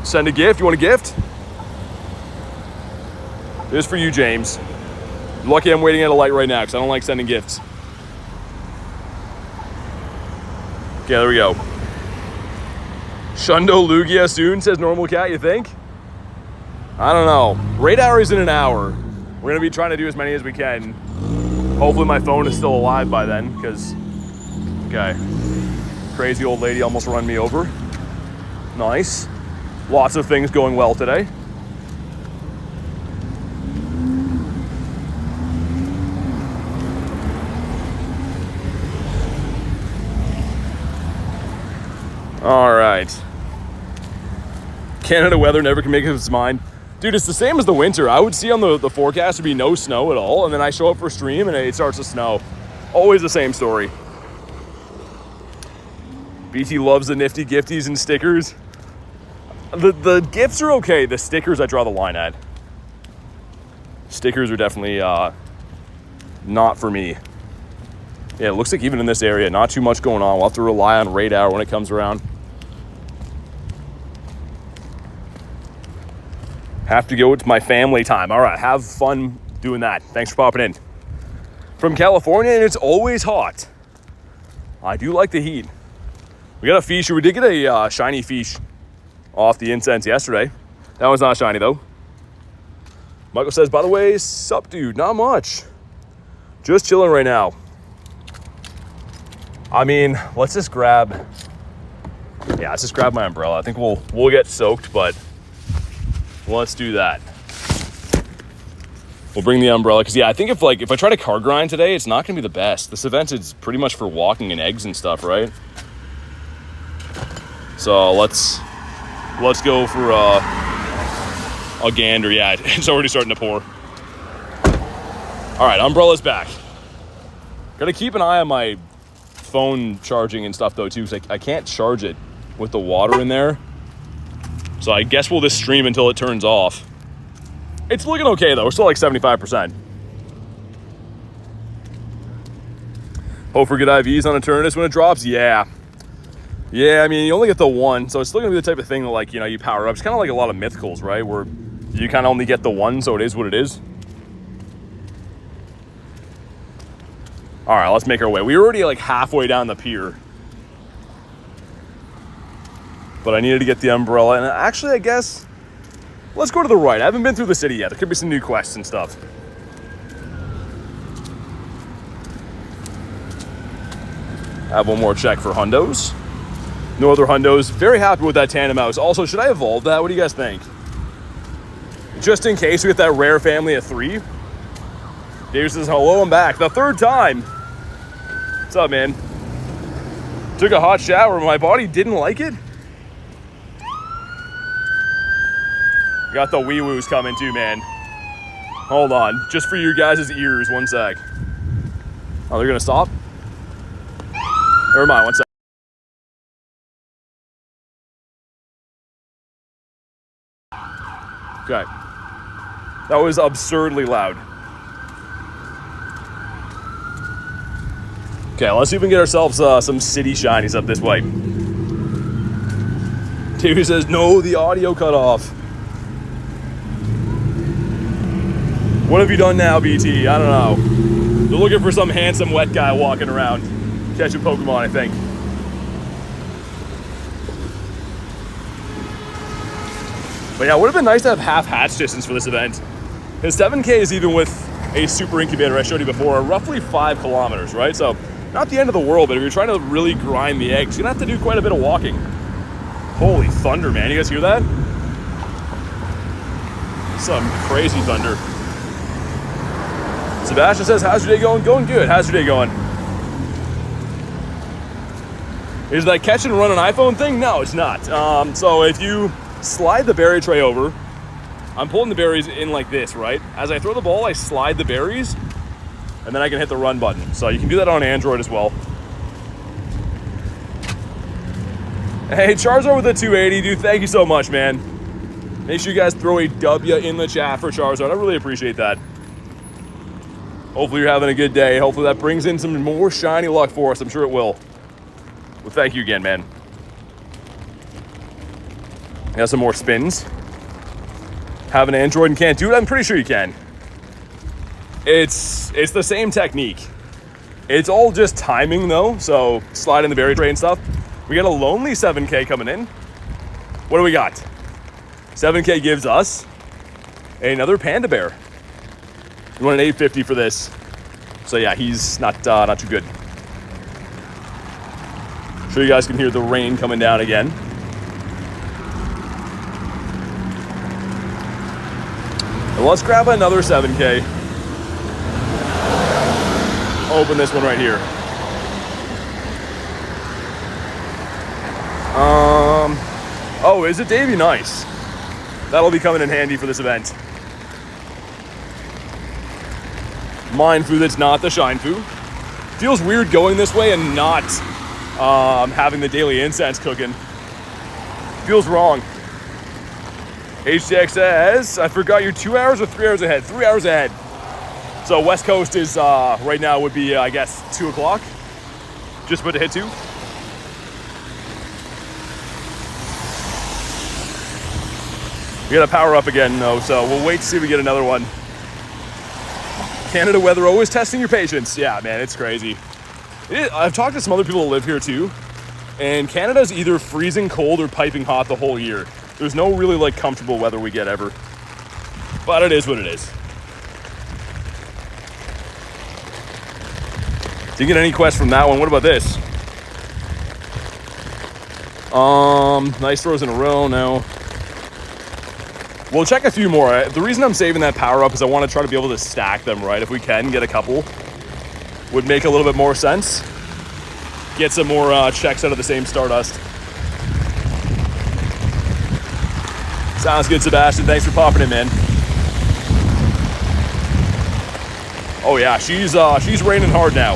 Send a gift. You want a gift? This is for you, James. Lucky I'm waiting at a light right now because I don't like sending gifts. Okay, there we go. Shundo Lugia soon, says Normal Cat, you think? I don't know. Raid Hour is in an hour. We're going to be trying to do as many as we can. Hopefully my phone is still alive by then, because... Okay. Crazy old lady almost run me over. Nice. Lots of things going well today. All right. Canada weather never can make up its mind. Dude, it's the same as the winter. I would see on the forecast there'd be no snow at all, and then I show up for stream and it starts to snow. Always the same story. BT loves the nifty gifties and stickers. The gifts are okay. The stickers I draw the line at. Stickers are definitely not for me. Yeah, it looks like even in this area, not too much going on. We'll have to rely on Raid Hour when it comes around. Have to go. It's my family time. All right, have fun doing that. Thanks for popping in. From California, and it's always hot. I do like the heat. We got a feature. We did get a shiny fish off the incense yesterday. That one's not shiny, though. Michael says, by the way, sup, dude? Not much. Just chilling right now. I mean, let's just grab... Yeah, let's just grab my umbrella. I think we'll get soaked, but let's do that. We'll bring the umbrella, because yeah, I think if I try to car grind today, it's not gonna be the best. This event is pretty much for walking and eggs and stuff, right? So let's go for a gander. Yeah, it's already starting to pour. All right, umbrella's back. Gotta keep an eye on my phone charging and stuff though too, because I can't charge it with the water in there. So I guess we'll just stream until it turns off. It's looking okay though. We're still like 75%. Hope for good IVs on Eternus when it drops. Yeah. Yeah, I mean, you only get the one, so it's still gonna be the type of thing that, like, you know, you power up. It's kind of like a lot of mythicals, right? Where you kind of only get the one, so it is what it is. All right, let's make our way. We're already like halfway down the pier. But I needed to get the umbrella, and actually, I guess, let's go to the right. I haven't been through the city yet. There could be some new quests and stuff. I have one more check for hundos. No other hundos. Very happy with that Tandemaus. Also, should I evolve that? What do you guys think? Just in case we get that rare family of 3. Dave says, hello, I'm back. The 3rd time. What's up, man? Took a hot shower. My body didn't like it. Got the wee-woos coming too, man. Hold on. Just for you guys' ears. One sec. Oh, they're going to stop? Never mind. One sec. Okay. That was absurdly loud. Okay, let's see if we can get ourselves some city shinies up this way. TV says, no, the audio cut off. What have you done now, BT? I don't know. They're looking for some handsome wet guy walking around. Catching Pokemon, I think. But yeah, it would have been nice to have half hatch distance for this event. His 7K is, even with a super incubator I showed you before, roughly 5 kilometers, right? So not the end of the world, but if you're trying to really grind the eggs, you're gonna have to do quite a bit of walking. Holy thunder, man. You guys hear that? Some crazy thunder. Sebastian says, how's your day going? Going good. How's your day going? Is that catch and run an iPhone thing? No, it's not. So if you slide the berry tray over, I'm pulling the berries in like this, right? As I throw the ball, I slide the berries, and then I can hit the run button. So you can do that on Android as well. Hey, Charizard with a 280, dude. Thank you so much, man. Make sure you guys throw a W in the chat for Charizard. I really appreciate that. Hopefully you're having a good day. Hopefully that brings in some more shiny luck for us. I'm sure it will. Well, thank you again, man. I got some more spins. Have an Android and can't do it? I'm pretty sure you can. It's the same technique. It's all just timing though. So slide in the berry tray and stuff. We got a lonely 7K coming in. What do we got? 7K gives us another panda bear. We want an 850 for this. So yeah, he's not too good. Sure you guys can hear the rain coming down again. And let's grab another 7K. Open this one right here. Oh, is it Davey? Nice. That'll be coming in handy for this event. Mind Fu that's not the Shine Fu. Feels weird going this way and not having the daily incense cooking. Feels wrong. HTX says, I forgot you're 2 hours or 3 hours ahead? 3 hours ahead. So West Coast is, right now would be, I guess, 2 o'clock. Just about to hit 2. We got to power up again, though, so we'll wait to see if we get another one. Canada weather always testing your patience. Yeah, man, it's crazy. I've talked to some other people who live here, too, and Canada's either freezing cold or piping hot the whole year. There's no really, like, comfortable weather we get ever. But it is what it is. Didn't get any quests from that one. What about this? Nice throws in a row. No. We'll check a few more. The reason I'm saving that power up is I want to try to be able to stack them, right? If we can get a couple, would make a little bit more sense. Get some more checks out of the same Stardust. Sounds good, Sebastian. Thanks for popping in, man. Oh yeah, she's raining hard now.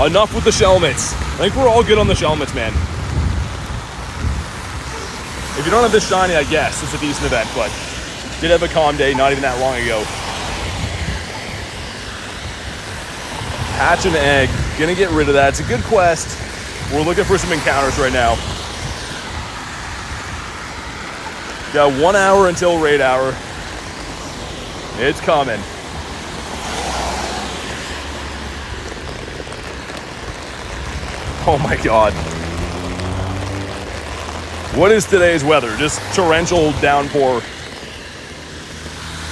Enough with the Shelmets. I think we're all good on the Shelmets, man. If you don't have this shiny, I guess it's a decent event, but did have a calm day not even that long ago. Hatch an egg. Gonna get rid of that. It's a good quest. We're looking for some encounters right now. Got 1 hour until raid hour. It's coming. Oh my god. What is today's weather? Just torrential downpour.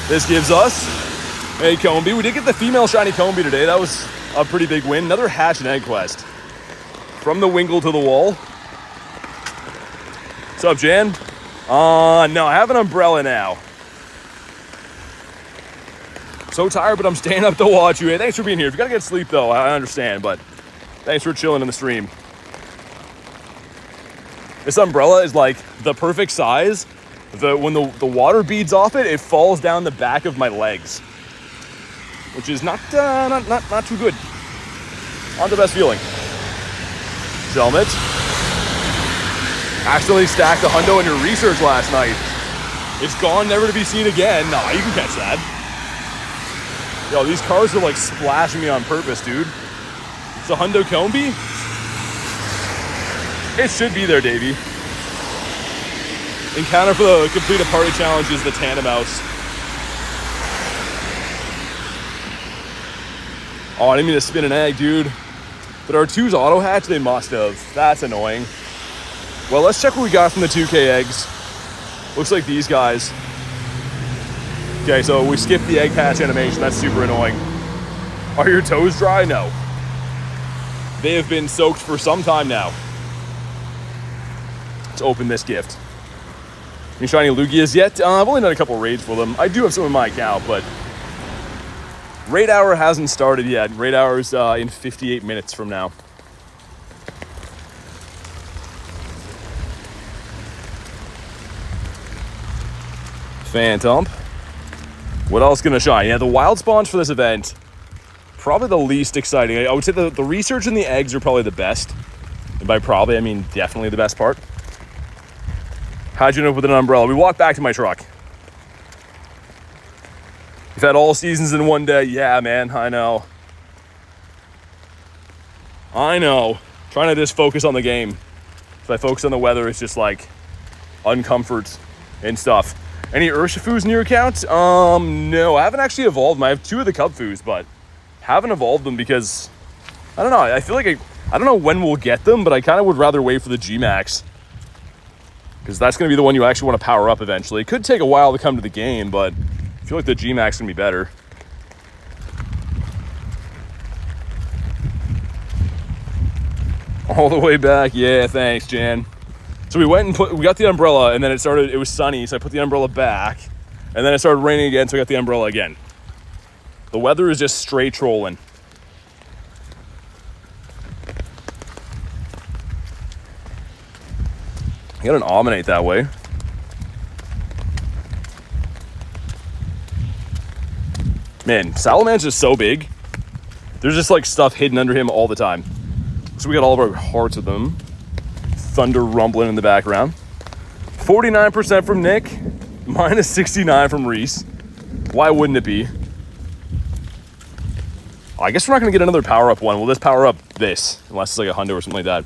This gives us a Combi. We did get the female shiny Combi today. That was a pretty big win. Another hatch and egg quest. From the Wingle to the wall. What's up, Jan? No, I have an umbrella now. So tired, but I'm staying up to watch you. Hey, thanks for being here. If you gotta get sleep, though, I understand, but thanks for chilling in the stream. This umbrella is like the perfect size. When the water beads off it, it falls down the back of my legs, which is not too good. Not the best feeling. Shelmet. Accidentally stacked a hundo in your research last night. It's gone, never to be seen again. Nah, you can catch that. Yo, these cars are like splashing me on purpose, dude. It's a hundo Combi. It should be there, Davey. Encounter for the complete a party challenge is the Tandemaus. Oh, I didn't mean to spin an egg, dude. But our 2's auto hatch, they must have. That's annoying. Well, let's check what we got from the 2K eggs. Looks like these guys. Okay, so we skipped the egg hatch animation. That's super annoying. Are your toes dry? No. They have been soaked for some time now. Let's open this gift. Any shiny Lugias yet? I've only done a couple raids for them. I do have some in my account, but raid hour hasn't started yet. Raid hour is in 58 minutes from now. Phantump. What else gonna shine? Yeah, the wild spawns for this event, probably the least exciting. I would say the research and the eggs are probably the best. And by probably, I mean definitely the best part. How'd you end up with an umbrella? We walked back to my truck. You've had all seasons in one day. Yeah, man, I know. I know. Trying to just focus on the game. If I focus on the weather, it's just like uncomfort and stuff. Any Urshifus in your account? No, I haven't actually evolved them. I have 2 of the Cubfus, but haven't evolved them because, I don't know, I feel like I don't know when we'll get them, but I kind of would rather wait for the G-Max. Because that's going to be the one you actually want to power up eventually. It could take a while to come to the game, but I feel like the G-Max is going to be better. All the way back. Yeah, thanks, Jan. So we went and we got the umbrella, and then it was sunny, so I put the umbrella back, and then it started raining again, so I got the umbrella again. The weather is just straight trolling. I got an Ominate that way. Man, Salaman's just so big. There's just like stuff hidden under him all the time. So we got all of our hearts with them. Thunder rumbling in the background. 49% from Nick, minus 69 from Reese. Why wouldn't it be? Oh, I guess we're not going to get another power-up one. We'll just power up this, unless it's like a hundo or something like that.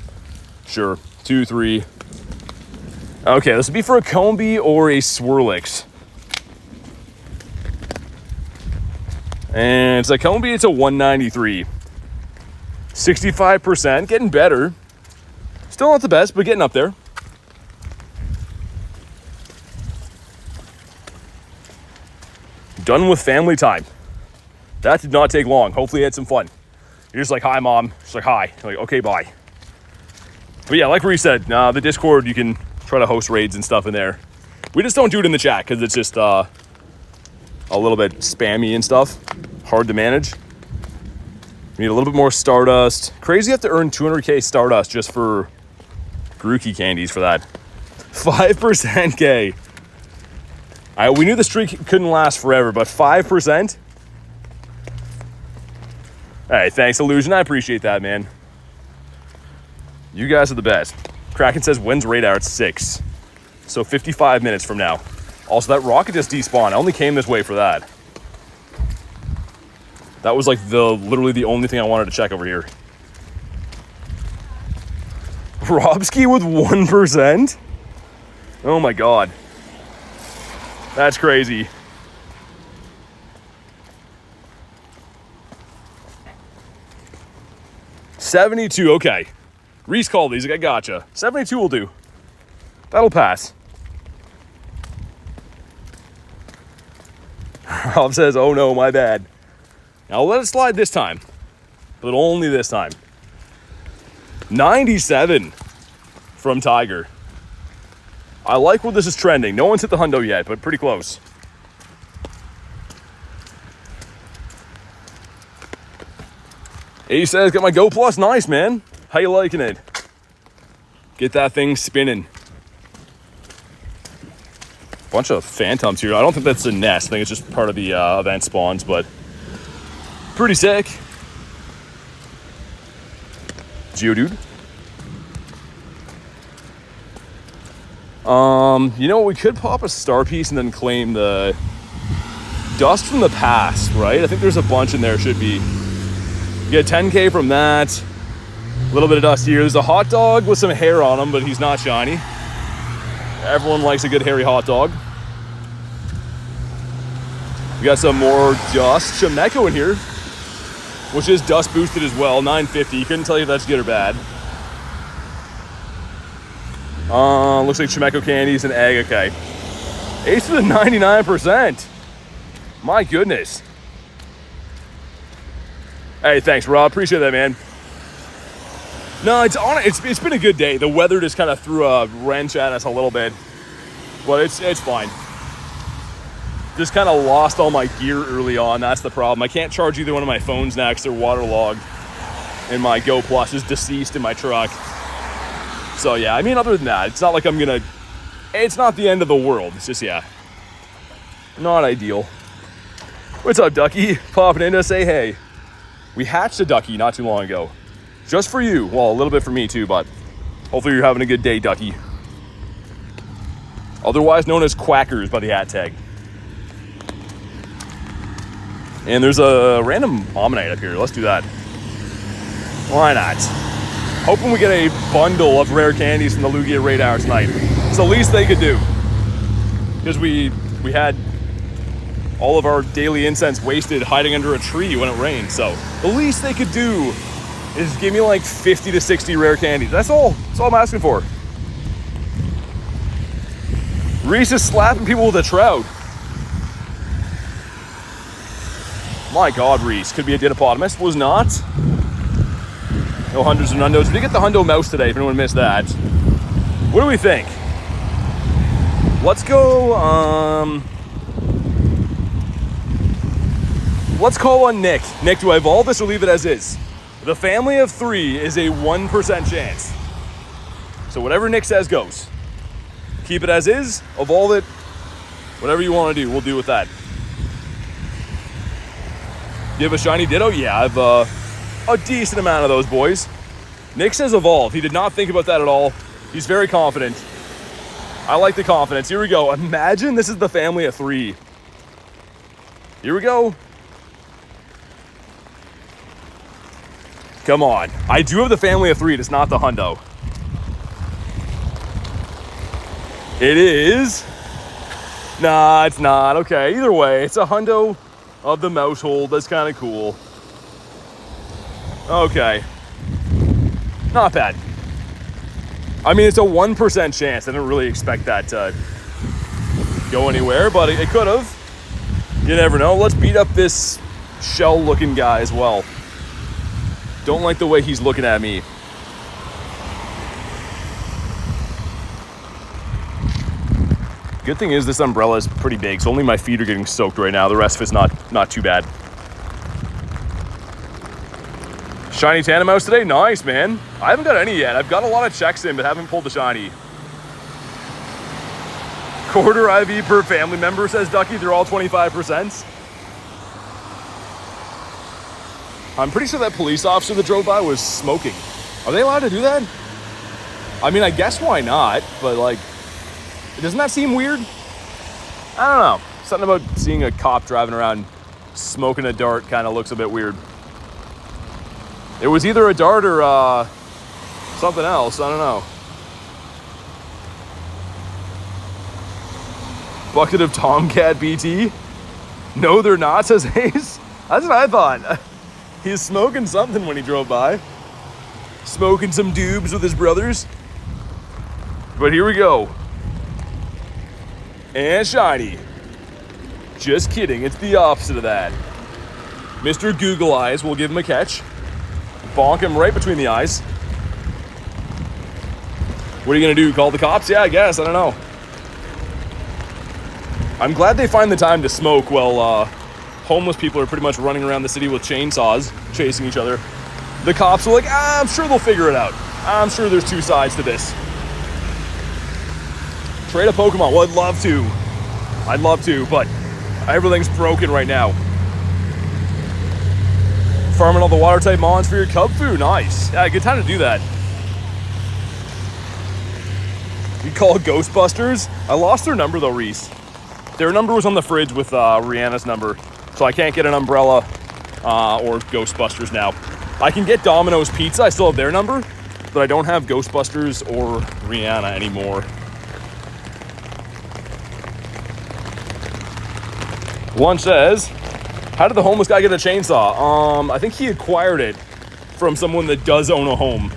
Sure. 2, 3. Okay, this would be for a Combi or a Swirlix. And it's a Combi, it's a 193. 65%, getting better. Still not the best, but getting up there. Done with family time. That did not take long. Hopefully you had some fun. You're just like, hi, Mom. She's like, hi. You're like, okay, bye. But yeah, like Reese said, the Discord, you can try to host raids and stuff in there. We just don't do it in the chat because it's just a little bit spammy and stuff. Hard to manage. We need a little bit more Stardust. Crazy you have to earn 200k Stardust just for Grookey candies for that. 5% K. We knew the streak couldn't last forever, but 5%? Hey, thanks, Illusion. I appreciate that, man. You guys are the best. Kraken says, when's Raid Hour? It's 6. So 55 minutes from now. Also, that rocket just despawned. I only came this way for that. That was like literally the only thing I wanted to check over here. Robski with 1%? Oh my god. That's crazy. $72, okay. Reese called these, like, I gotcha. 72 will do. That'll pass. Rob says, oh no, my bad. Now I'll let it slide this time, but only this time. 97 from Tiger. I like where this is trending. No one's hit the hundo yet, but pretty close. He says, got my Go Plus. Nice, man. How you liking it? Get that thing spinning. Bunch of Phantumps here. I don't think that's a nest. I think it's just part of the event spawns, but pretty sick. Geodude. You know, we could pop a star piece and then claim the dust from the past, right? I think there's a bunch in there, should be. Get 10k from that. A little bit of dust here. There's a hot dog with some hair on him, but he's not shiny. Everyone likes a good hairy hot dog. We got some more dust. Shemeko in here, which is dust boosted as well. 950. Couldn't tell you if that's good or bad. Looks like Shemeko candies and egg. Okay. Ace for the 99%. My goodness. Hey, thanks, Rob. Appreciate that, man. No, it's been a good day. The weather just kind of threw a wrench at us a little bit, but it's fine. Just kind of lost all my gear early on. That's the problem. I can't charge either one of my phones now because they're waterlogged, and my Go Plus is deceased in my truck. So yeah, I mean, other than that, it's not like it's not the end of the world. It's just, yeah, not ideal. What's up, Ducky? Popping in to say hey. We hatched a Ducky not too long ago. Just for you. Well, a little bit for me too, but hopefully you're having a good day, Ducky. Otherwise known as Quackers by the hat tag. And there's a random Omnite up here. Let's do that. Why not? Hoping we get a bundle of rare candies from the Lugia Raid Hour tonight. It's the least they could do. Because we had all of our daily incense wasted hiding under a tree when it rained. So the least they could do is give me like 50 to 60 rare candies. That's all. That's all I'm asking for. Reese is slapping people with a trout. My God, Reese. Could be a Dinopotamus. Was not. No hundreds and undos. We did get the hundo mouse today, if anyone missed that. What do we think? Let's go, let's call on Nick. Nick, do I evolve this or leave it as is? The family of 3 is a 1% chance. So whatever Nick says goes. Keep it as is, evolve it, whatever you want to do, we'll do with that. You have a shiny Ditto? Yeah, I have a decent amount of those boys. Nick says evolve. He did not think about that at all. He's very confident. I like the confidence. Here we go. Imagine this is the family of 3. Here we go. Come on. I do have the family of 3. It's not the hundo. It is. Nah, it's not. Okay, either way, it's a hundo of the mouse hold. That's kind of cool. Okay. Not bad. I mean, it's a 1% chance. I didn't really expect that to go anywhere, but it could have. You never know. Let's beat up this shell-looking guy as well. Don't like the way he's looking at me. Good thing is this umbrella is pretty big, so only my feet are getting soaked right now. The rest of it's not too bad. Shiny Tandemaus today? Nice, man. I haven't got any yet. I've got a lot of checks in, but haven't pulled the shiny. Quarter IV per family member, says Ducky. They're all 25%. I'm pretty sure that police officer that drove by was smoking. Are they allowed to do that? I mean, I guess why not, but like, doesn't that seem weird? I don't know. Something about seeing a cop driving around smoking a dart kind of looks a bit weird. It was either a dart or something else. I don't know. Bucket of Tomcat BT? No, they're not, says Ace. That's what I thought. He's smoking something when he drove by. Smoking some dubs with his brothers. But here we go. And shiny. Just kidding, it's the opposite of that. Mr. Google Eyes will give him a catch. Bonk him right between the eyes. What are you gonna do, call the cops? Yeah, I guess, I don't know. I'm glad they find the time to smoke while homeless people are pretty much running around the city with chainsaws, chasing each other. The cops are like, I'm sure they'll figure it out. I'm sure there's two sides to this. Trade a Pokemon. Well, I'd love to, but everything's broken right now. Farming all the water type mons for your cub food. Nice. Yeah, good time to do that. You call Ghostbusters? I lost their number though, Reese. Their number was on the fridge with Rihanna's number, so I can't get an umbrella or Ghostbusters now. I can get Domino's Pizza. I still have their number, but I don't have Ghostbusters or Rihanna anymore. One says, how did the homeless guy get a chainsaw? I think he acquired it from someone that does own a home.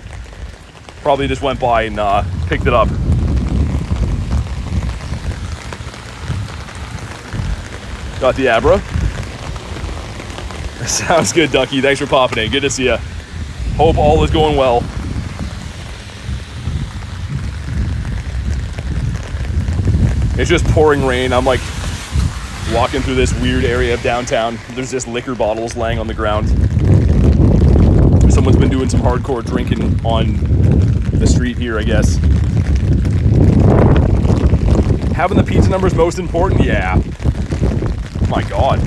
Probably just went by and picked it up. Got the Abra. Sounds good, Ducky. Thanks for popping in. Good to see you. Hope all is going well. It's just pouring rain. I'm like walking through this weird area of downtown. There's just liquor bottles laying on the ground. Someone's been doing some hardcore drinking on the street here, I guess. Having the pizza number is most important? Yeah. My God.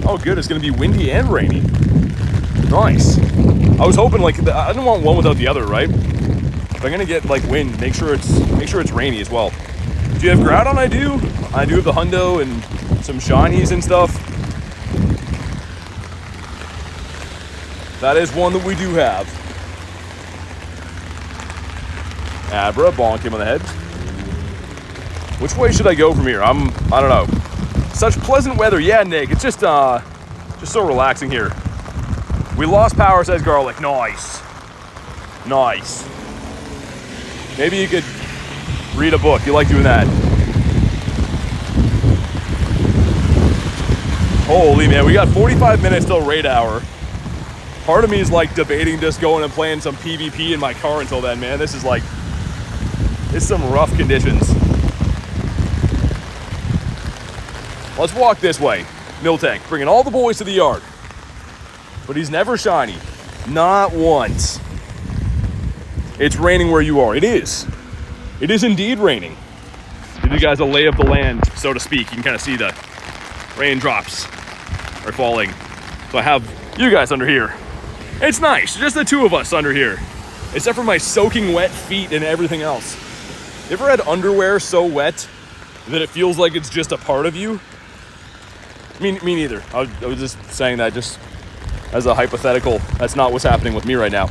Oh, good. It's going to be windy and rainy. Nice. I was hoping, like, I didn't want one without the other, right? If I'm going to get, like, wind, make sure it's rainy as well. Do you have Groudon? I do. I do have the hundo and some shinies and stuff. That is one that we do have. Abra, bonk him on the head. Which way should I go from here? I don't know. Such pleasant weather. Yeah, Nick, it's just so relaxing here. We lost power, says Garlic. Nice. Nice. Maybe you could read a book. You like doing that. Holy man, we got 45 minutes till raid hour. Part of me is like debating just going and playing some PvP in my car until then, man. This is like, it's some rough conditions. Let's walk this way. Miltank, bringing all the boys to the yard. But he's never shiny. Not once. It's raining where you are. It is. It is indeed raining. Give you guys a lay of the land, so to speak. You can kind of see the raindrops are falling. So I have you guys under here. It's nice, just the two of us under here. Except for my soaking wet feet and everything else. You ever had underwear so wet that it feels like it's just a part of you? Me neither. I was just saying that just as a hypothetical. That's not what's happening with me right now.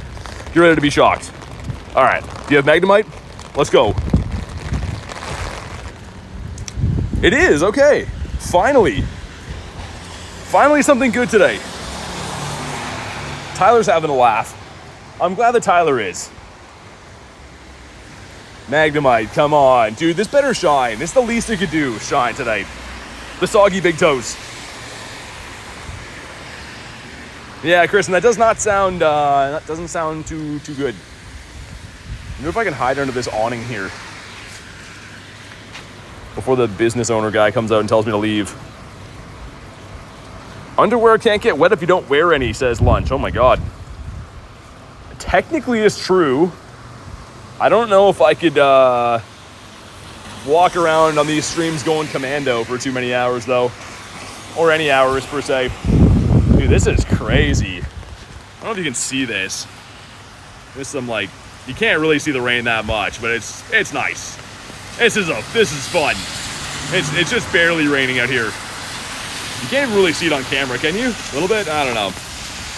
Get ready to be shocked. All right, do you have Magnemite? Let's go. It is, okay. Finally. Finally something good today. Tyler's having a laugh. I'm glad that Tyler is. Magnemite, come on. Dude, this better shine. This is the least it could do, shine tonight. The soggy big toes. Yeah, Kristen, that does not sound, that doesn't sound too good. I wonder if I can hide under this awning here before the business owner guy comes out and tells me to leave. Underwear can't get wet if you don't wear any, says Lunch. Oh my God. Technically it's true. I don't know if I could walk around on these streams going commando for too many hours though. Or any hours per se. Dude, this is crazy. I don't know if you can see this. There's some like, you can't really see the rain that much, but it's nice. This is fun. It's just barely raining out here. You can't even really see it on camera, can you? A little bit? I don't know.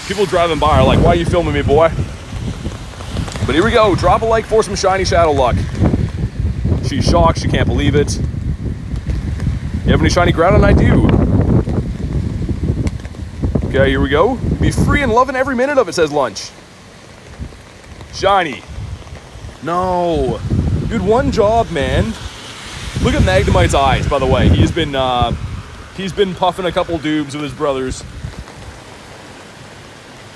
People driving by are like, why are you filming me, boy? But here we go. Drop a like for some shiny shadow luck. She's shocked. She can't believe it. You have any shiny Groudon? I do. Okay, here we go. Be free and loving every minute of it, says Lunch. Shiny. No. Dude, one job, man. Look at Magnemite's eyes, by the way. He's been puffing a couple dubs with his brothers.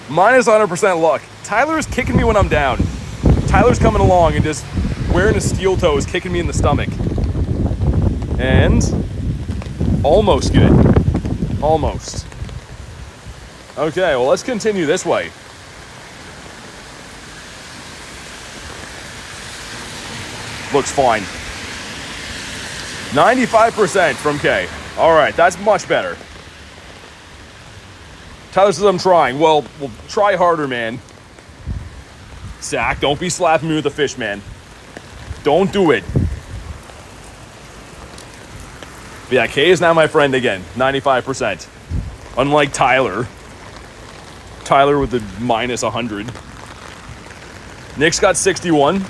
Minus 100% luck. Tyler's kicking me when I'm down. Tyler's coming along and just wearing his steel toes, kicking me in the stomach. And almost good. Almost. Okay, well, let's continue this way. Looks fine. 95% from K. All right, that's much better. Tyler says I'm trying. Well, we'll try harder, man. Zach, don't be slapping me with a fish, man. Don't do it. But yeah, K is now my friend again. 95%. Unlike Tyler. Tyler with the minus 100. Nick's got 61.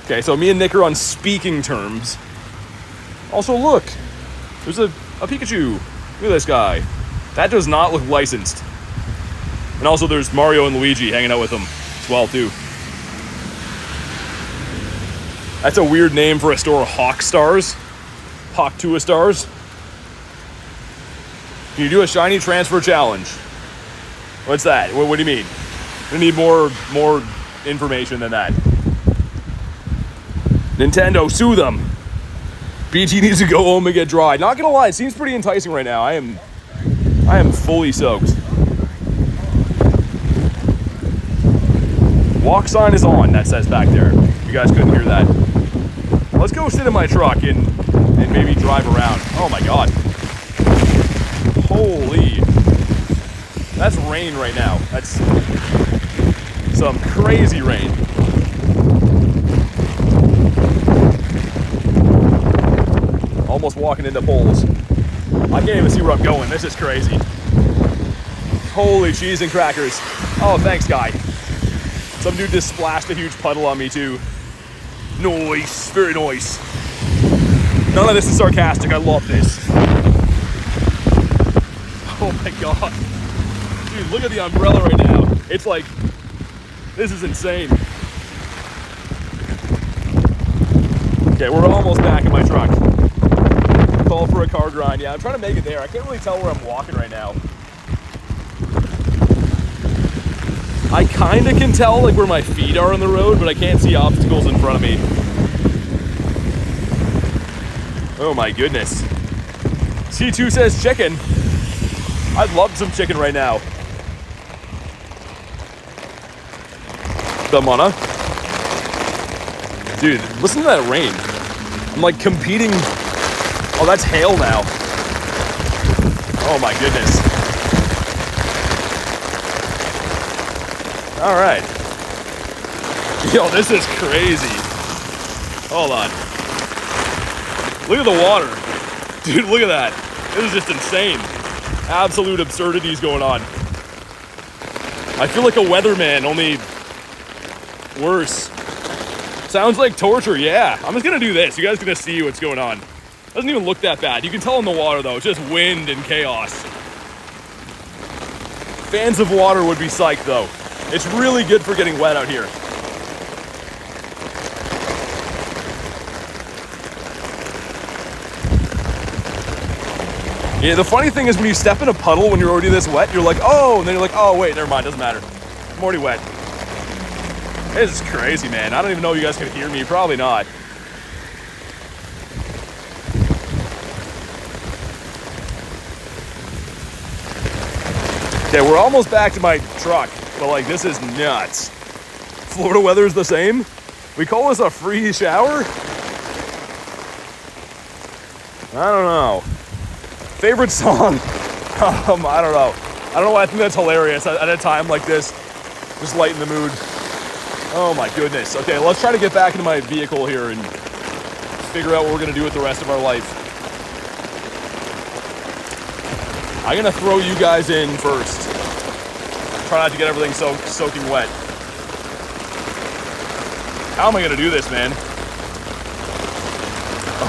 Okay, so me and Nick are on speaking terms. Also, look. There's a Pikachu. Look at this guy. That does not look licensed. And also there's Mario and Luigi hanging out with him as well, too. That's a weird name for a store, Hawk Stars. Hawk Tua Stars. Can you do a shiny transfer challenge? What's that? What do you mean? We need more information than that. Nintendo, sue them. BG needs to go home and get dried. Not gonna lie, it seems pretty enticing right now. I am fully soaked. Walk sign is on, that says back there. You guys couldn't hear that. Let's go sit in my truck and maybe drive around. Oh my God. Holy. That's rain right now. That's some crazy rain. Almost walking into poles. I can't even see where I'm going. This is crazy. Holy cheese and crackers. Oh, thanks, guy. Some dude just splashed a huge puddle on me, too. Nice. Very nice. None of this is sarcastic. I love this. Oh, my God. Dude, look at the umbrella right now. It's like, this is insane. Okay, we're almost back in my truck. Call for a car grind. Yeah, I'm trying to make it there. I can't really tell where I'm walking right now. I kind of can tell like where my feet are on the road, but I can't see obstacles in front of me. Oh my goodness. C2 says chicken. I'd love some chicken right now. Come on, huh? Dude, listen to that rain. I'm like competing. Oh, that's hail now. Oh my goodness. All right. Yo, this is crazy. Hold on. Look at the water. Dude, look at that. This is just insane. Absolute absurdities going on. I feel like a weatherman, only worse. Sounds like torture, yeah. I'm just gonna do this. You guys are gonna see what's going on. Doesn't even look that bad. You can tell in the water, though. It's just wind and chaos. Fans of water would be psyched, though. It's really good for getting wet out here. Yeah, the funny thing is when you step in a puddle when you're already this wet, you're like, oh, and then you're like, oh, wait, never mind, doesn't matter. I'm already wet. This is crazy, man. I don't even know if you guys can hear me. Probably not. Okay, we're almost back to my truck, but like, this is nuts. Florida weather is the same. We call this a free shower? I don't know. Favorite song? I don't know. I don't know why I think that's hilarious at a time like this. Just lighten the mood. Oh my goodness. Okay, let's try to get back into my vehicle here and figure out what we're gonna do with the rest of our life. I'm gonna throw you guys in first. Try not to get everything soaking wet. How am I gonna do this, man?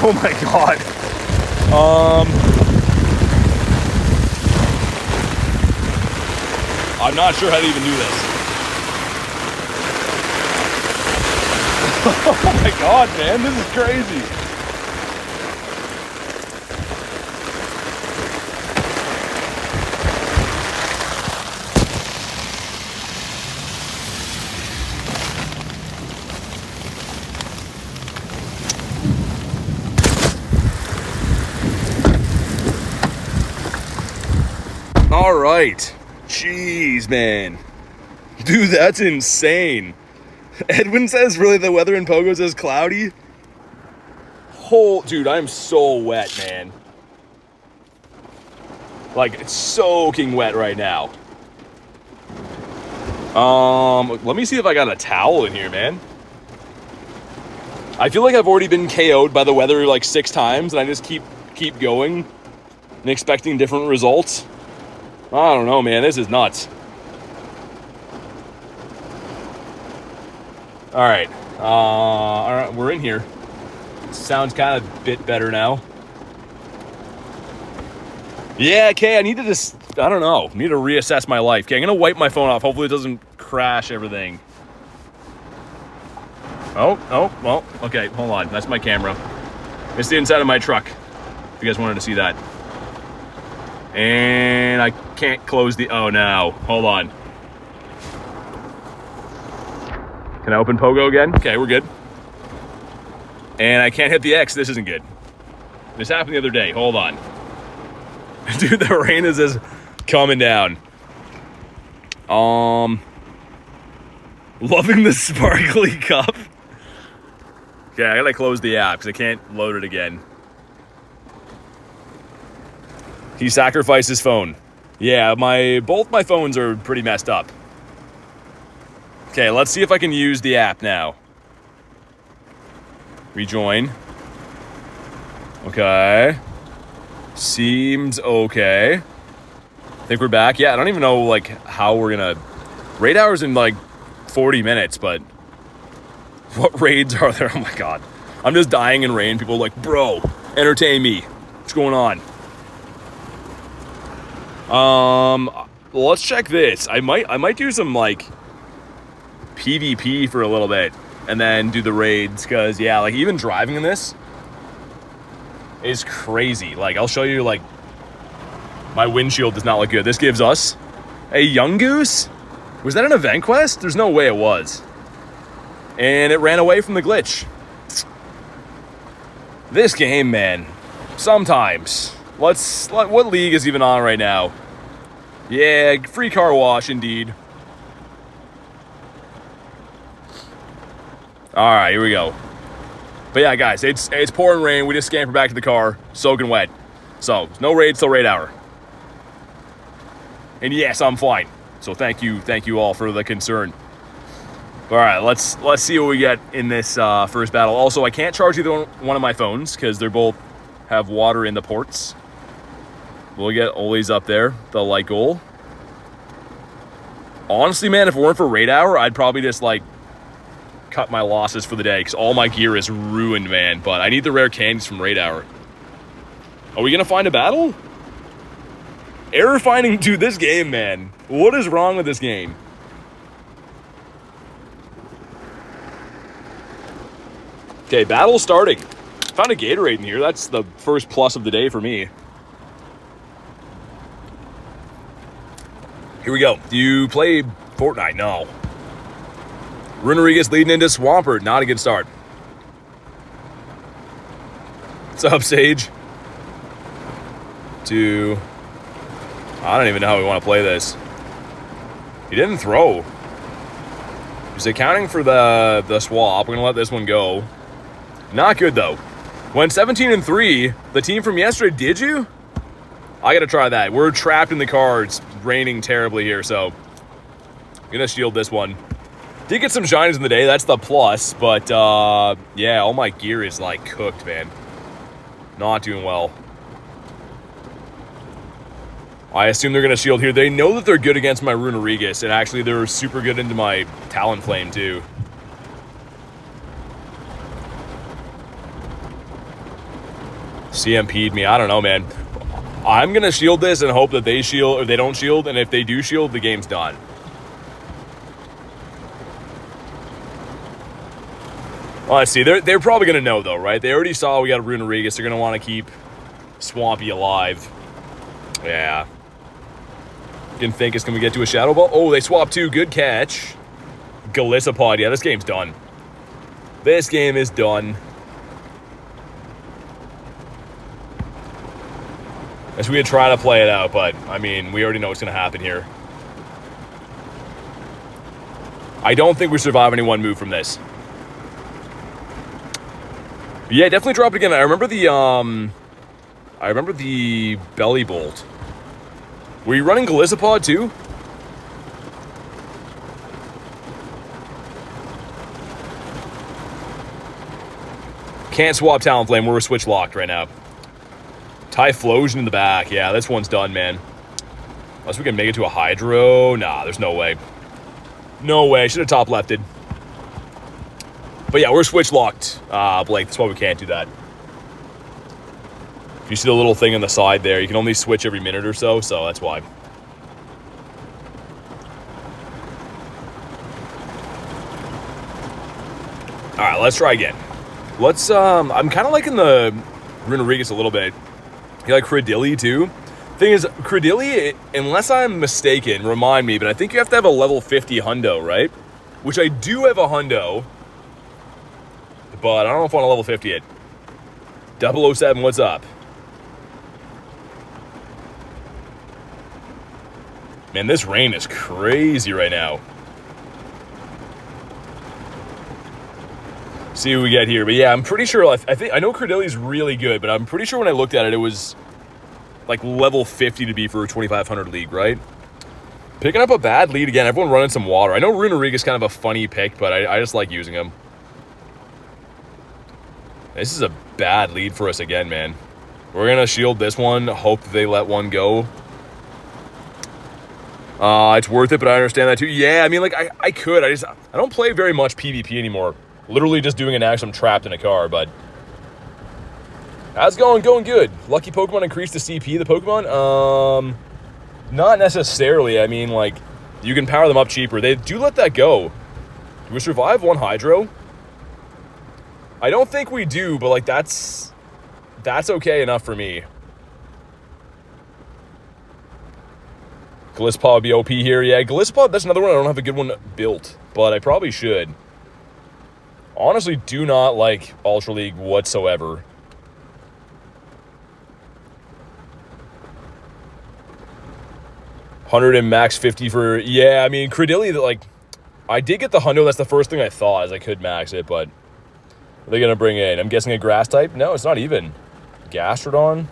Oh my god. I'm not sure how to even do this. Oh my god, man, this is crazy. All right. Jeez, man. Dude, that's insane. Edwin says, really, the weather in Pogos is cloudy? Dude, I'm so wet, man. Like, it's soaking wet right now. Let me see if I got a towel in here, man. I feel like I've already been KO'd by the weather like 6 times, and I just keep going and expecting different results. I don't know, man. This is nuts. All right, we're in here. Sounds kind of a bit better now. Yeah, okay, I need to just, I don't know, need to reassess my life. Okay, I'm gonna wipe my phone off. Hopefully it doesn't crash everything. Oh, well, okay, hold on. That's my camera. It's the inside of my truck, if you guys wanted to see that. And I can't close the, oh no, hold on. Can I open Pogo again? Okay, we're good. And I can't hit the X. This isn't good. This happened the other day. Hold on. Dude, the rain is just coming down. Loving the sparkly cup. Okay, I gotta close the app because I can't load it again. He sacrificed his phone. Yeah, both my phones are pretty messed up. Okay, let's see if I can use the app now. Rejoin. Okay. Seems okay. I think we're back. Yeah, I don't even know like how we're gonna... Raid hours in like 40 minutes, but what raids are there? Oh my god. I'm just dying in rain. People are like, bro, entertain me. What's going on? Let's check this. I might do some like PvP for a little bit and then do the raids, because yeah, like even driving in this is crazy. Like I'll show you, like my windshield does not look good. This gives us a young goose. Was that an event quest? There's no way it was. And it ran away from the glitch. This game, man, sometimes. What league is even on right now? Yeah, free car wash indeed. All right, here we go. But yeah, guys, it's pouring rain. We just scampered back to the car, soaking wet. So no raids till raid hour. And yes, I'm fine. So thank you all for the concern. All right, let's see what we get in this first battle. Also, I can't charge either one of my phones because they're both have water in the ports. We'll get Oli's up there, the light goal. Honestly, man, if it weren't for raid hour, I'd probably just like cut my losses for the day because all my gear is ruined, man. But I need the rare candies from raid hour. Are we gonna find a battle? Error finding, dude, this game, man. What is wrong with this game? Okay, battle starting. Found a Gatorade in here. That's the first plus of the day for me. Here we go. Do you play Fortnite? No. Runerigus leading into Swampert. Not a good start. What's up, Sage? I don't even know how we want to play this. He didn't throw. He's accounting for the swap. We're going to let this one go. Not good, though. Went 17-3. The team from yesterday, did you? I got to try that. We're trapped in the car. It's raining terribly here, so I'm going to shield this one. Did get some shinies in the day. That's the plus, but yeah, all my gear is, like, cooked, man. Not doing well. I assume they're going to shield here. They know that they're good against my Runerigus, and actually they're super good into my Talonflame, too. CMP'd me. I don't know, man. I'm going to shield this and hope that they shield, or they don't shield, and if they do shield, the game's done. Well, let's see. They're probably going to know, though, right? They already saw we got a Runerigus. They're going to want to keep Swampy alive. Yeah. Didn't think it's going to get to a Shadow Ball. Oh, they swapped too. Good catch. Golisopod. Yeah, this game's done. This game is done. As we had tried to play it out, but, I mean, we already know what's going to happen here. I don't think we survive any one move from this. But yeah, definitely drop it again. I remember the Belly Bolt. Were you running Golisopod too? Can't swap Talonflame. We're switch locked right now. Typhlosion in the back. Yeah, this one's done, man. Unless we can make it to a Hydro. Nah, there's no way. No way. Should have top lefted. But yeah, we're switch locked, Blake. That's why we can't do that. If you see the little thing on the side there, you can only switch every minute or so that's why. All right, let's try again. Let's, I'm kind of liking the Runerigus a little bit. You like Credilli too? Thing is, Credilli, unless I'm mistaken, remind me, but I think you have to have a level 50 hundo, right? Which I do have a hundo, but I don't know if I want a level 50 it. 007, what's up? Man, this rain is crazy right now. See what we get here. But yeah, I'm pretty sure, I know Credilli's really good, but I'm pretty sure when I looked at it, it was like level 50 to be for a 2500 league, right? Picking up a bad lead again. Everyone running some water. I know Runerigus is kind of a funny pick, but I just like using him. This is a bad lead for us again, man. We're going to shield this one. Hope they let one go. It's worth it, but I understand that too. Yeah, I mean, like, I could. I don't play very much PvP anymore. Literally just doing an action. I'm trapped in a car, but how's it going? Going good. Lucky Pokemon increased the CP, the Pokemon? Not necessarily. I mean, like, you can power them up cheaper. They do let that go. Do we survive one Hydro? I don't think we do, but, like, that's okay enough for me. Golisopod would be OP here. Yeah, Golisopod, that's another one. I don't have a good one built, but I probably should. Honestly, do not like Ultra League whatsoever. $100 and max 50 for... Yeah, I mean, Credilli, like, I did get the hundo. That's the first thing I thought, is I could max it, but... What are they going to bring in? I'm guessing a grass type? No, it's not even. Gastrodon?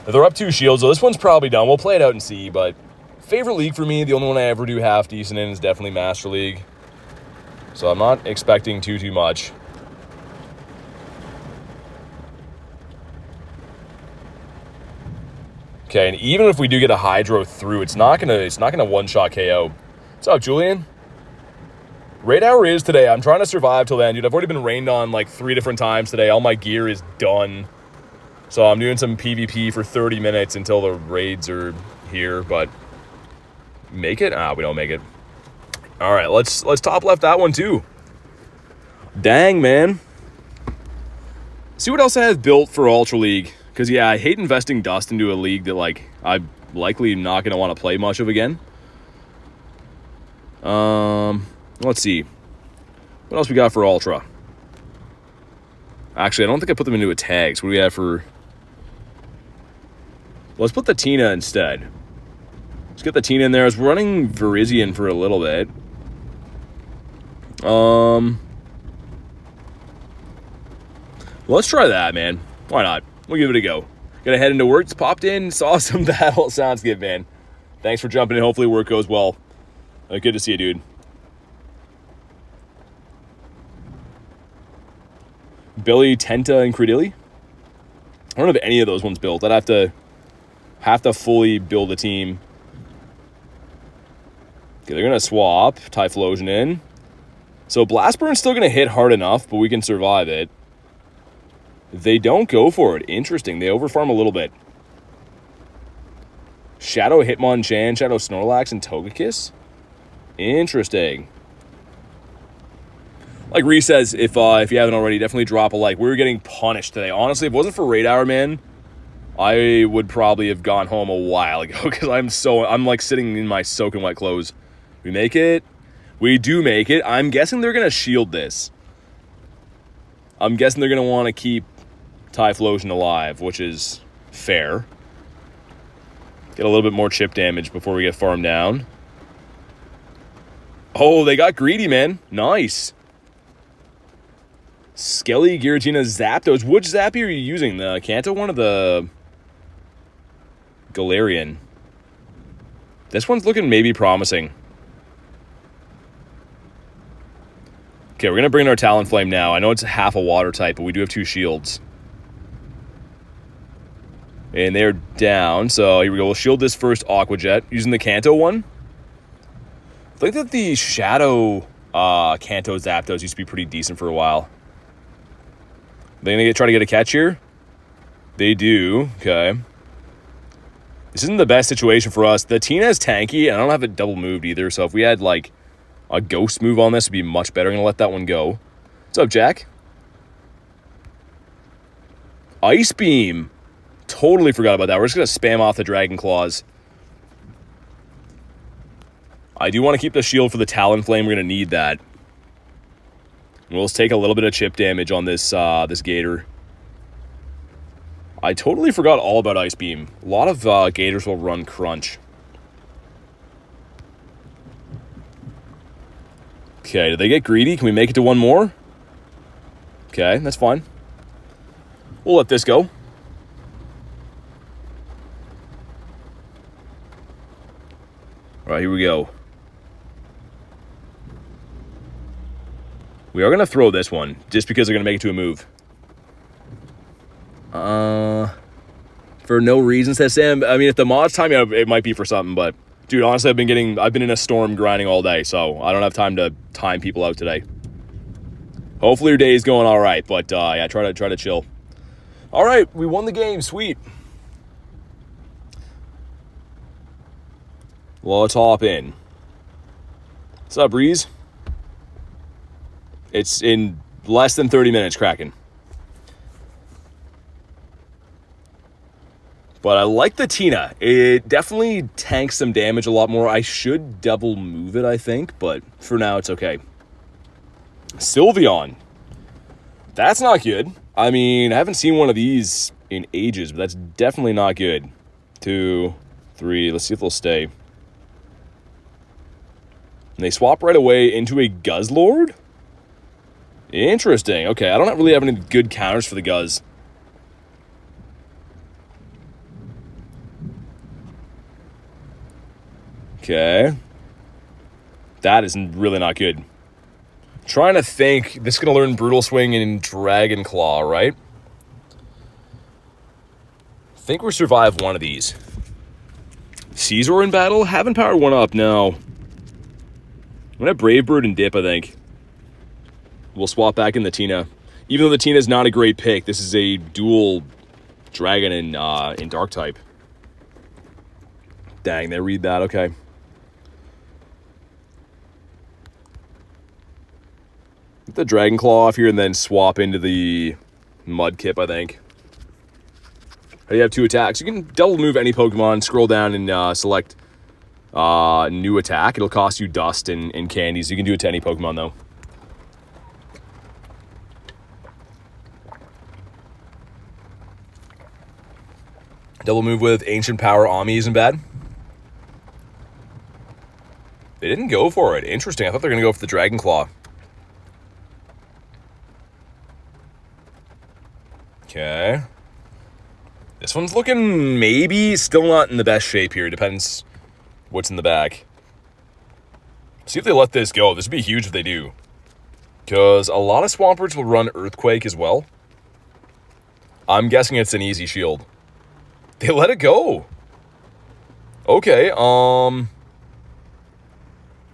They're up 2 shields, so this one's probably done. We'll play it out and see, but... Favorite league for me, the only one I ever do half decent in is definitely Master League. So I'm not expecting too much. Okay, and even if we do get a Hydro through, it's not gonna one-shot KO. What's up, Julian? Raid Hour is today. I'm trying to survive till then, dude. I've already been rained on like 3 different times today. All my gear is done. So I'm doing some PvP for 30 minutes until the raids are here, but make it? Ah, we don't make it. All right, let's top left that one too. Dang, man. See what else I have built for Ultra League. Because, yeah, I hate investing dust into a league that, like, I'm likely not going to want to play much of again. Let's see. What else we got for Ultra? Actually, I don't think I put them into a tag. So what do we have for... Let's put the Tina instead. Let's get the Tina in there. I was running Virizion for a little bit. Let's try that, man. Why not? We'll give it a go. Gonna head into work. Just popped in, saw some battle. Sounds good, man. Thanks for jumping in. Hopefully work goes well. Good to see you, dude. Billy, Tenta, and Credilli. I don't have any of those ones built. I'd have to fully build a team. Okay, they're gonna swap Typhlosion in. So Blastburn's still gonna hit hard enough, but we can survive it. They don't go for it. Interesting. They overfarm a little bit. Shadow Hitmonchan, Shadow Snorlax, and Togekiss? Interesting. Like Reese says, if you haven't already, definitely drop a like. We were getting punished today. Honestly, if it wasn't for Raid Hour, man, I would probably have gone home a while ago because I'm like sitting in my soaking wet clothes. We make it. We do make it. I'm guessing they're going to shield this. I'm guessing they're going to want to keep Typhlosion alive, which is fair. Get a little bit more chip damage before we get farmed down. Oh, they got greedy, man. Nice. Skelly, Giratina, Zapdos. Which Zappy are you using? The Kanto one or the Galarian? This one's looking maybe promising. Okay, we're going to bring in our Talonflame now. I know it's half a water type, but we do have 2 shields. And they're down, so here we go. We'll shield this first Aqua Jet using the Kanto one. I think that the Shadow Kanto Zapdos used to be pretty decent for a while. They gonna try to get a catch here? They do. Okay. This isn't the best situation for us. The Tina is tanky, and I don't have it double moved either, so if we had, like, a ghost move on this, would be much better. I'm gonna let that one go. What's up, Jack? Ice Beam. Totally forgot about that. We're just going to spam off the Dragon Claws. I do want to keep the shield for the Talonflame. We're going to need that. We'll just take a little bit of chip damage on this this Gator. I totally forgot all about Ice Beam. A lot of Gators will run Crunch. Okay, did they get greedy? Can we make it to one more? Okay, that's fine. We'll let this go. All right, here we go. We are going to throw this one, just because they're going to make it to a move. For no reason, says Sam. I mean, if the mod's time, it might be for something, but... Dude, honestly, I've been in a storm grinding all day, so I don't have time to time people out today. Hopefully your day is going all right, but yeah, try to chill. All right, we won the game. Sweet. Well, let's hop in. What's up, Breeze? It's in less than 30 minutes, Kraken. But I like the Tina. It definitely tanks some damage a lot more. I should double move it, I think, but for now it's okay. Sylveon. That's not good. I mean, I haven't seen one of these in ages, but that's definitely not good. 2, 3, let's see if they'll stay. And they swap right away into a Guzzlord? Interesting. Okay, I don't really have any good counters for the Guzz. Okay. That is really not good. Trying to think. This is going to learn Brutal Swing and Dragon Claw, right? I think we survive one of these. Caesar in battle? Haven't powered one up, no. I'm going to have Brave Bird and Dip, I think. We'll swap back in the Tina. Even though the Tina is not a great pick, this is a dual Dragon in Dark type. Dang, they read that. Okay. Get the Dragon Claw off here and then swap into the Mudkip, I think. You have 2 attacks. You can double move any Pokemon, scroll down and select new attack. It'll cost you dust and candies. You can do it to any Pokemon, though. Double move with Ancient Power Ami isn't bad. They didn't go for it. Interesting. I thought they were going to go for the Dragon Claw. Okay. This one's looking maybe still not in the best shape here. Depends what's in the bag. See if they let this go. This would be huge if they do. Because a lot of Swamperts will run Earthquake as well. I'm guessing it's an easy shield. They let it go. Okay,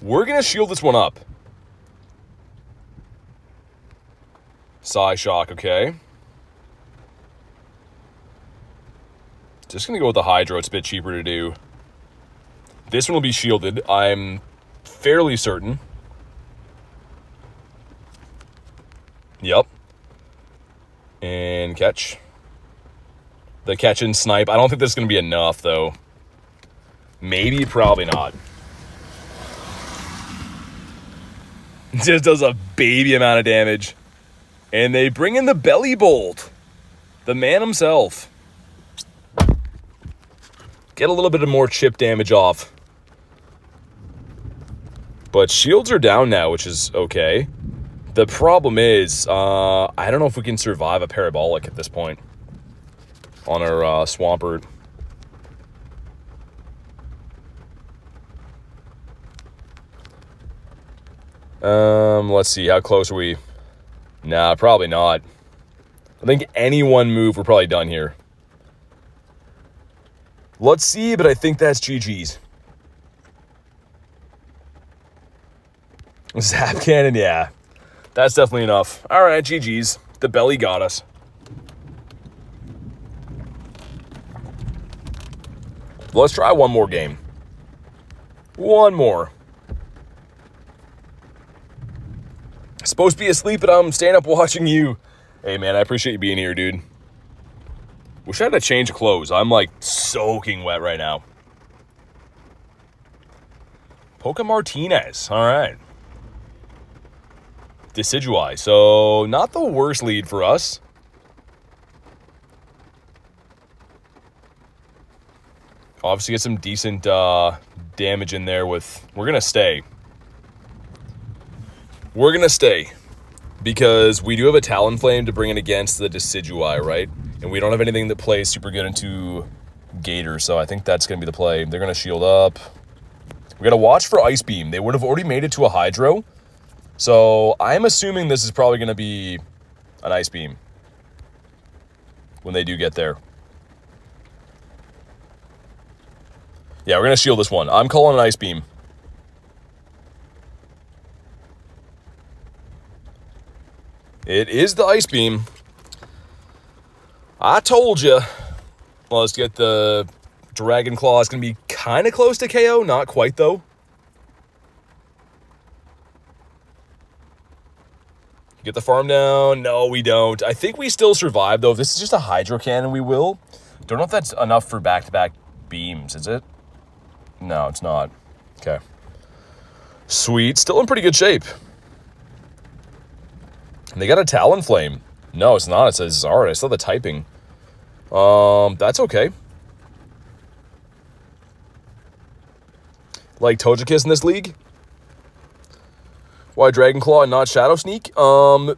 we're going to shield this one up. Psyshock, okay. Just going to go with the Hydro. It's a bit cheaper to do. This one will be shielded. I'm fairly certain. Yep. And catch. The catch and snipe. I don't think this is going to be enough, though. Maybe, probably not. Just does a baby amount of damage. And they bring in the Belly Bolt. The man himself. Get a little bit of more chip damage off. But shields are down now, which is okay. The problem is, I don't know if we can survive a Parabolic at this point. On our Swampert. Let's see, how close are we? Nah, probably not. I think any one move, we're probably done here. Let's see, but I think that's GG's. Zap Cannon, yeah. That's definitely enough. All right, GG's. The belly got us. Let's try one more game. One more. Supposed to be asleep, but I'm staying up watching you. Hey, man, I appreciate you being here, dude. Wish I had a change of clothes. I'm, like, soaking wet right now. Poke Martinez. All right. Decidueye. So, not the worst lead for us. Obviously, get some decent damage in there with... We're going to stay. We're going to stay. Because we do have a Talonflame to bring in against the Decidueye, right? And we don't have anything that plays super good into Gator, so I think that's going to be the play. They're going to shield up. We got to watch for Ice Beam. They would have already made it to a Hydro. So I'm assuming this is probably going to be an Ice Beam when they do get there. Yeah, we're going to shield this one. I'm calling an Ice Beam. It is the Ice Beam. I told you. Well, let's get the Dragon Claw. It's going to be kind of close to KO. Not quite, though. Get the farm down. No, we don't. I think we still survive, though. If this is just a Hydro Cannon, we will. Don't know if that's enough for back-to-back beams, is it? No, it's not. Okay. Sweet. Still in pretty good shape. And they got a Talonflame. No, it's not. It says Zard. I saw the typing. That's okay. Like Togekiss in this league? Why Dragon Claw and not Shadow Sneak? I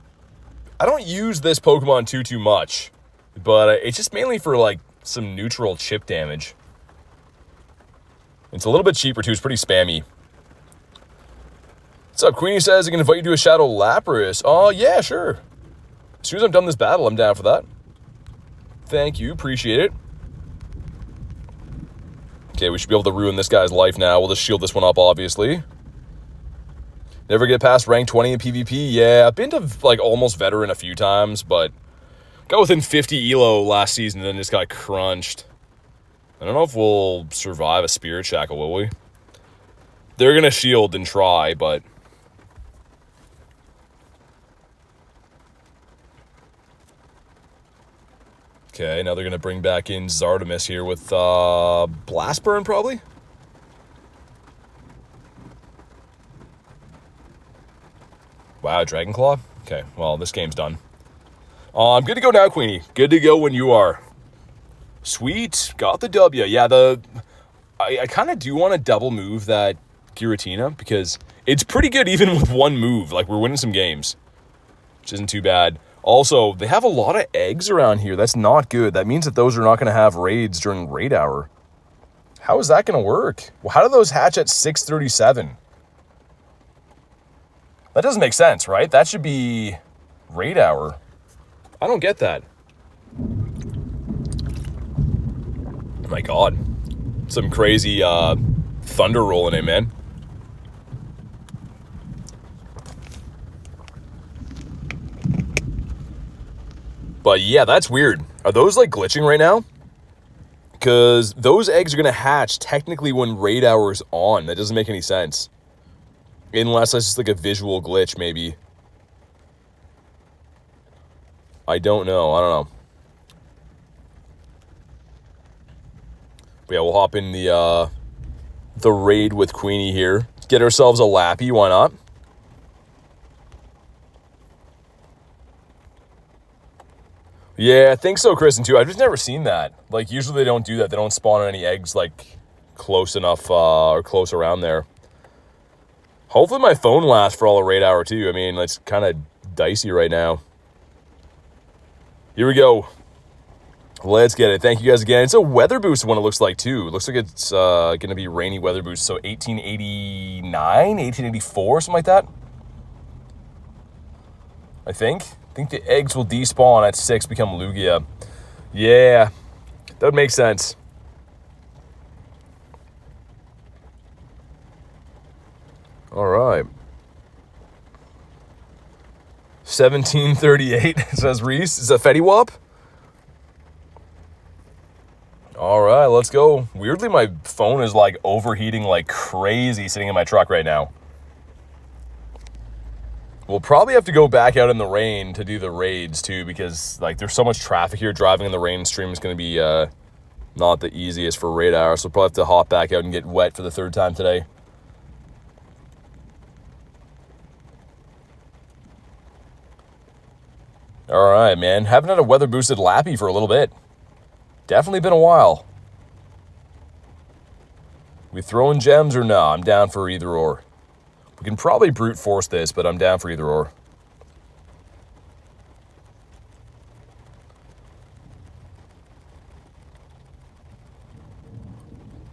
don't use this Pokemon too much. But it's just mainly for, like, some neutral chip damage. It's a little bit cheaper, too. It's pretty spammy. What's up? Queenie says I can invite you to a Shadow Lapras. Oh, yeah, sure. As soon as I'm done this battle, I'm down for that. Thank you. Appreciate it. Okay, we should be able to ruin this guy's life now. We'll just shield this one up, obviously. Never get past rank 20 in PvP. Yeah, I've been to, like, almost veteran a few times, but Got within 50 elo last season, and then just got crunched. I don't know if we'll survive a Spirit Shackle, will we? They're going to shield and try, but... Okay, now they're going to bring back in Zardomus here with Blast Burn, probably? Wow, Dragon Claw? Okay, well, this game's done. I'm good to go now, Queenie. Good to go when you are. Sweet, got the W. Yeah, I kind of do want to double move that Giratina because it's pretty good even with one move. Like, we're winning some games, which isn't too bad. Also, they have a lot of eggs around here. That's not good. That means that those are not going to have raids during raid hour. How is that going to work? Well, how do those hatch at 6:37? That doesn't make sense, right? That should be raid hour. I don't get that. Oh my god. Some crazy thunder rolling in, man. But yeah, that's weird. Are those like glitching right now? Because those eggs are going to hatch technically when raid hour is on. That doesn't make any sense. Unless that's just like a visual glitch, maybe. I don't know. But yeah, we'll hop in the raid with Queenie here. Get ourselves a Lappy, why not? Yeah, I think so, Kristen, too. I've just never seen that. Like, usually they don't do that. They don't spawn any eggs, like, close enough or close around there. Hopefully my phone lasts for all the raid hour, too. I mean, it's kind of dicey right now. Here we go. Let's get it. Thank you guys again. It's a weather boost one, it looks like, too. It looks like it's going to be rainy weather boost. So 1889, 1884, something like that. I think the eggs will despawn at 6, become Lugia. Yeah, that would make sense. All right. 1738, says Reese. Is that Fetty Wap? All right, let's go. Weirdly, my phone is like overheating like crazy sitting in my truck right now. We'll probably have to go back out in the rain to do the raids too, because like there's so much traffic here. Driving in the rain stream is going to be not the easiest for raid hour, so we'll probably have to hop back out and get wet for the 3rd time today. All right, man. Haven't had a weather boosted Lappy for a little bit. Definitely been a while. We throwing gems or no? I'm down for either or. We can probably brute force this, but I'm down for either or.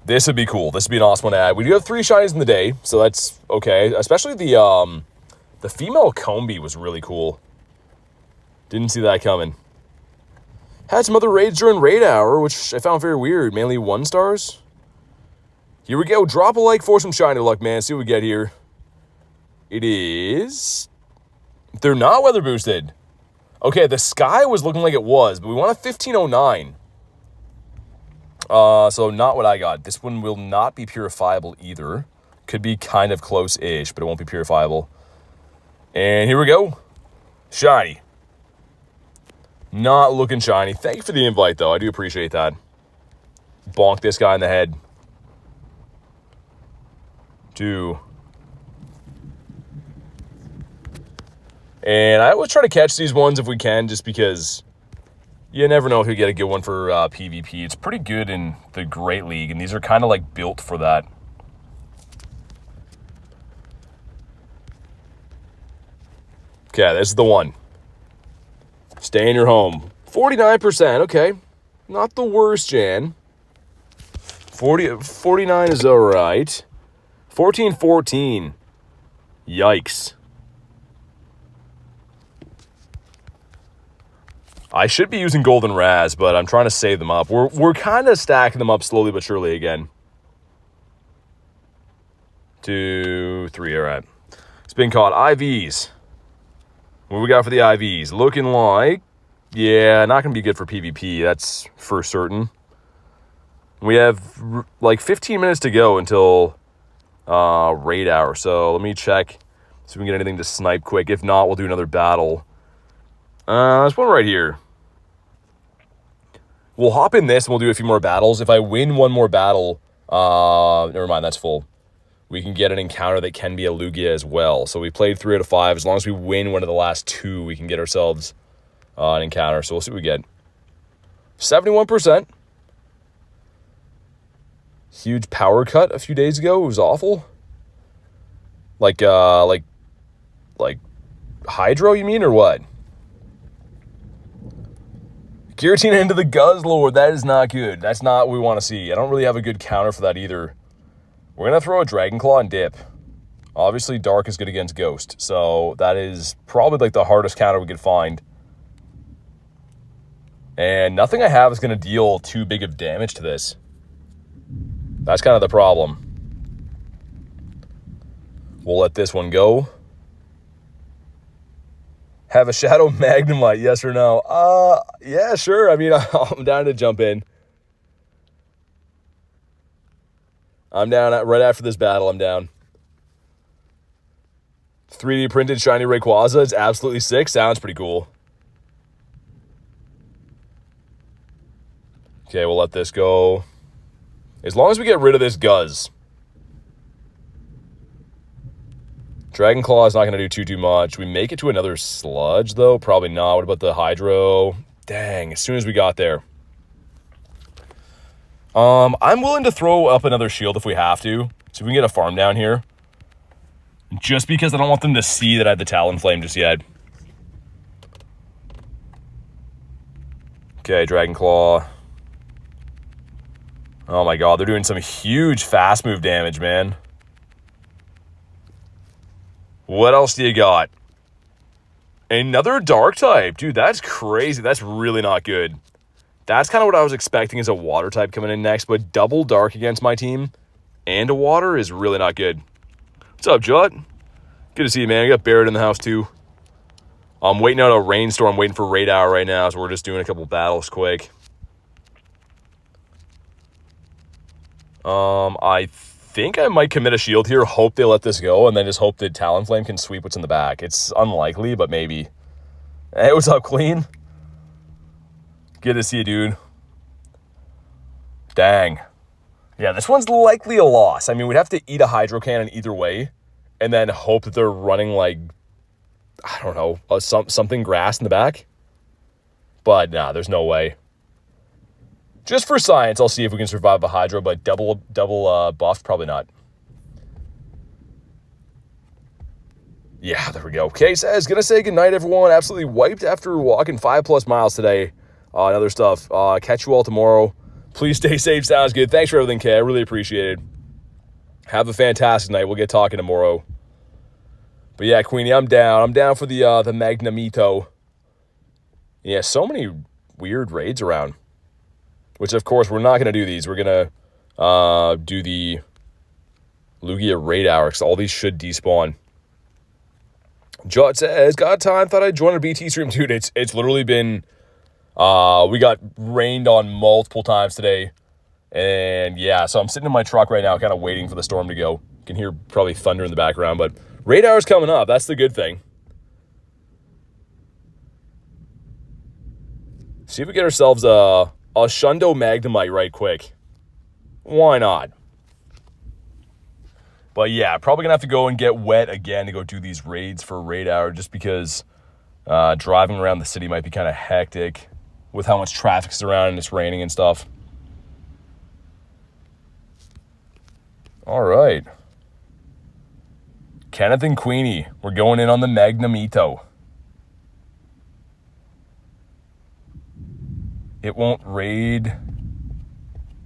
This would be cool. This would be an awesome one to add. We do have 3 shinies in the day, so that's okay. Especially the female Combi was really cool. Didn't see that coming. Had some other raids during raid hour, which I found very weird. Mainly 1 stars. Here we go. Drop a like for some shiny luck, man. See what we get here. It is... They're not weather boosted. Okay, the sky was looking like it was, but we want a 1509. So not what I got. This one will not be purifiable either. Could be kind of close-ish, but it won't be purifiable. And here we go. Shiny. Not looking shiny. Thank you for the invite, though. I do appreciate that. Bonk this guy in the head. 2. And I always try to catch these ones if we can, just because you never know if you get a good one for PvP. It's pretty good in the Great League, and these are kind of like built for that. Okay, this is the one. Stay in your home. 49%, okay. Not the worst, Jan. 49 is all right. 1414. Yikes. I should be using Golden Raz, but I'm trying to save them up. We're kind of stacking them up slowly but surely again. 2, 3, all right. It's been caught. IVs. What we got for the IVs? Looking like Yeah, not going to be good for PvP. That's for certain. We have like 15 minutes to go until raid hour. So let me check see if we can get anything to snipe quick. If not, we'll do another battle. There's one right here. We'll hop in this and we'll do a few more battles. If I win one more battle, never mind, that's full. We can get an encounter that can be a Lugia as well. So we played 3 out of 5. As long as we win one of the last 2, we can get ourselves an encounter. So we'll see what we get. 71%. Huge power cut a few days ago. It was awful. Like Hydro, you mean, or what? Giratina into the Guzzlord. That is not good. That's not what we want to see. I don't really have a good counter for that either. We're going to throw a Dragon Claw and dip. Obviously, Dark is good against Ghost. So that is probably like the hardest counter we could find. And nothing I have is going to deal too big of damage to this. That's kind of the problem. We'll let this one go. Have a Shadow Magnemite, yes or no? Yeah, sure. I mean, I'm down to jump in. I'm down right after this battle. I'm down. 3D printed shiny Rayquaza. It's absolutely sick. Sounds pretty cool. Okay, we'll let this go. As long as we get rid of this Guzz. Dragon Claw is not going to do too much. We make it to another Sludge, though? Probably not. What about the Hydro? Dang, as soon as we got there. I'm willing to throw up another shield if we have to. So we can get a farm down here. Just because I don't want them to see that I have the Talonflame just yet. Okay, Dragon Claw. Oh my god, they're doing some huge fast move damage, man. What else do you got? Another Dark type. Dude, that's crazy. That's really not good. That's kind of what I was expecting as a Water type coming in next, but double Dark against my team and a Water is really not good. What's up, Jut? Good to see you, man. I got Barrett in the house, too. I'm waiting out a rainstorm, waiting for raid hour right now, so we're just doing a couple battles quick. I think I might commit a shield here, hope they let this go, and then just hope that Talonflame can sweep what's in the back. It's unlikely, but maybe. Hey, what's up, Queen? Good to see you, dude. Dang. Yeah, this one's likely a loss. I mean, we'd have to eat a Hydro Cannon either way, and then hope that they're running, like, I don't know, something grass in the back. But, nah, there's no way. Just for science, I'll see if we can survive a Hydro, but double buff, probably not. Yeah, there we go. Okay, says, gonna say goodnight, everyone. Absolutely wiped after walking 5+ miles today. And other stuff. Catch you all tomorrow. Please stay safe. Sounds good. Thanks for everything, Kay. I really appreciate it. Have a fantastic night. We'll get talking tomorrow. But yeah, Queenie, I'm down. I'm down for the Magnemito. Yeah, so many weird raids around. Which, of course, we're not going to do these. We're going to do the Lugia Raid Hour, because all these should despawn. Jot says, got time, thought I'd join a BT stream. Dude, it's literally been... we got rained on multiple times today. And, yeah, so I'm sitting in my truck right now kind of waiting for the storm to go. You can hear probably thunder in the background, but Raid Hour's coming up. That's the good thing. See if we get ourselves a Shundo Magnemite right quick. Why not? But yeah, probably going to have to go and get wet again to go do these raids for Raid Hour just because driving around the city might be kind of hectic with how much traffic's around and it's raining and stuff. All right. Kenneth and Queenie, we're going in on the Magnemito. It won't raid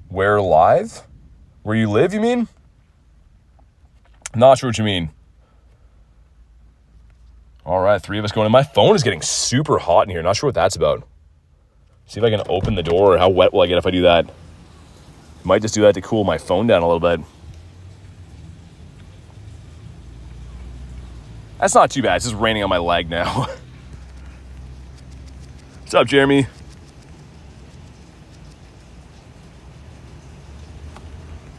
where live? Where you live, you mean? Not sure what you mean. All right, 3 of us going in. My phone is getting super hot in here. Not sure what that's about. See if I can open the door. Or how wet will I get if I do that? Might just do that to cool my phone down a little bit. That's not too bad. It's just raining on my leg now. What's up, Jeremy?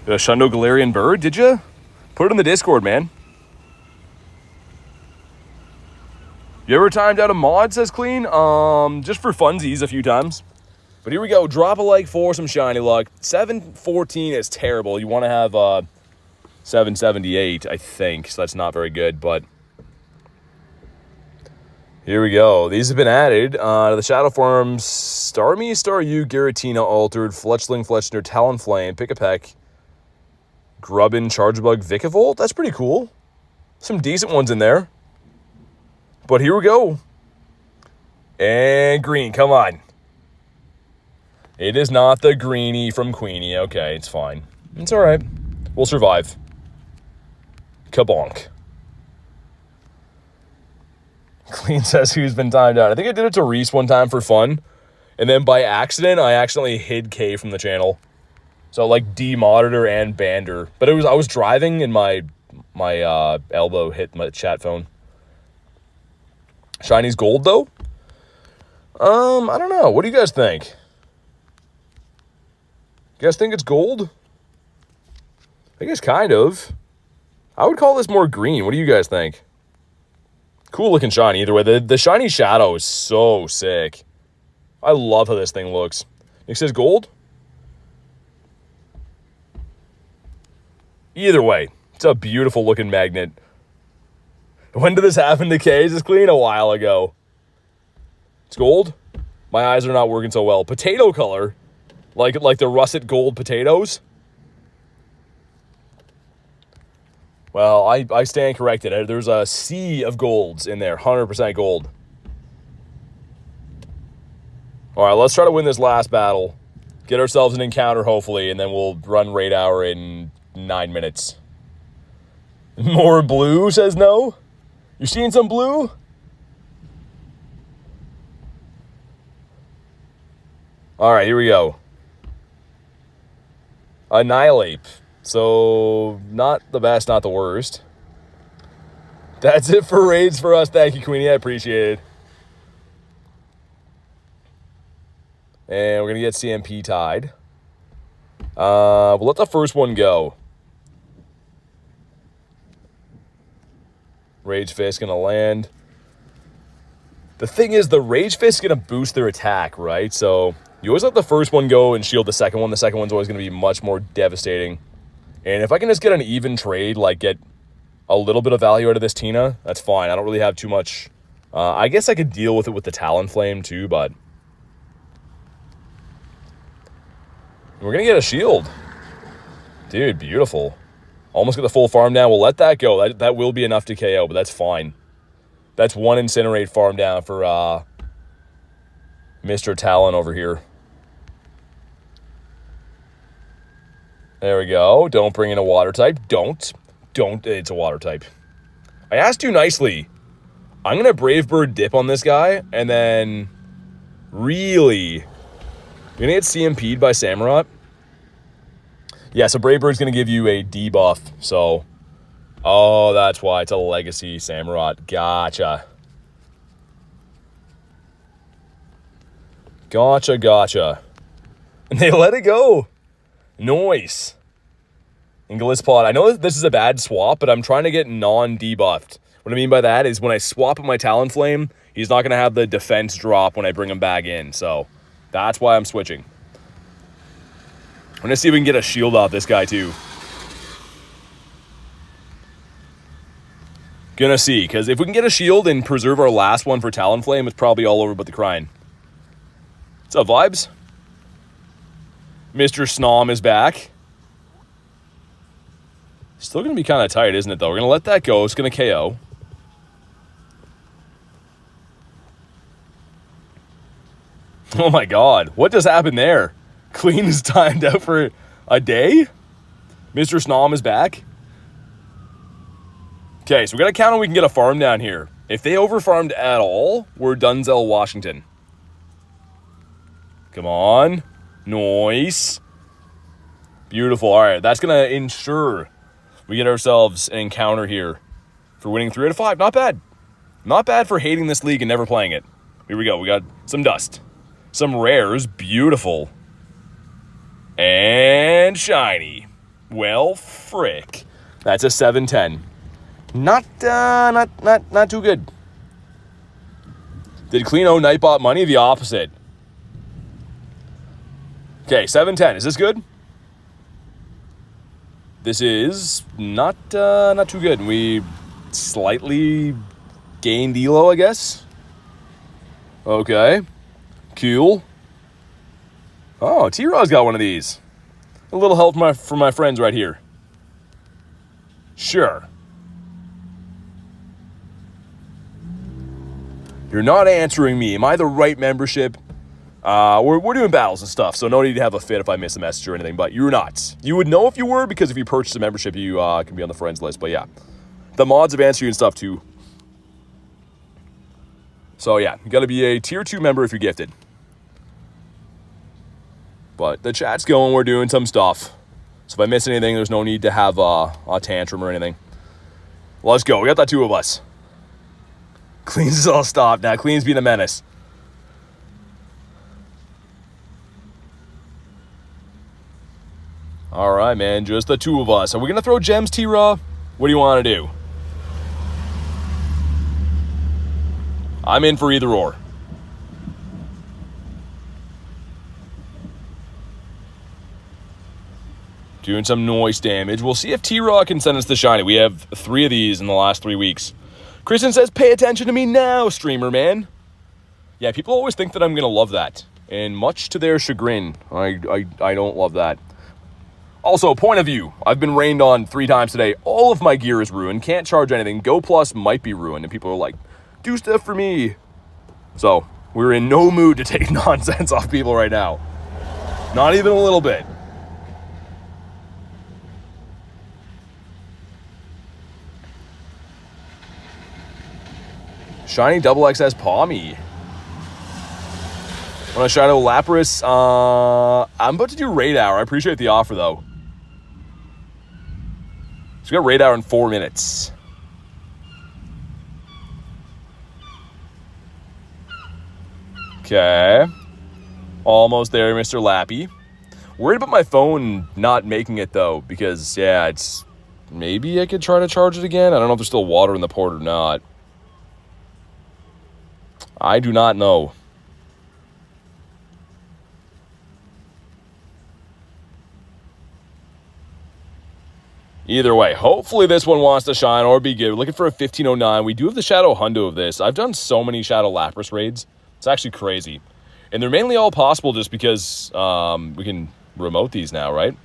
Shundo Galarian bird, did you? Put it in the Discord, man. You ever timed out a mod, says Clean? Just for funsies a few times. But here we go. Drop a like for some shiny luck. 714 is terrible. You want to have 778, I think. So that's not very good, but here we go. These have been added to the Shadow forms. Starmie, Staryu, Giratina, Altered, Fletchling, Fletchner, Talonflame, Pick-a-Peck, Grubbin, Chargebug, Vikavolt. That's pretty cool. Some decent ones in there. But here we go. And green, come on. It is not the greenie from Queenie. Okay, it's fine. It's all right. We'll survive. Kabonk. Clean says who's been timed out. I think I did it to Reese one time for fun. And then by accident, I accidentally hid K from the channel. So like demodded her and banned her. But I was driving and my elbow hit my chat phone. Shiny's gold though? I don't know. What do you guys think? You guys think it's gold? I guess kind of. I would call this more green. What do you guys think? Cool looking shiny either way. The shiny shadow is so sick. I love how this thing looks. Nick says gold? Either way, it's a beautiful looking magnet. When did this happen to K? Is this Clean? A while ago. It's gold? My eyes are not working so well. Potato color? Like the russet gold potatoes? Well, I stand corrected. There's a sea of golds in there. 100% gold. All right, let's try to win this last battle. Get ourselves an encounter, hopefully, and then we'll run Raid Hour in 9 minutes. More blue, says no. You seeing some blue? All right, here we go. Annihilate. So, not the best, not the worst. That's it for raids for us. Thank you, Queenie. I appreciate it. And we're going to get CMP tied. We'll let the first one go. Rage Fist going to land. The thing is, the Rage Fist is going to boost their attack, right? So, you always let the first one go and shield the second one. The second one's always going to be much more devastating. And if I can just get an even trade, like get a little bit of value out of this Tina, that's fine. I don't really have too much. I guess I could deal with it with the Talonflame too, but we're going to get a shield. Dude, beautiful. Almost get the full farm down. We'll let that go. That will be enough to KO, but that's fine. That's one Incinerate farm down for Mr. Talon over here. There we go. Don't bring in a water type. Don't. It's a water type. I asked you nicely. I'm going to Brave Bird dip on this guy, and then really, you're going to get CMP'd by Samurott. Yeah, so Brave Bird's going to give you a debuff. So, oh, that's why. It's a legacy Samurott. Gotcha. And they let it go. Nice. And Glisspot, I know this is a bad swap, but I'm trying to get non-debuffed. What I mean by that is when I swap with my Talonflame, he's not going to have the defense drop when I bring him back in. So that's why I'm switching. I'm going to see if we can get a shield off this guy too. Gonna see, because if we can get a shield and preserve our last one for Talonflame, it's probably all over but the crying. What's up, vibes? Mr. Snom is back. Still going to be kind of tight, isn't it, though? We're going to let that go. It's going to KO. Oh, my God. What just happened there? Clean is timed out for a day? Mr. Snom is back. Okay, so we're going to count on we can get a farm down here. If they overfarmed at all, we're Dunzell, Washington. Come on. Nice. Beautiful. All right, that's going to ensure we get ourselves an encounter here for winning 3 out of 5. Not bad. Not bad for hating this league and never playing it. Here we go. We got some dust. Some rares. Beautiful. And shiny. Well, frick. That's a 710. Not too good. Did Cleano Nightbot money? The opposite. Okay, 710. Is this good? This is not too good. We slightly gained elo, I guess. Okay. Cool. Oh, T-Raw's got one of these. A little help from my friends right here. Sure. You're not answering me. Am I the right membership? We're doing battles and stuff, so no need to have a fit if I miss a message or anything, but you're not. You would know if you were, because if you purchase a membership, you can be on the friends list, but yeah. The mods have answered you and stuff, too. So yeah, you gotta be a tier 2 member if you're gifted. But the chat's going, we're doing some stuff. So if I miss anything, there's no need to have a tantrum or anything. Let's go, we got that 2 of us. Cleans is all stopped now. Clean's being a menace. All right, man. Just the 2 of us. Are we going to throw gems, T-Raw? What do you want to do? I'm in for either or. Doing some noise damage. We'll see if T-Raw can send us the shiny. We have 3 of these in the last 3 weeks. Kristen says, pay attention to me now, streamer, man. Yeah, people always think that I'm going to love that. And much to their chagrin, I don't love that. Also, point of view. I've been rained on 3 times today. All of my gear is ruined. Can't charge anything. Go Plus might be ruined. And people are like, do stuff for me. So, we're in no mood to take nonsense off people right now. Not even a little bit. Shiny double XS Palmy. Want to Shadow Lapras? I'm about to do Raid Hour. I appreciate the offer, though. So we got Raid Hour in 4 minutes. Okay. Almost there, Mr. Lappy. Worried about my phone not making it, though, because, yeah, it's... Maybe I could try to charge it again. I don't know if there's still water in the port or not. I do not know. Either way, hopefully this one wants to shine or be good. We're looking for a 1509. We do have the Shadow Hundo of this. I've done so many Shadow Lapras raids. It's actually crazy. And they're mainly all possible just because we can remote these now, right?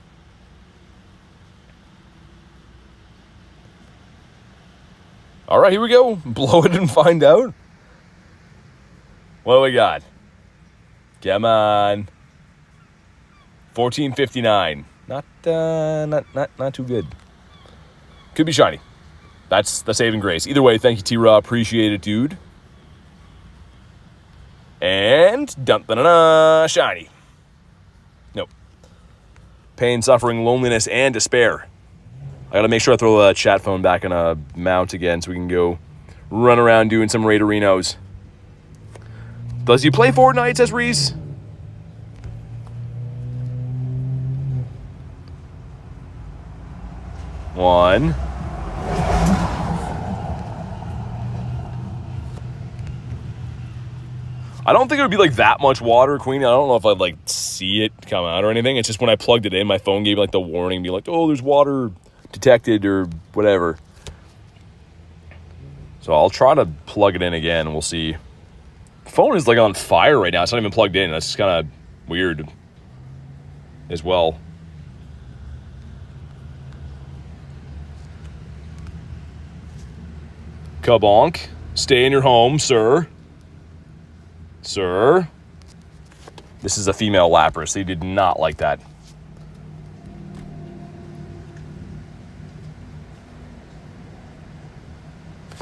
All right, here we go. Blow it and find out. What do we got? Come on. 1459. Not too good. Could be shiny. That's the saving grace. Either way, thank you, T-Raw. Appreciate it, dude. And dun-dun-dun-dun, shiny. Nope. Pain, suffering, loneliness, and despair. I gotta make sure I throw the chat phone back in a mount again so we can go run around doing some Raiderinos. Does he play Fortnite, says Reese? One. I don't think it would be like that much water, Queen. I don't know if I'd like see it come out or anything. It's just when I plugged it in, my phone gave me like the warning, be like, oh, there's water detected or whatever. So I'll try to plug it in again. We'll see. The phone is like on fire right now. It's not even plugged in. That's kind of weird as well. Kabonk. Stay in your home, sir. Sir. This is a female Lapras. They did not like that.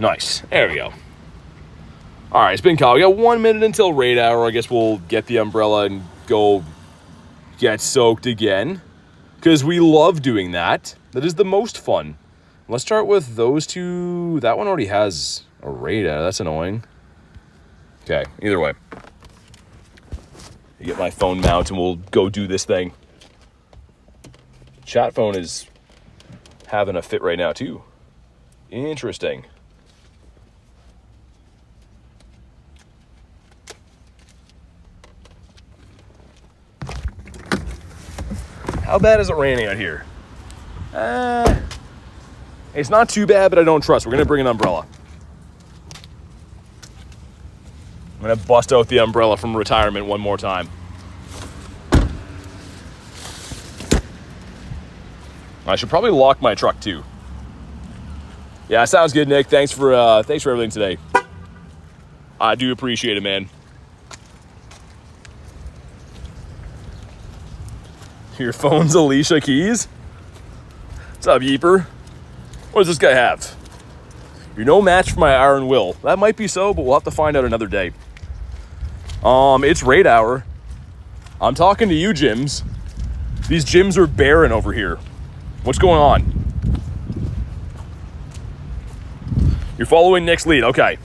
Nice. There we go. All right, it's been caught. We got 1 minute until Raid Hour. I guess we'll get the umbrella and go get soaked again, because we love doing that. That is the most fun. Let's start with those two. That one already has a Raid Hour. That's annoying. Okay, either way. I get my phone mount and we'll go do this thing. Chat phone is having a fit right now too. Interesting. How bad is it raining out here? It's not too bad, but I don't trust. We're gonna bring an umbrella. I'm gonna bust out the umbrella from retirement one more time. I should probably lock my truck too. Yeah, sounds good, Nick. Thanks for everything today. I do appreciate it, man. Your phone's Alicia Keys? What's up, Yeeper? What does this guy have? You're no match for my Iron Will. That might be so, but we'll have to find out another day. It's Raid Hour. I'm talking to you, gyms. These gyms are barren over here. What's going on? You're following Nick's lead. Okay.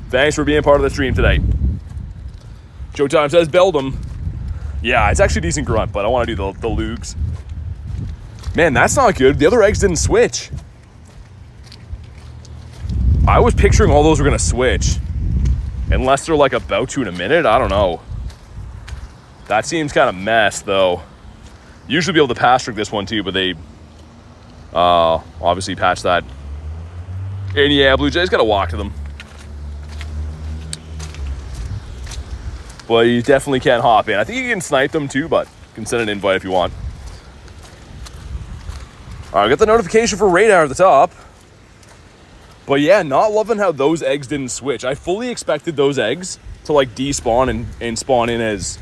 Thanks for being part of the stream today. Showtime says Beldum. Yeah, it's actually a decent grunt, but I want to do the Lugs. Man, that's not good. The other eggs didn't switch. I was picturing all those were going to switch. Unless they're like about to in a minute. I don't know. That seems kind of messed, though. Usually be able to pass trick this one, too, but they obviously patched that. And yeah, Blue Jays got to walk to them. But you definitely can't hop in. I think you can snipe them too, but you can send an invite if you want. All right, I got the notification for Raid Hour at the top. But yeah, not loving how those eggs didn't switch. I fully expected those eggs to like despawn and spawn in as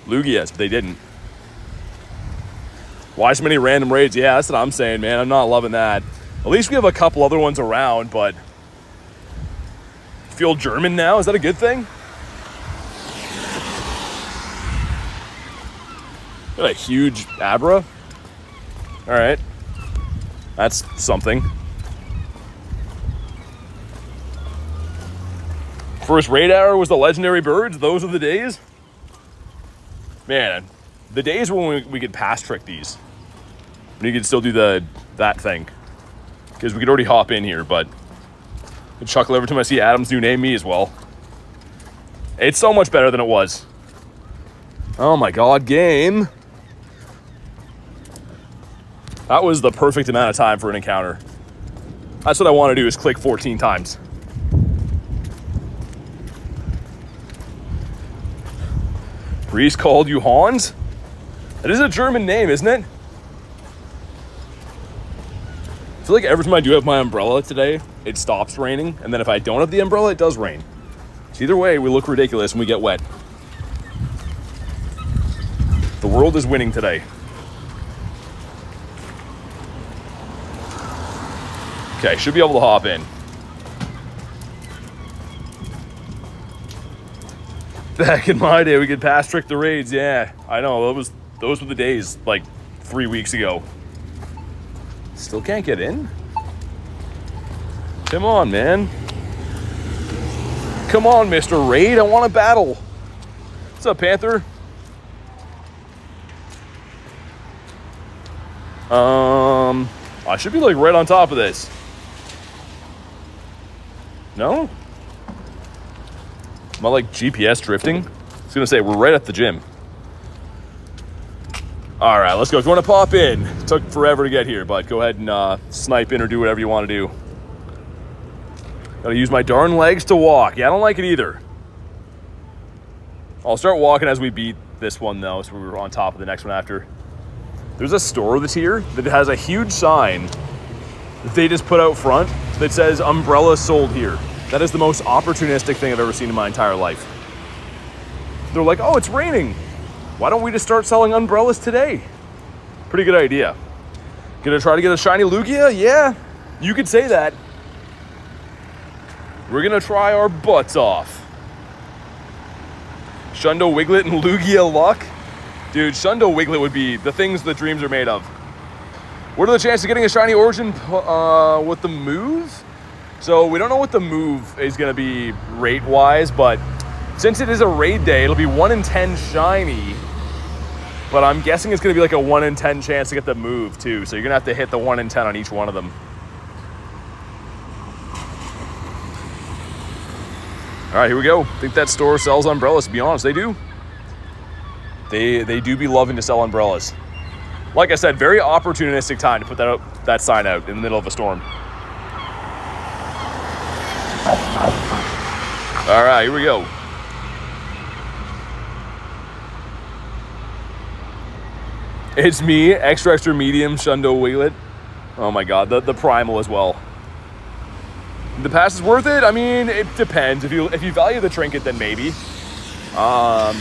Lugias, but they didn't. Why so many random raids? Yeah, that's what I'm saying, man. I'm not loving that. At least we have a couple other ones around, but feel German now? Is that a good thing? Got a huge Abra. All right. That's something. First Raid Hour was the legendary birds. Those are the days. Man, the days when we could pass trick these. When you could still do that thing. Because we could already hop in here, but I chuckle every time I see Adam's new name, me as well. It's so much better than it was. Oh my god, game. That was the perfect amount of time for an encounter. That's what I want to do, is click 14 times. Priest called you Hans? That is a German name, isn't it? I feel like every time I do have my umbrella today, it stops raining. And then if I don't have the umbrella, it does rain. So either way, we look ridiculous when we get wet. The world is winning today. Okay, should be able to hop in. Back in my day, we could pass trick the raids. Yeah, I know. Those were the days, like 3 weeks ago. Still can't get in? Come on, man. Come on, Mr. Raid. I want to battle. What's up, Panther? I should be like right on top of this. No? Am I like GPS drifting? I was gonna say, we're right at the gym. All right, let's go. If you want to pop in, it took forever to get here, but go ahead and snipe in or do whatever you want to do. Gotta use my darn legs to walk. Yeah, I don't like it either. I'll start walking as we beat this one, though, so we're on top of the next one after. There's a store that's here that has a huge sign that they just put out front that says umbrella sold here. That is the most opportunistic thing I've ever seen in my entire life. They're like, oh, it's raining. Why don't we just start selling umbrellas today? Pretty good idea. Gonna try to get a shiny Lugia? Yeah, you could say that. We're gonna try our butts off. Shundo Wiglet and Lugia luck? Dude, Shundo Wiglet would be the things that dreams are made of. What are the chances of getting a shiny Origin with the move? So we don't know what the move is going to be rate-wise, but since it is a raid day, it'll be 1 in 10 shiny. But I'm guessing it's going to be like a 1 in 10 chance to get the move, too. So you're going to have to hit the 1 in 10 on each one of them. All right, here we go. I think that store sells umbrellas, to be honest. They do. They do be loving to sell umbrellas. Like I said, very opportunistic time to put that sign out in the middle of a storm. All right, here we go. It's me, extra medium Shundo Wiglet. Oh my god, the primal as well. The pass is worth it? I mean, it depends. If you value the trinket, then maybe. I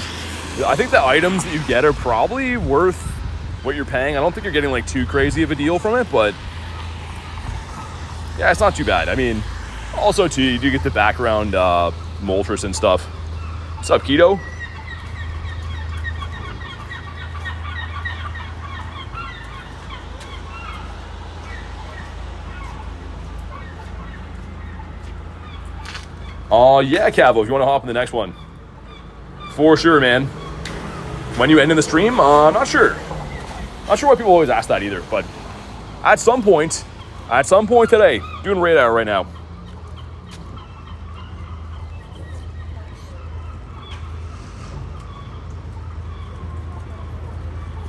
think the items that you get are probably worth what you're paying. I don't think you're getting like too crazy of a deal from it, but yeah, it's not too bad. I mean, also too, you do get the background Moltres and stuff. What's up, Keto? Yeah, Cavo, if you want to hop in the next one. For sure, man. When you end in the stream? Not sure. Not sure why people always ask that either, but at some point today, doing Raid Hour right now.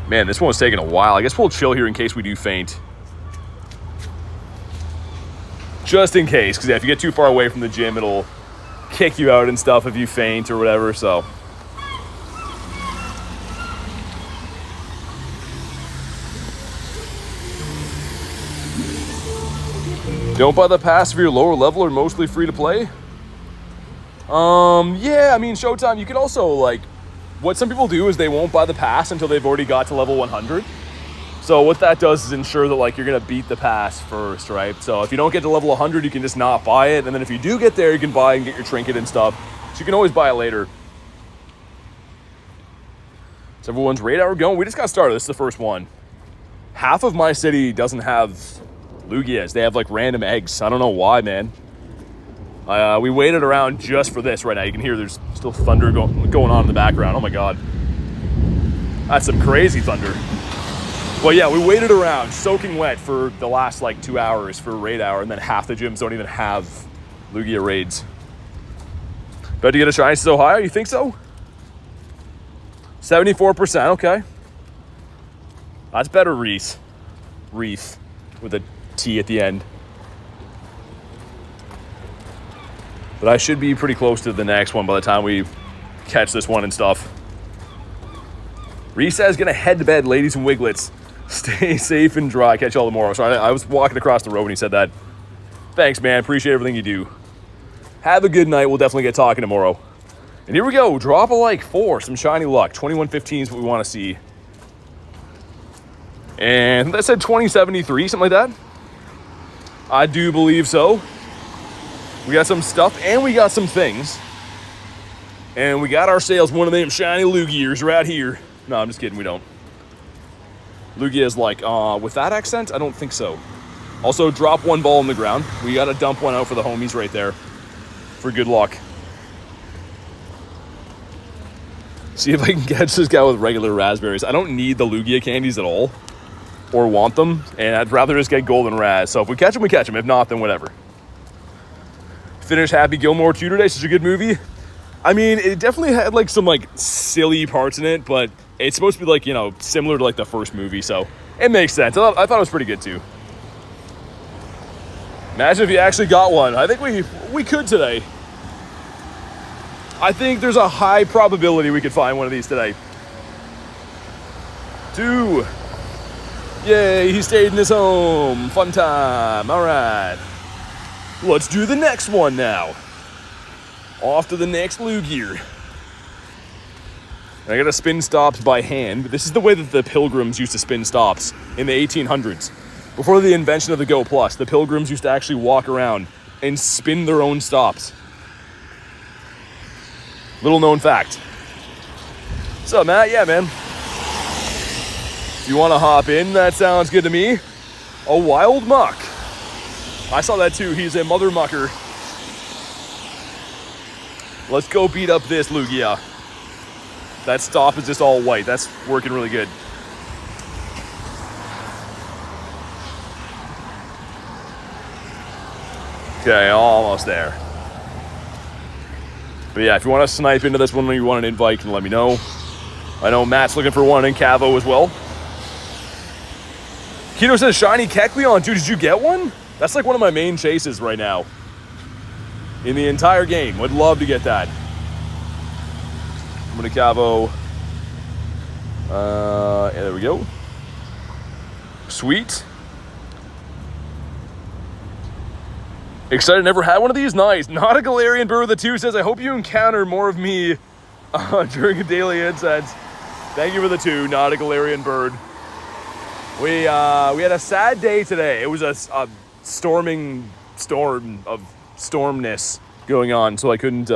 Man, this one's taking a while. I guess we'll chill here in case we do faint. Just in case, because yeah, if you get too far away from the gym, it'll kick you out and stuff if you faint or whatever, so. Don't buy the pass if you're lower level or mostly free to play. Yeah, I mean, Showtime, you could also, like, what some people do is they won't buy the pass until they've already got to level 100. So what that does is ensure that, like, you're going to beat the pass first, right? So if you don't get to level 100, you can just not buy it. And then if you do get there, you can buy and get your trinket and stuff. So you can always buy it later. So everyone's Raid Hour going. We just got started. This is the first one. Half of my city doesn't have Lugias. They have, like, random eggs. I don't know why, man. We waited around just for this right now. You can hear there's still thunder going on in the background. Oh, my God. That's some crazy thunder. Well, yeah, we waited around soaking wet for the last, like, 2 hours for Raid Hour, and then half the gyms don't even have Lugia Raids. Bet to get a shiny so high? You think so? 74%, okay. That's better Reese. Reese, with a T at the end. But I should be pretty close to the next one by the time we catch this one and stuff. Reese says, gonna head to bed, ladies and wiglets. Stay safe and dry. Catch y'all tomorrow. Sorry, I was walking across the road when he said that. Thanks, man. Appreciate everything you do. Have a good night. We'll definitely get talking tomorrow. And here we go. Drop a like 4. Some shiny luck. 2115 is what we want to see. And that said 2073, something like that. I do believe so. We got some stuff and we got some things. And we got ourselves one of them shiny Lugias right here. No, I'm just kidding. We don't. Lugia is like, with that accent? I don't think so. Also, drop one ball on the ground. We got to dump one out for the homies right there. For good luck. See if I can catch this guy with regular raspberries. I don't need the Lugia candies at all. Or want them. And I'd rather just get golden raz. So if we catch them, we catch them. If not, then whatever. Finish Happy Gilmore 2 today. Such a good movie. I mean, it definitely had like some like silly parts in it. But it's supposed to be like, you know, similar to like the first movie. So it makes sense. I thought it was pretty good too. Imagine if you actually got one. I think we could today. I think there's a high probability we could find one of these today. 2. Yay, he stayed in his home. Fun time. All right. Let's do the next one now. Off to the next Lugia. I gotta spin stops by hand, but this is the way that the Pilgrims used to spin stops in the 1800s. Before the invention of the Go Plus, the Pilgrims used to actually walk around and spin their own stops. Little known fact. What's up, Matt? Yeah, man. If you want to hop in, that sounds good to me. A wild muck. I saw that too. He's a mother mucker. Let's go beat up this Lugia. That stop is just all white. That's working really good. Okay, almost there. But yeah, if you want to snipe into this one or you want an invite, you can let me know. I know Matt's looking for one in Cavo as well. Keto says shiny Kecleon. Dude, did you get one? That's like one of my main chases right now in the entire game. Would love to get that. I'm gonna Cavo. Yeah, there we go. Sweet. Excited, never had one of these? Nice. Not a Galarian Bird with a 2 says, I hope you encounter more of me during a daily incense. Thank you for the 2, not a Galarian Bird. We had a sad day today. It was a storm of stormness going on, so I couldn't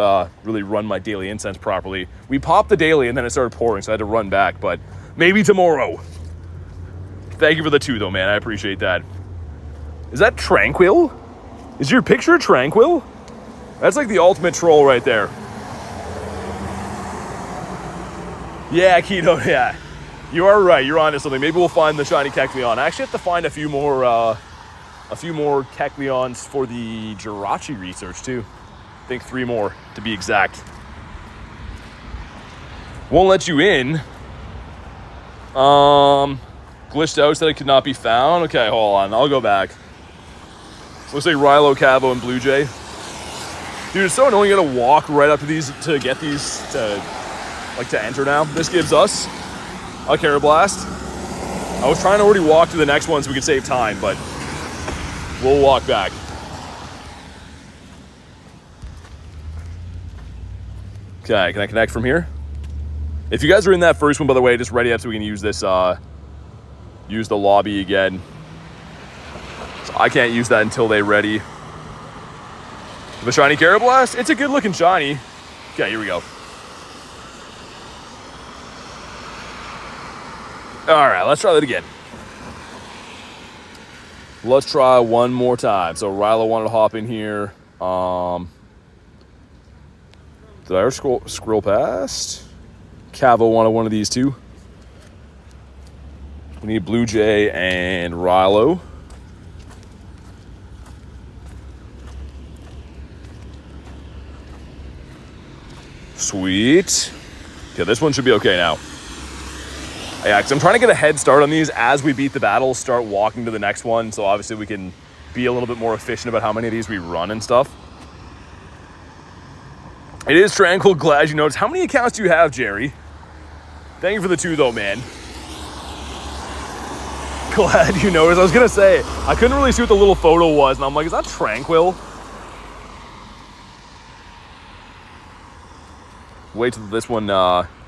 really run my daily incense properly. We popped the daily and then it started pouring, so I had to run back, but maybe tomorrow. Thank you for the 2 though, man. I appreciate that. Is that Tranquil? Is your picture Tranquil? That's like the ultimate troll right there. Yeah, Keto, yeah. You are right, you're onto something. Maybe we'll find the shiny Kecleon. I actually have to find a few more Kecleons for the Jirachi research too. I think 3 more to be exact. Won't let you in. Glitched out, said it could not be found. Okay, hold on, I'll go back. Looks like Rilo, Cavo, and Blue Jay. Dude, it's so annoying you gotta walk right up to these to get these to enter now. This gives us a Carablast. I was trying to already walk to the next one so we could save time, but we'll walk back. Okay, can I connect from here? If you guys are in that first one, by the way, just ready up so we can use this, use the lobby again. So I can't use that until they ready. The shiny Carablast, it's a good looking shiny. Okay, here we go. All right, let's try that again. Let's try one more time. So Rilo wanted to hop in here. Did I ever scroll past? Cavo wanted one of these too. We need Blue Jay and Rilo. Sweet. Okay, this one should be okay now. Yeah, because I'm trying to get a head start on these as we beat the battle, start walking to the next one, so obviously we can be a little bit more efficient about how many of these we run and stuff. It is Tranquil, glad you noticed. How many accounts do you have, Jerry? Thank you for the 2 though, man. Glad you noticed. I was gonna say, I couldn't really see what the little photo was, and I'm like, is that Tranquil? Wait till this one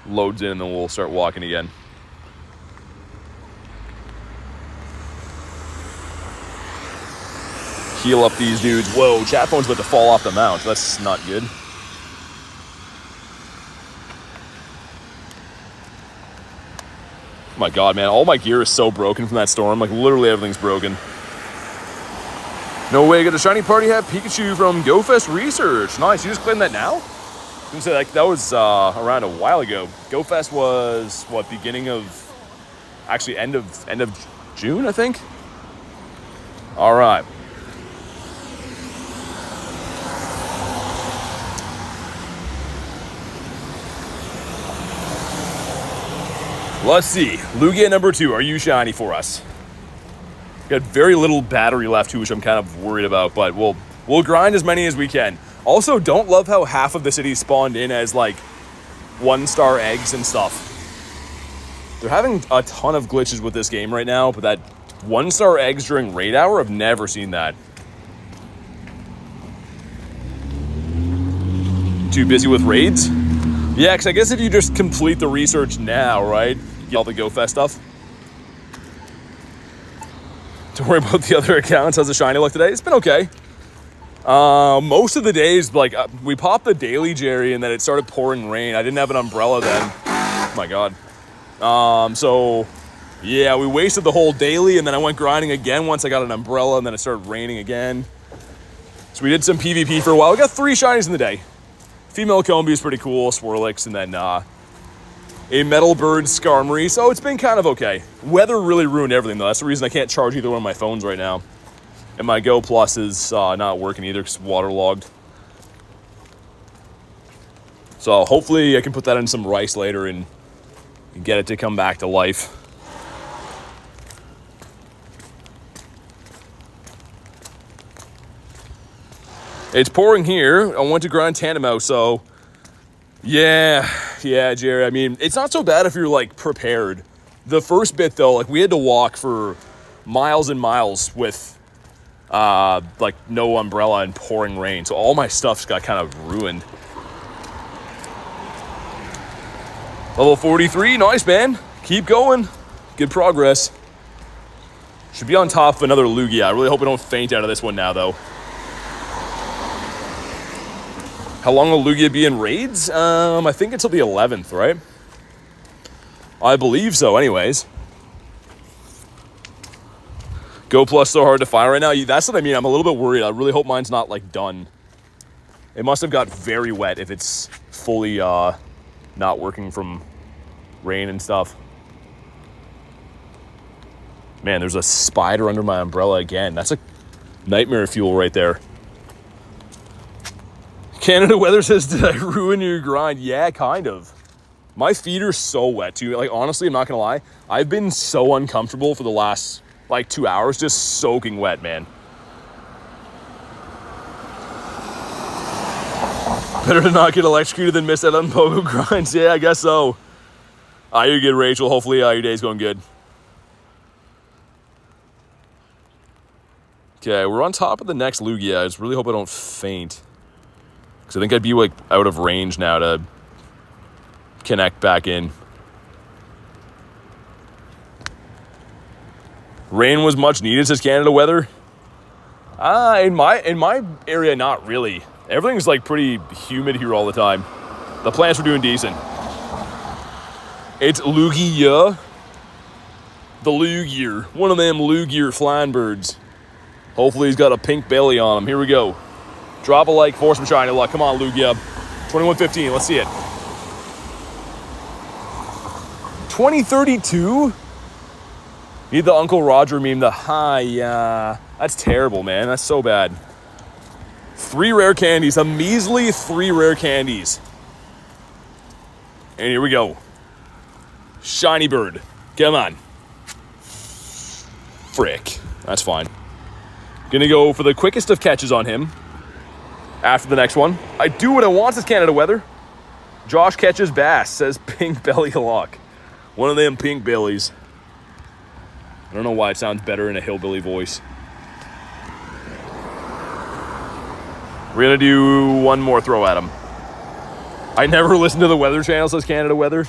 loads in and then we'll start walking again. Heal up these dudes. Whoa, chat phone's about to fall off the mount. That's not good. Oh my god, man. All my gear is so broken from that storm. Like, literally everything's broken. No way, got a shiny party hat Pikachu from GoFest Research. Nice, you just claimed that now? I was gonna say, like, that was around a while ago. GoFest was, what, beginning of... Actually, end of June, I think? All right. Let's see. Lugia number 2, are you shiny for us? Got very little battery left too, which I'm kind of worried about, but we'll grind as many as we can. Also, don't love how half of the city spawned in as like 1-star eggs and stuff. They're having a ton of glitches with this game right now, but that 1-star eggs during raid hour, I've never seen that. Too busy with raids? Yeah, because I guess if you just complete the research now, right? Get all the GoFest stuff. Don't worry about the other accounts. How's the shiny look today? It's been okay. Most of the days, like, we popped the daily, Jerry, and then it started pouring rain. I didn't have an umbrella then. Oh my god. So Yeah, we wasted the whole daily, and then I went grinding again once I got an umbrella, and then it started raining again. So we did some PvP for a while. We got 3 shinies in the day. Female Combi is pretty cool, Swirlix, and then a Metal Bird Skarmory. So it's been kind of okay. Weather really ruined everything, though. That's the reason I can't charge either one of my phones right now. And my Go Plus is not working either because it's waterlogged. So hopefully I can put that in some rice later and get it to come back to life. It's pouring here. I went to grind Tandemaus, so yeah, Jerry. I mean, it's not so bad if you're like prepared. The first bit though, like we had to walk for miles and miles with like no umbrella and pouring rain, so all my stuff's got kind of ruined. Level 43, nice, man. Keep going. Good progress. Should be on top of another Lugia. I really hope I don't faint out of this one now, though. How long will Lugia be in raids? I think until the 11th, right? I believe so, anyways. Go Plus so hard to find right now. That's what I mean. I'm a little bit worried. I really hope mine's not, like, done. It must have got very wet if it's fully not working from rain and stuff. Man, there's a spider under my umbrella again. That's a nightmare fuel right there. Canada Weather says, did I ruin your grind? Yeah, kind of. My feet are so wet, too. Like, honestly, I'm not going to lie. I've been so uncomfortable for the last, like, 2 hours, just soaking wet, man. Better to not get electrocuted than miss out on Pogo grinds. Yeah, I guess so. You're good, Rachel. Hopefully your day's going good. Okay, we're on top of the next Lugia. I just really hope I don't faint. Because I think I'd be, like, out of range now to connect back in. Rain was much needed, says Canada Weather. In my area, not really. Everything's, like, pretty humid here all the time. The plants were doing decent. It's Lugia. The Lugia. One of them Lugia flying birds. Hopefully he's got a pink belly on him. Here we go. Drop a like, force some shiny luck. Come on, Lugia. 2115, let's see it. 2032? Need the Uncle Roger meme, the hi, that's terrible, man. That's so bad. 3 rare candies, a measly 3 rare candies. And here we go. Shiny bird. Come on. Frick. That's fine. Gonna go for the quickest of catches on him. After the next one. I do what I want, says Canada Weather. Josh catches bass, says pink belly luck. One of them pink bellies. I don't know why it sounds better in a hillbilly voice. We're gonna do one more throw at him. I never listen to the Weather Channel, says Canada Weather.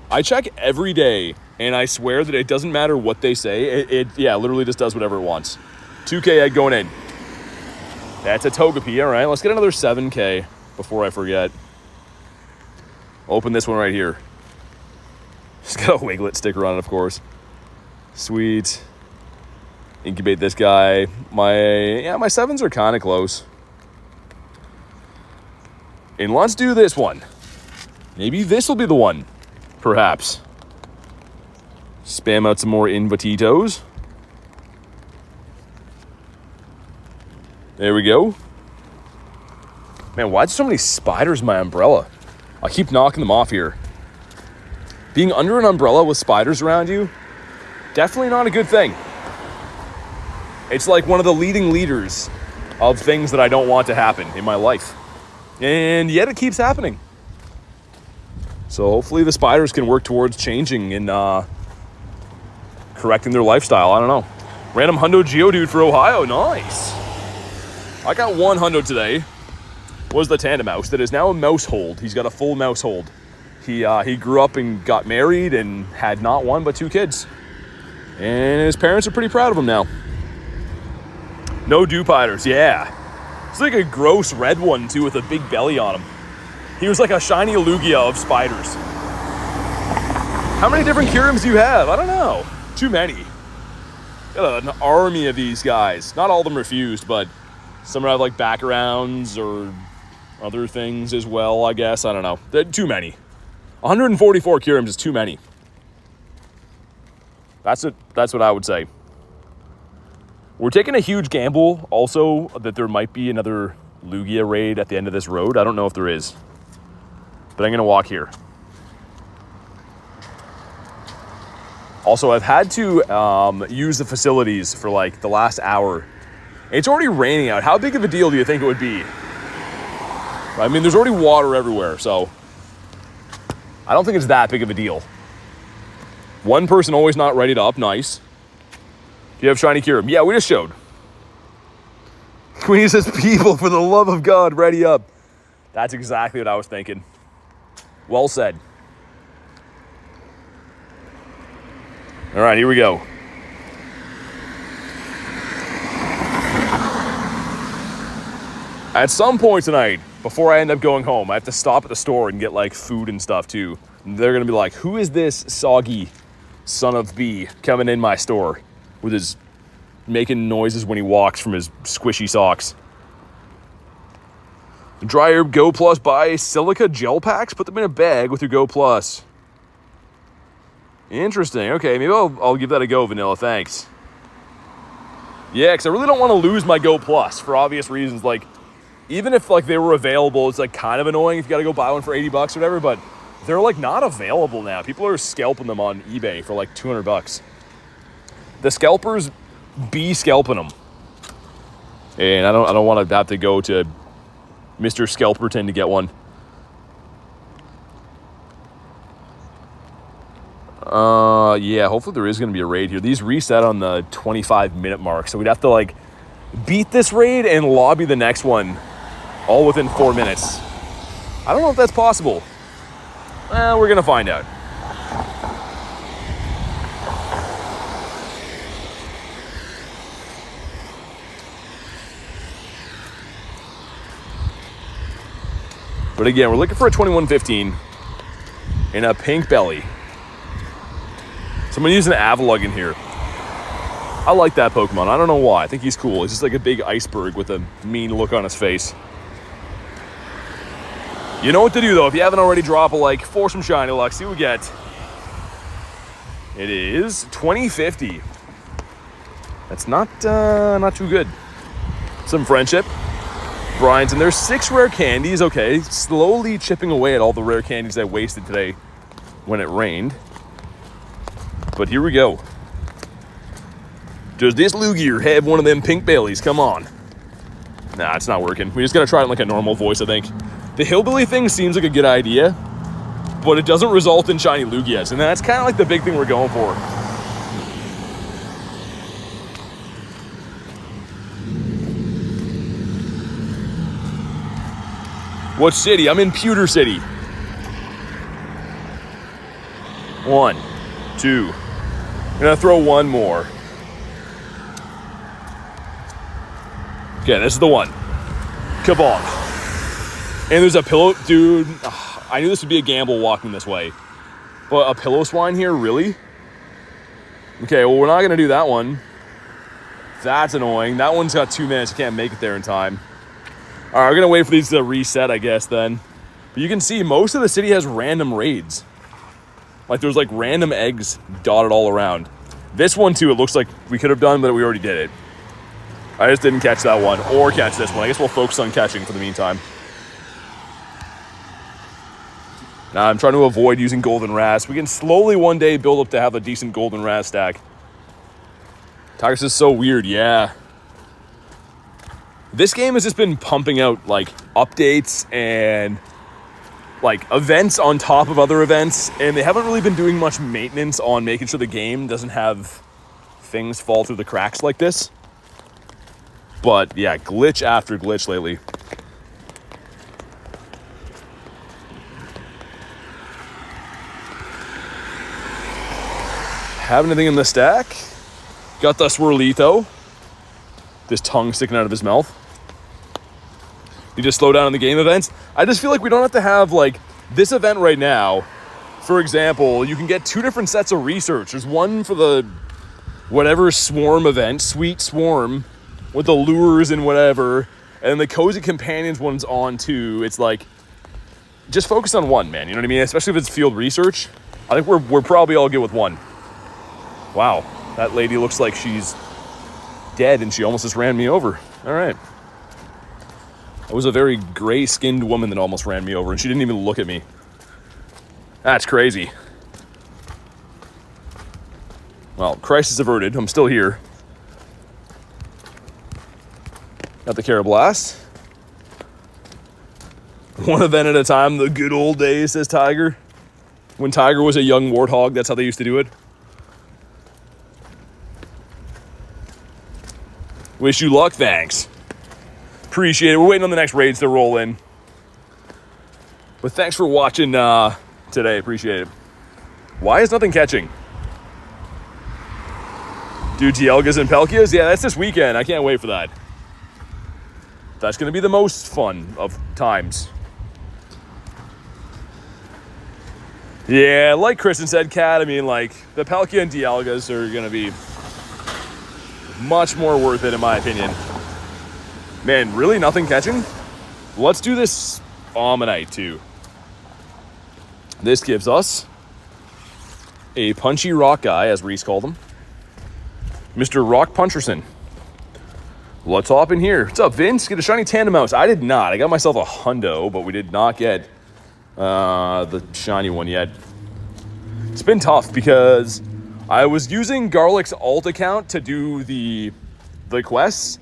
I check every day, and I swear that it doesn't matter what they say. It literally just does whatever it wants. 2K egg going in. That's a Togepi. All right, let's get another 7K before I forget. Open this one right here. Just got a Wiglet sticker on it, of course. Sweet. Incubate this guy. My 7s are kind of close. And let's do this one. Maybe this will be the one. Perhaps. Spam out some more Invititos. There we go. Man, why are so many spiders in my umbrella? I keep knocking them off here. Being under an umbrella with spiders around you, definitely not a good thing. It's like one of the leading leaders of things that I don't want to happen in my life. And yet it keeps happening. So hopefully the spiders can work towards changing and correcting their lifestyle. I don't know. Random hundo Geodude for Ohio. Nice. I got one hundo today. Was the Tandemaus that is now a mousehold. He's got a full mousehold. He grew up and got married and had not one but 2 kids. And his parents are pretty proud of him now. No Dupiders, yeah. It's like a gross red one too with a big belly on him. He was like a shiny Lugia of spiders. How many different Kyurems do you have? I don't know. too many. Got an army of these guys. Not all of them refused, but some have like backgrounds or other things as well, I guess. I don't know. They're too many. 144 Kyurems is too many. That's what I would say. We're taking a huge gamble also that there might be another Lugia raid at the end of this road. I don't know if there is, but I'm going to walk here. Also, I've had to use the facilities for like the last hour. It's already raining out. How big of a deal do you think it would be? I mean, there's already water everywhere, so I don't think it's that big of a deal. One person always not readied up. Nice. Do you have Shiny Kyurem? Yeah, we just showed. Queen says, people, for the love of God, ready up. That's exactly what I was thinking. Well said. All right, here we go. At some point tonight, before I end up going home, I have to stop at the store and get like food and stuff too. They're gonna be like, who is this soggy son of B coming in my store with his making noises when he walks from his squishy socks? Dry Herb Go Plus, buy silica gel packs, put them in a bag with your Go Plus. Interesting. Okay, maybe I'll give that a go, Vanilla. Thanks. Yeah, because I really don't want to lose my Go Plus for obvious reasons. Like, even if like they were available, it's like kind of annoying if you got to go buy one for $80 or whatever. But they're like not available now. People are scalping them on eBay for like $200. The scalpers be scalping them, and I don't want to have to go to Mr. Scalperton to get one. Yeah, hopefully there is going to be a raid here. These reset on the 25-minute mark, so we'd have to, like, beat this raid and lobby the next one all within 4 minutes. I don't know if that's possible. We're going to find out. But again, we're looking for a 2115 and a pink belly. So I'm going to use an Avalugg in here. I like that Pokemon. I don't know why. I think he's cool. He's just like a big iceberg with a mean look on his face. You know what to do, though. If you haven't already, drop a like for some shiny luck. See what we get. It is 2050. That's not too good. Some friendship. Brian's, and there's 6 rare candies. Okay, slowly chipping away at all the rare candies I wasted today when it rained. But here we go. Does this Lugia have one of them pink bellies? Come on. Nah, it's not working. We just gotta try it in like a normal voice, I think. The hillbilly thing seems like a good idea, but it doesn't result in shiny Lugias, and that's kind of like the big thing we're going for. What city? I'm in Pewter City. 1, 2. I'm gonna throw one more. Okay, this is the one. Kabonk. And there's a pillow, dude. I knew this would be a gamble walking this way, but a pillow swine here, really? Okay, well, we're not gonna do that one. That's annoying. That one's got 2 minutes. You can't make it there in time. All right, we're gonna wait for these to reset, I guess, then. But you can see most of the city has random raids. Like, there's like random eggs dotted all around. This one, too, it looks like we could have done, but we already did it. I just didn't catch that one or catch this one. I guess we'll focus on catching for the meantime. Now, I'm trying to avoid using Golden Raz. We can slowly one day build up to have a decent Golden Raz stack. Tigers is so weird, yeah. This game has just been pumping out, like, updates and, like, events on top of other events, and they haven't really been doing much maintenance on making sure the game doesn't have things fall through the cracks like this. But, yeah, glitch after glitch lately. Have anything in the stack? Got the Swirlito. This tongue sticking out of his mouth. You just slow down in the game events. I just feel like we don't have to have, like, this event right now. For example, you can get 2 different sets of research. There's one for the whatever swarm event, Sweet Swarm, with the lures and whatever, and the Cozy Companions one's on too. It's like, just focus on one, man. You know what I mean? Especially if it's field research. I think we're probably all good with one. Wow, that lady looks like she's dead, and she almost just ran me over. All right. It was a very gray-skinned woman that almost ran me over, and she didn't even look at me. That's crazy. Well, crisis averted. I'm still here. Got the Carablast. One event at a time, the good old days, says Tiger. When Tiger was a young warthog, that's how they used to do it. Wish you luck, thanks. Appreciate it. We're waiting on the next raids to roll in. But thanks for watching today. Appreciate it. Why is nothing catching? Dude, Dialgas and Palkias? Yeah, that's this weekend. I can't wait for that. That's going to be the most fun of times. Yeah, like Kristen said, Kat, I mean, like, the Palkia and Dialgas are going to be much more worth it, in my opinion. Man, really nothing catching? Let's do this Ammonite too. This gives us a punchy rock guy, as Reese called him. Mr. Rock Puncherson. Let's hop in here. What's up, Vince? Get a shiny Tandemaus. I did not. I got myself a hundo, but we did not get the shiny one yet. It's been tough because I was using Garlic's alt account to do the quests,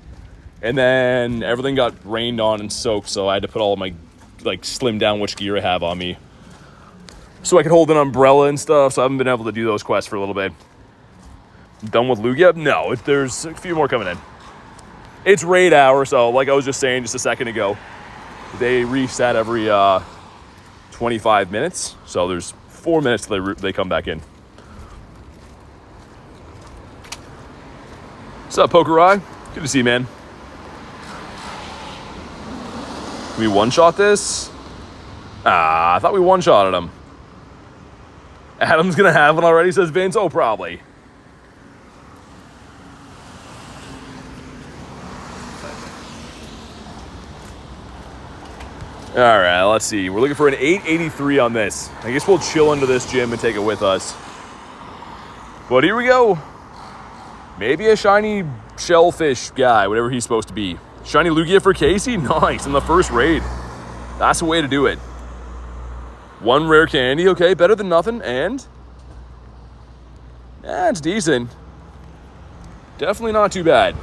and then everything got rained on and soaked, so I had to put all of my, like, slim down which gear I have on me so I could hold an umbrella and stuff, so I haven't been able to do those quests for a little bit. Done with Lugia? No, there's a few more coming in. It's raid hour, so like I was just saying just a second ago, they reset every 25 minutes, so there's 4 minutes till they come back in. What's up, Pokerai? Good to see you, man. We one-shot this? I thought we one-shotted him. Adam's gonna have one already, says Vince. Oh, probably. All right, let's see. We're looking for an 883 on this. I guess we'll chill into this gym and take it with us. But here we go. Maybe a shiny shellfish guy, whatever he's supposed to be. Shiny Lugia for Casey? Nice, in the first raid. That's the way to do it. One rare candy, okay, better than nothing, and... yeah, it's decent. Definitely not too bad.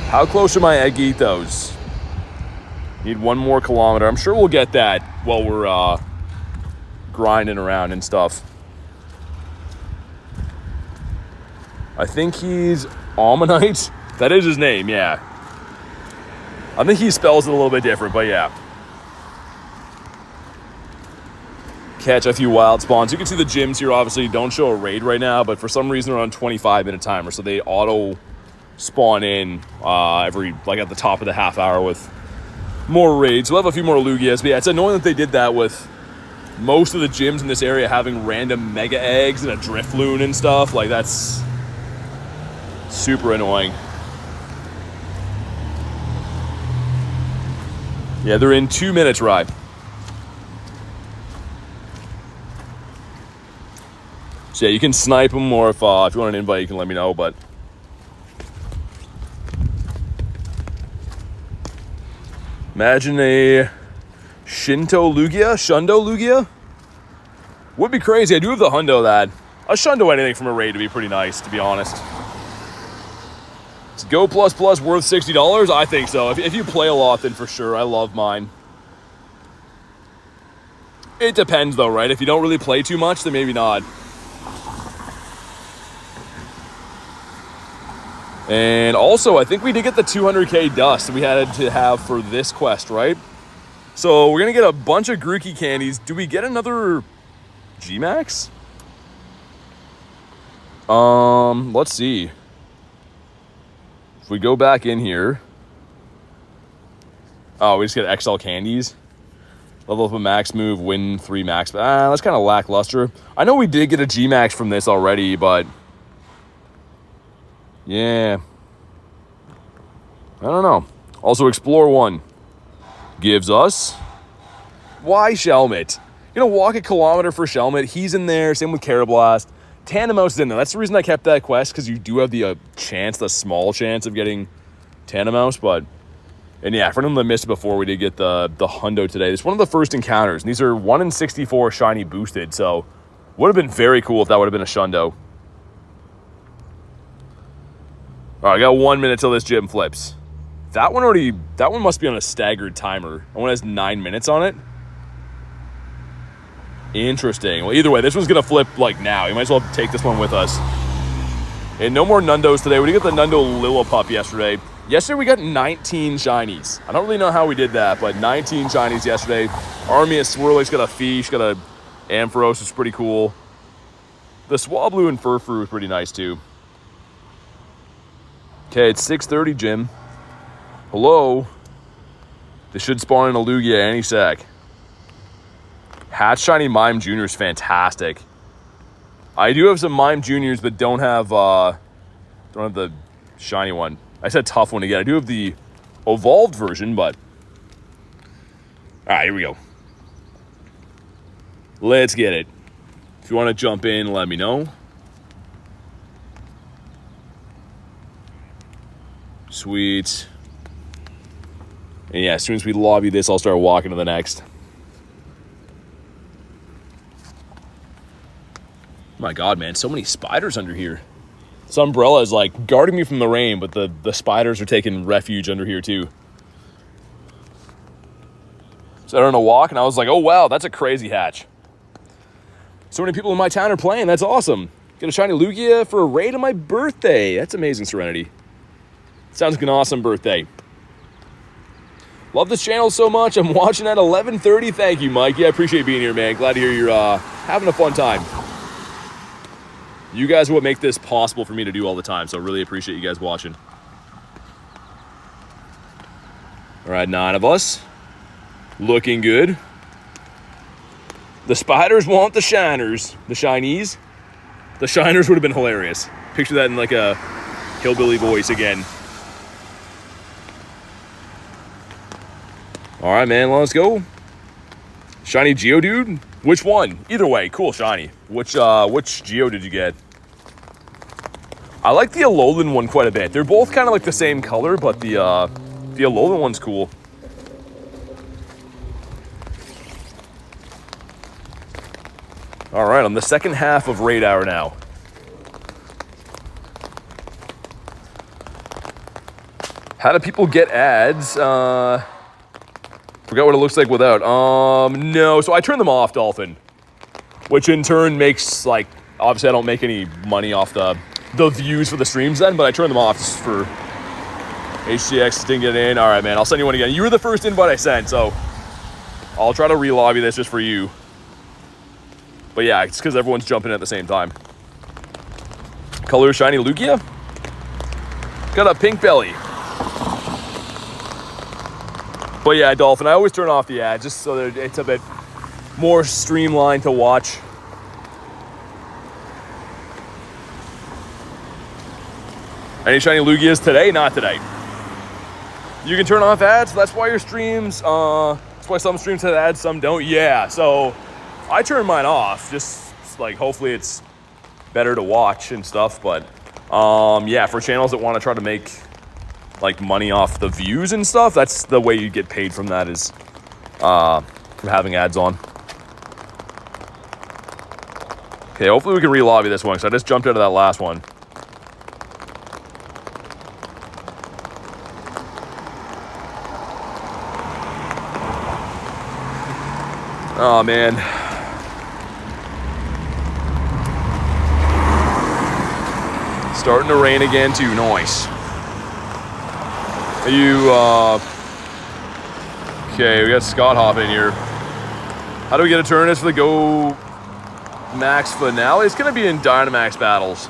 How close are my Agithos? Need 1 more kilometer. I'm sure we'll get that while we're grinding around and stuff. I think he's Ammonite. That is his name, yeah. I think he spells it a little bit different, but yeah. Catch a few wild spawns. You can see the gyms here obviously don't show a raid right now, but for some reason they're on 25-minute timer, so they auto spawn in every, like, at the top of the half hour with more raids. We'll have a few more Lugias, but yeah, it's annoying that they did that with most of the gyms in this area having random mega eggs and a Drifloon and stuff. Like, that's super annoying. Yeah, they're in 2 minutes, Rye. So yeah, you can snipe them, or if you want an invite, you can let me know, but... imagine a Shundo Lugia? Would be crazy. I do have the hundo that. A Shundo anything from a raid would be pretty nice, to be honest. Is Go Plus Plus worth $60? I think so. If you play a lot, then for sure. I love mine. It depends, though, right? If you don't really play too much, then maybe not. And also, I think we did get the 200k dust we had to have for this quest, right? So we're going to get a bunch of Grookey candies. Do we get another G-Max? Let's see. If we go back in here. Oh, we just get XL candies. Level up a max move, win 3 max. That's kind of lackluster. I know we did get a G max from this already, but yeah, I don't know. Also, Explore 1 gives us why Shelmet. You're gonna walk a kilometer for Shelmet. He's in there. Same with Carablast. Tandemaus is in there. That's the reason I kept that quest, because you do have the chance, the small chance of getting Tandemaus, but. And yeah, for them that missed it before, we did get the hundo today. It's one of the first encounters, and these are 1 in 64 shiny boosted, so would have been very cool if that would have been a shundo. All right, I got 1 minute till this gym flips. That one must be on a staggered timer. That one has 9 minutes on it. Interesting. Well, either way, this one's gonna flip like now. You might as well take this one with us. And no more Nundos today. We did get the Nundo Lillipup yesterday. Yesterday we got 19 shinies. I don't really know how we did that, but 19 shinies yesterday. Army of Swirly's got a Fish, got a Ampharos, is pretty cool. The Swablu and Furfrou is pretty nice too. Okay, it's 6:30, Jim. Hello. This should spawn in a Lugia any sec. Hatch Shiny Mime Jr. is fantastic. I do have some Mime Juniors, but don't have the shiny one. I said tough one again. I do have the evolved version, but... Alright, here we go. Let's get it. If you want to jump in, let me know. Sweet. And yeah, as soon as we lobby this, I'll start walking to the next. My God, man, so many spiders under here. This umbrella is like guarding me from the rain, but the spiders are taking refuge under here too. So I don't know, walk, and I was like, oh wow, that's a crazy hatch. So many people in my town are playing. That's awesome. Get a shiny Lugia for a raid on my birthday. That's amazing, Serenity. Sounds like an awesome birthday. Love this channel so much. I'm watching at 11:30. Thank you, Mike. Yeah, I appreciate being here, man. Glad to hear you're having a fun time. You guys are what make this possible for me to do all the time, so I really appreciate you guys watching. All right, 9 of us. Looking good. The spiders want the shiners. The shinies. The shiners would have been hilarious. Picture that in like a hillbilly voice again. All right, man, let's go. Shiny Geodude? Which one? Either way, cool shiny. Which Geo did you get? I like the Alolan one quite a bit. They're both kind of like the same color, but the Alolan one's cool. All right, on the second half of Raid Hour now. How do people get ads? Forgot what it looks like without. No, so I turn them off, Dolphin. Which in turn makes, like, obviously I don't make any money off the views for the streams then, but I turn them off just for HCX didn't get in. All right, man, I'll send you one again. You were the first invite I sent, so I'll try to re-lobby this just for you. But yeah, it's because everyone's jumping at the same time. Color Shiny Lugia. Got a pink belly. But yeah, Dolphin, I always turn off the ad just so that it's a bit more streamlined to watch. Any shiny Lugias today? Not today. You can turn off ads. That's why your streams, that's why some streams have ads, some don't. Yeah, so I turn mine off. Just like hopefully it's better to watch and stuff. But yeah, for channels that want to try to make like money off the views and stuff, that's the way you get paid from that, is from having ads on. Okay, hopefully we can re-lobby this one, because I just jumped out of that last one. Oh man. Starting to rain again too, nice. Are you, okay, we got Scott hopping here. How do we get a turn for the Go Max finale? It's gonna be in Dynamax battles.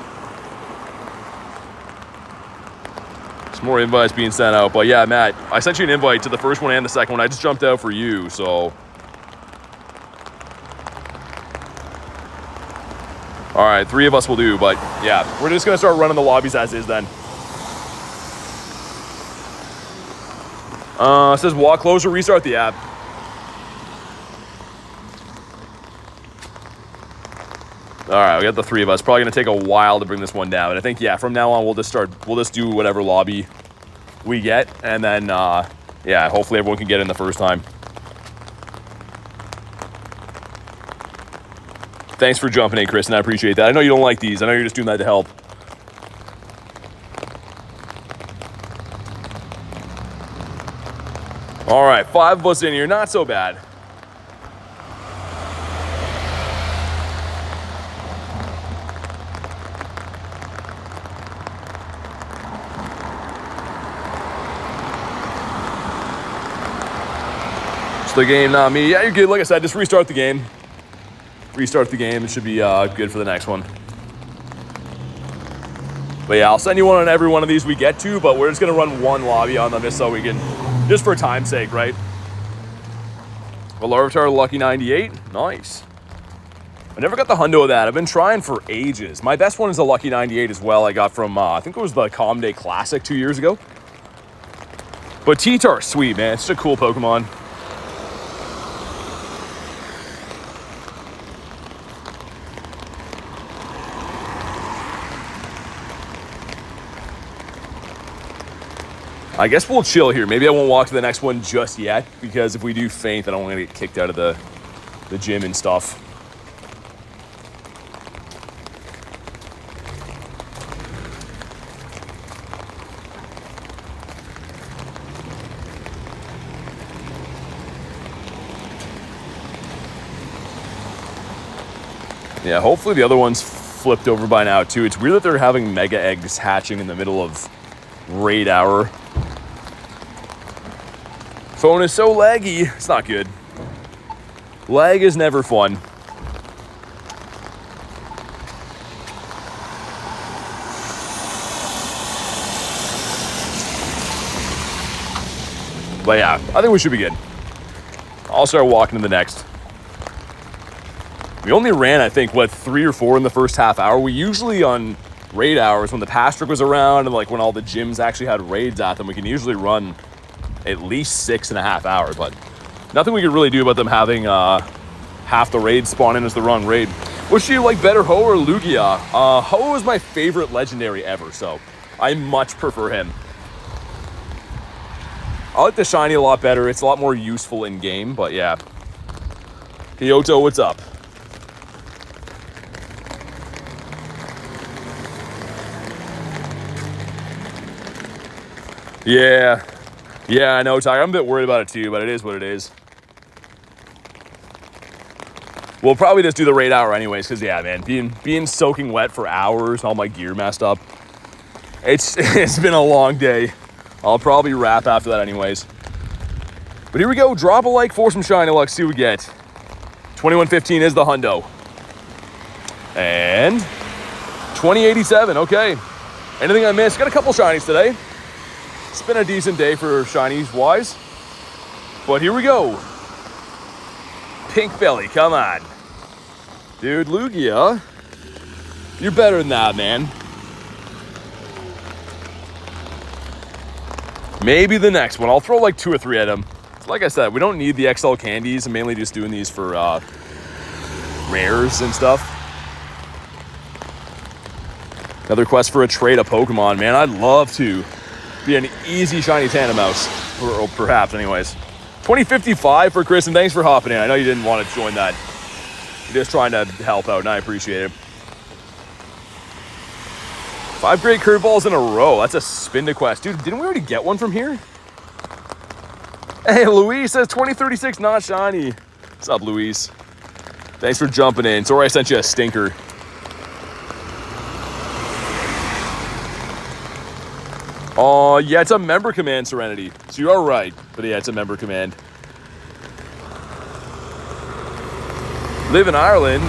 Some more invites being sent out, but yeah, Matt, I sent you an invite to the first one and the second one. I just jumped out for you, so All right, 3 of us will do, but yeah, we're just gonna start running the lobbies as is then. It says walk closer, restart the app. All right, we got the 3 of us. Probably gonna take a while to bring this one down. And I think, yeah, from now on, we'll just do whatever lobby we get. And then, yeah, hopefully everyone can get in the first time. Thanks for jumping in, Kristen. I appreciate that. I know you don't like these. I know you're just doing that to help. All right, 5 of us in here. Not so bad. It's the game, not me. Yeah, you're good. Like I said, just restart the game. Restart the game. It should be good for the next one. But yeah, I'll send you one on every one of these we get to, but we're just going to run one lobby on them just so we can, just for time's sake, right? Larvitar Lucky 98. Nice. I never got the hundo of that. I've been trying for ages. My best one is a Lucky 98 as well. I got from, I think it was the Calm Day Classic 2 years ago. But T-Tar, sweet, man. It's such a cool Pokemon. I guess we'll chill here. Maybe I won't walk to the next one just yet, because if we do faint, then I'm going to get kicked out of the gym and stuff. Yeah, hopefully the other one's flipped over by now, too. It's weird that they're having mega eggs hatching in the middle of raid hour. Phone is so laggy. It's not good. Lag is never fun. But yeah, I think we should be good. I'll start walking to the next. We only ran, I think, what, 3 or 4 in the first half hour. We usually on raid hours, when the Pastrick was around and like when all the gyms actually had raids at them, we can usually run at least 6.5 hours, but nothing we could really do about them having half the raid spawn in as the wrong raid. Which do you like better, Ho or Lugia? Ho is my favorite legendary ever, so I much prefer him. I like the shiny a lot better. It's a lot more useful in game, but yeah. Kyoto, what's up? Yeah, I know, Tiger. I'm a bit worried about it too, but it is what it is. We'll probably just do the raid hour anyways, because yeah, man, being soaking wet for hours, all my gear messed up. It's been a long day. I'll probably wrap after that anyways. But here we go. Drop a like for some shiny luck. See what we get. 2115 is the hundo. And 2087. Okay. Anything I missed? Got a couple shinies today. It's been a decent day for shinies wise. But here we go. Pink belly, come on. Dude, Lugia, you're better than that, man. Maybe the next one. I'll throw like 2 or 3 at him. Like I said, we don't need the XL candies. I'm mainly just doing these for rares and stuff. Another quest for a trade of Pokemon, man. I'd love to be an easy shiny Tandemaus, or perhaps anyways. 2055 for Chris, and thanks for hopping in. I know you didn't want to join that. You're just trying to help out, and I appreciate it. 5 great curveballs in a row. That's a spin to quest. Dude, didn't we already get one from here? Hey, Luis says 2036 not shiny. What's up, Luis? Thanks for jumping in. Sorry I sent you a stinker. Oh, yeah, it's a member command, Serenity. So you are right. But yeah, it's a member command. Live in Ireland.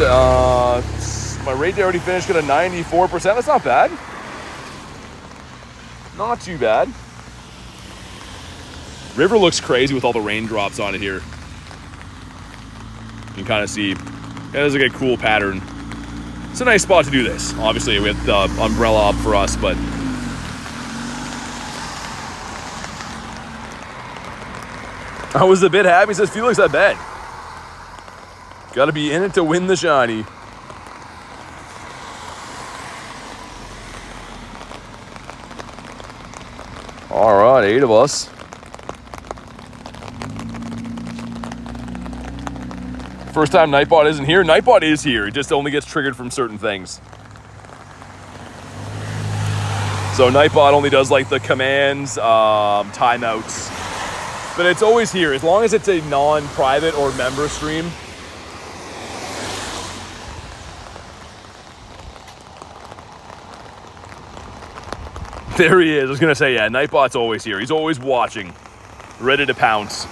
My raid day already finished at a 94%. That's not bad. Not too bad. River looks crazy with all the raindrops on it here. You can kind of see. It has like a cool pattern. It's a nice spot to do this. Obviously, we have the umbrella up for us, but I was a bit happy. He says, Felix, I bet. Got to be in it to win the shiny. All right, 8 of us. First time Nightbot isn't here. Nightbot is here. It just only gets triggered from certain things. So Nightbot only does like the commands, timeouts. But it's always here. As long as it's a non-private or member stream. There he is. I was going to say, yeah, Nightbot's always here. He's always watching. Ready to pounce.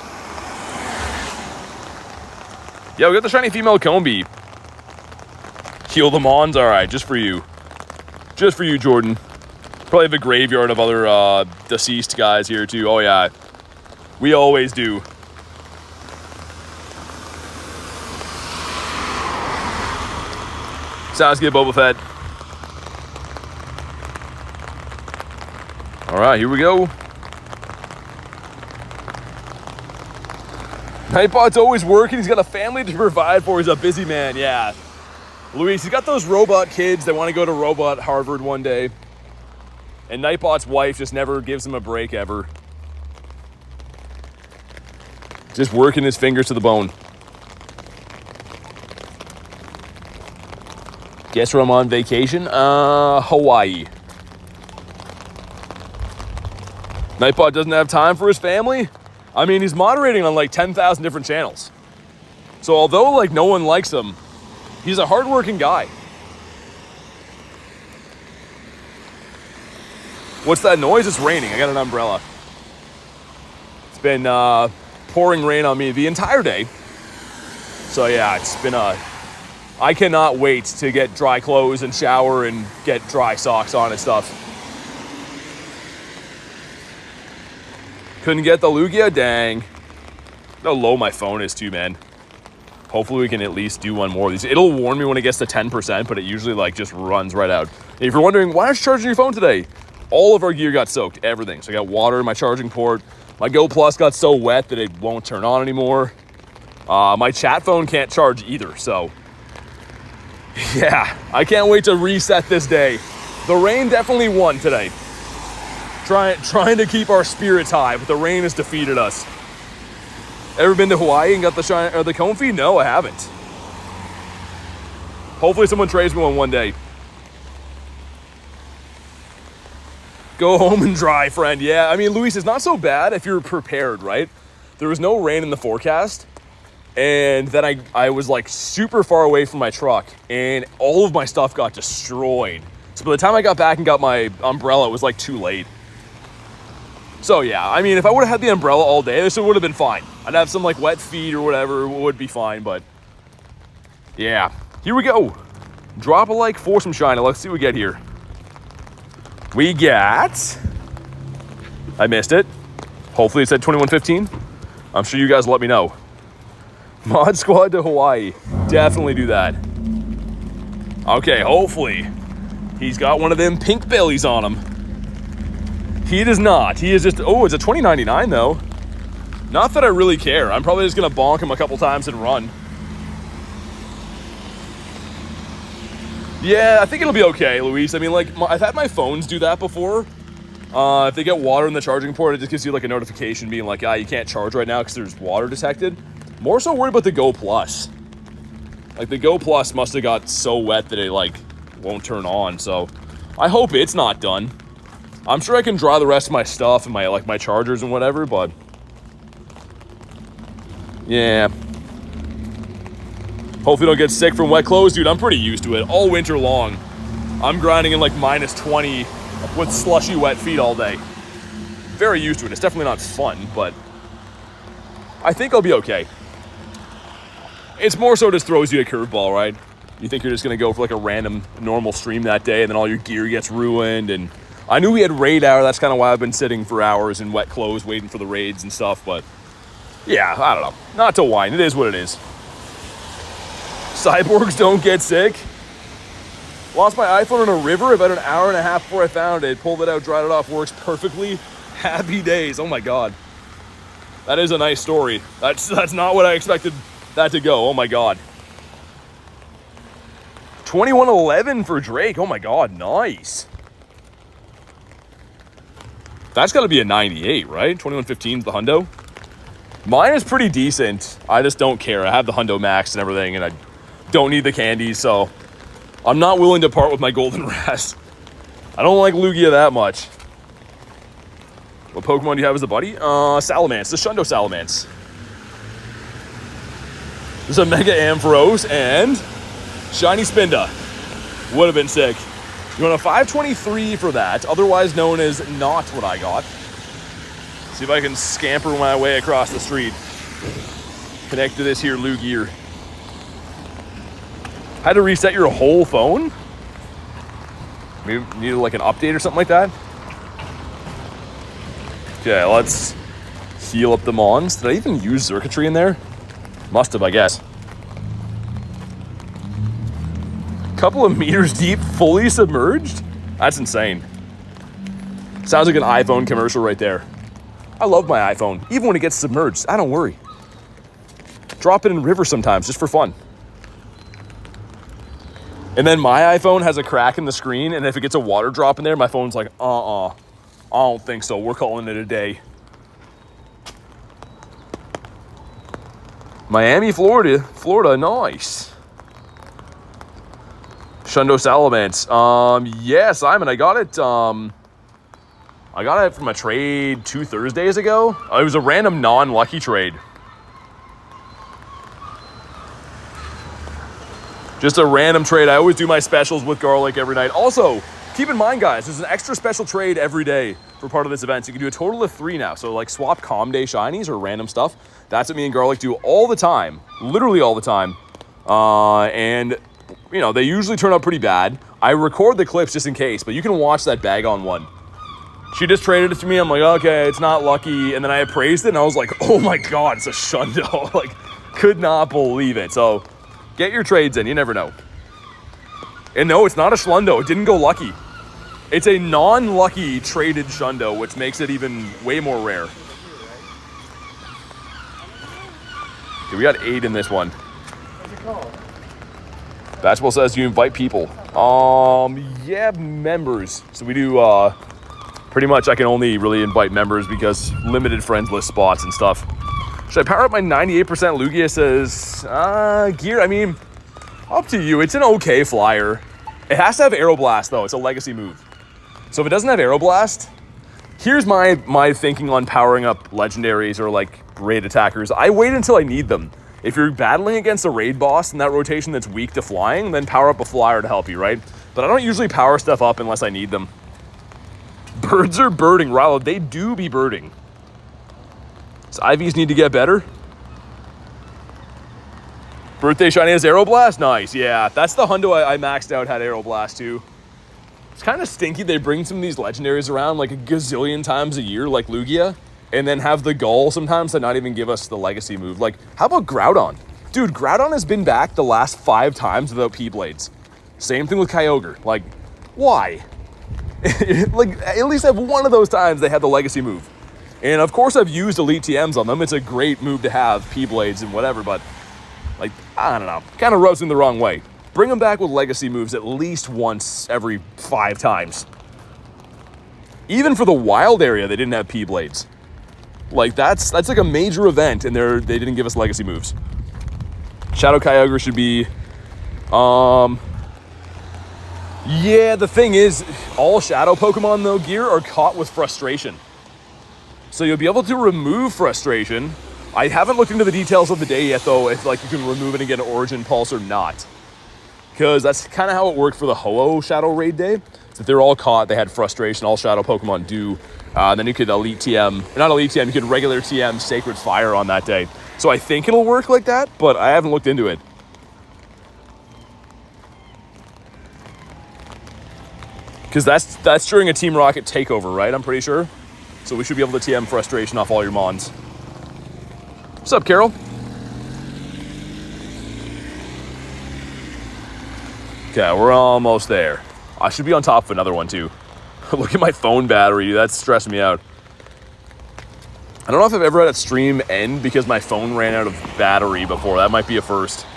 Yeah, we got the shiny female Combi. Heal the Mons. All right, just for you. Just for you, Jordan. Probably have a graveyard of other deceased guys here, too. Oh, yeah. We always do. Sounds good, Boba Fett. All right, here we go. Nightbot's always working. He's got a family to provide for. He's a busy man, yeah. Luis, he's got those robot kids that want to go to robot Harvard one day. And Nightbot's wife just never gives him a break ever. Just working his fingers to the bone. Guess where I'm on vacation? Hawaii. Nightbot doesn't have time for his family? I mean, he's moderating on like 10,000 different channels. So although like no one likes him, he's a hardworking guy. What's that noise? It's raining. I got an umbrella. It's been pouring rain on me the entire day. So yeah, it's been I cannot wait to get dry clothes and shower and get dry socks on and stuff. Couldn't get the Lugia, dang. How low my phone is too, man. Hopefully we can at least do one more of these. It'll warn me when it gets to 10%, but it usually like just runs right out. If you're wondering, why aren't you charging your phone today? All of our gear got soaked, everything. So I got water in my charging port. My Go Plus got so wet that it won't turn on anymore. My chat phone can't charge either, so. Yeah, I can't wait to reset this day. The rain definitely won today. Trying to keep our spirits high, but the rain has defeated us. Ever been to Hawaii and got the shine or the Comfy? No, I haven't. Hopefully someone trades me one day. Go home and dry, friend. Yeah, I mean, Luis, it's not so bad if you're prepared, right? There was no rain in the forecast, and then I was like super far away from my truck, and all of my stuff got destroyed. So by the time I got back and got my umbrella, it was like too late. So yeah, I mean, if I would have had the umbrella all day, this would have been fine. I'd have some like wet feet or whatever, it would be fine, but yeah. Here we go. Drop a like for some shiny. Let's see what we get here. We got, I missed it. Hopefully it said 2115. I'm sure you guys will let me know. Mod Squad to Hawaii. Definitely do that. Okay, hopefully he's got one of them pink bellies on him. He does not. He is just, oh, it's a 2099 though. Not that I really care. I'm probably just gonna bonk him a couple times and run. Yeah, I think it'll be okay, Luis. I mean, like, I've had my phones do that before. If they get water in the charging port, it just gives you like a notification being like, you can't charge right now because there's water detected. More so worried about the Go Plus. Like, the Go Plus must have got so wet that it like won't turn on. So I hope it's not done. I'm sure I can dry the rest of my stuff and my chargers and whatever, but yeah. Hopefully don't get sick from wet clothes. Dude, I'm pretty used to it. All winter long, I'm grinding in like minus 20 with slushy wet feet all day. Very used to it. It's definitely not fun, but I think I'll be okay. It's more so just throws you a curveball, right? You think you're just gonna go for like a random normal stream that day and then all your gear gets ruined. And I knew we had raid hour. That's kind of why I've been sitting for hours in wet clothes waiting for the raids and stuff. But yeah, I don't know. Not to whine. It is what it is. Cyborgs don't get sick. Lost my iPhone in a river about an hour and a half before I found it. Pulled it out, dried it off, works perfectly. Happy days. Oh my God. That is a nice story. That's not what I expected that to go. Oh my God. 2111 for Drake. Oh my God, nice. That's got to be a 98, right? 2115 is the hundo. Mine is pretty decent. I just don't care. I have the hundo max and everything, and I don't need the candies, so I'm not willing to part with my golden ras. I don't like Lugia that much. What Pokemon do you have as a buddy? Salamence, the Shundo Salamence. There's a Mega Ampharos and Shiny Spinda. Would have been sick. You want a 523 for that, otherwise known as not what I got. See if I can scamper my way across the street. Connect to this here Lugia. Had to reset your whole phone? Maybe needed like an update or something like that? Okay, let's heal up the Mons. Did I even use circuitry in there? Must have, I guess. Couple of meters deep, fully submerged? That's insane. Sounds like an iPhone commercial right there. I love my iPhone, even when it gets submerged. I don't worry. Drop it in rivers sometimes, just for fun. And then my iPhone has a crack in the screen, and if it gets a water drop in there, my phone's like, I don't think so. We're calling it a day. Miami, Florida, nice. Shundo Salamence. Yeah, Simon, I got it. I got it from a trade 2 Thursdays ago. It was a random non-lucky trade. Just a random trade. I always do my specials with garlic every night. Also, keep in mind, guys, there's an extra special trade every day for part of this event. So you can do a total of 3 now. So like swap Calm Day shinies or random stuff. That's what me and Garlic do all the time. Literally all the time. And, you know, they usually turn out pretty bad. I record the clips just in case, but you can watch that bag on one. She just traded it to me. I'm like, okay, it's not lucky. And then I appraised it, and I was like, oh my God, it's a Shundo. Like, could not believe it. So get your trades in. You never know. And no, it's not a Schlundo. It didn't go lucky. It's a non-lucky traded Shundo, which makes it even way more rare. Okay, we got 8 in this one. What's it called? Basketball says you invite people. Yeah, members. So we do, pretty much I can only really invite members because limited friends list spots and stuff. Should I power up my 98% Lugia? Says, gear, I mean, up to you. It's an okay flyer. It has to have Aeroblast though. It's a legacy move. So if it doesn't have Aeroblast, here's my thinking on powering up legendaries or like raid attackers. I wait until I need them. If you're battling against a raid boss in that rotation that's weak to flying, then power up a flyer to help you, right? But I don't usually power stuff up unless I need them. Birds are birding, Rilo. They do be birding. Does IVs need to get better? Birthday shiny has Aeroblast? Nice, yeah. That's the hundo I maxed out, had Aeroblast too. It's kind of stinky they bring some of these legendaries around like a gazillion times a year like Lugia, and then have the gall sometimes to not even give us the legacy move. Like, how about Groudon? Dude, Groudon has been back the last 5 times without P-Blades. Same thing with Kyogre. Like, why? Like, at least have one of those times they had the legacy move. And of course I've used Elite TMs on them. It's a great move to have, P-Blades and whatever, but like, I don't know. Kind of rubs me the wrong way. Bring them back with legacy moves at least once every 5 times. Even for the wild area, they didn't have P-Blades. Like, that's like a major event, and they didn't give us legacy moves. Shadow Kyogre should be... Yeah, the thing is, all Shadow Pokemon, though, gear, are caught with Frustration. So you'll be able to remove Frustration. I haven't looked into the details of the day yet, though, if, like, you can remove it and get an Origin Pulse or not. Because that's kind of how it worked for the Ho-Oh Shadow Raid Day. If they're all caught, they had Frustration, all Shadow Pokemon do. Then you could Elite TM, not Elite TM, you could regular TM Sacred Fire on that day. So I think it'll work like that, but I haven't looked into it. Because that's during a Team Rocket takeover, right? I'm pretty sure. So we should be able to TM Frustration off all your Mons. What's up, Carol? Okay, we're almost there. I should be on top of another one, too. Look at my phone battery. That's stressing me out. I don't know if I've ever had a stream end because my phone ran out of battery before. That might be a first.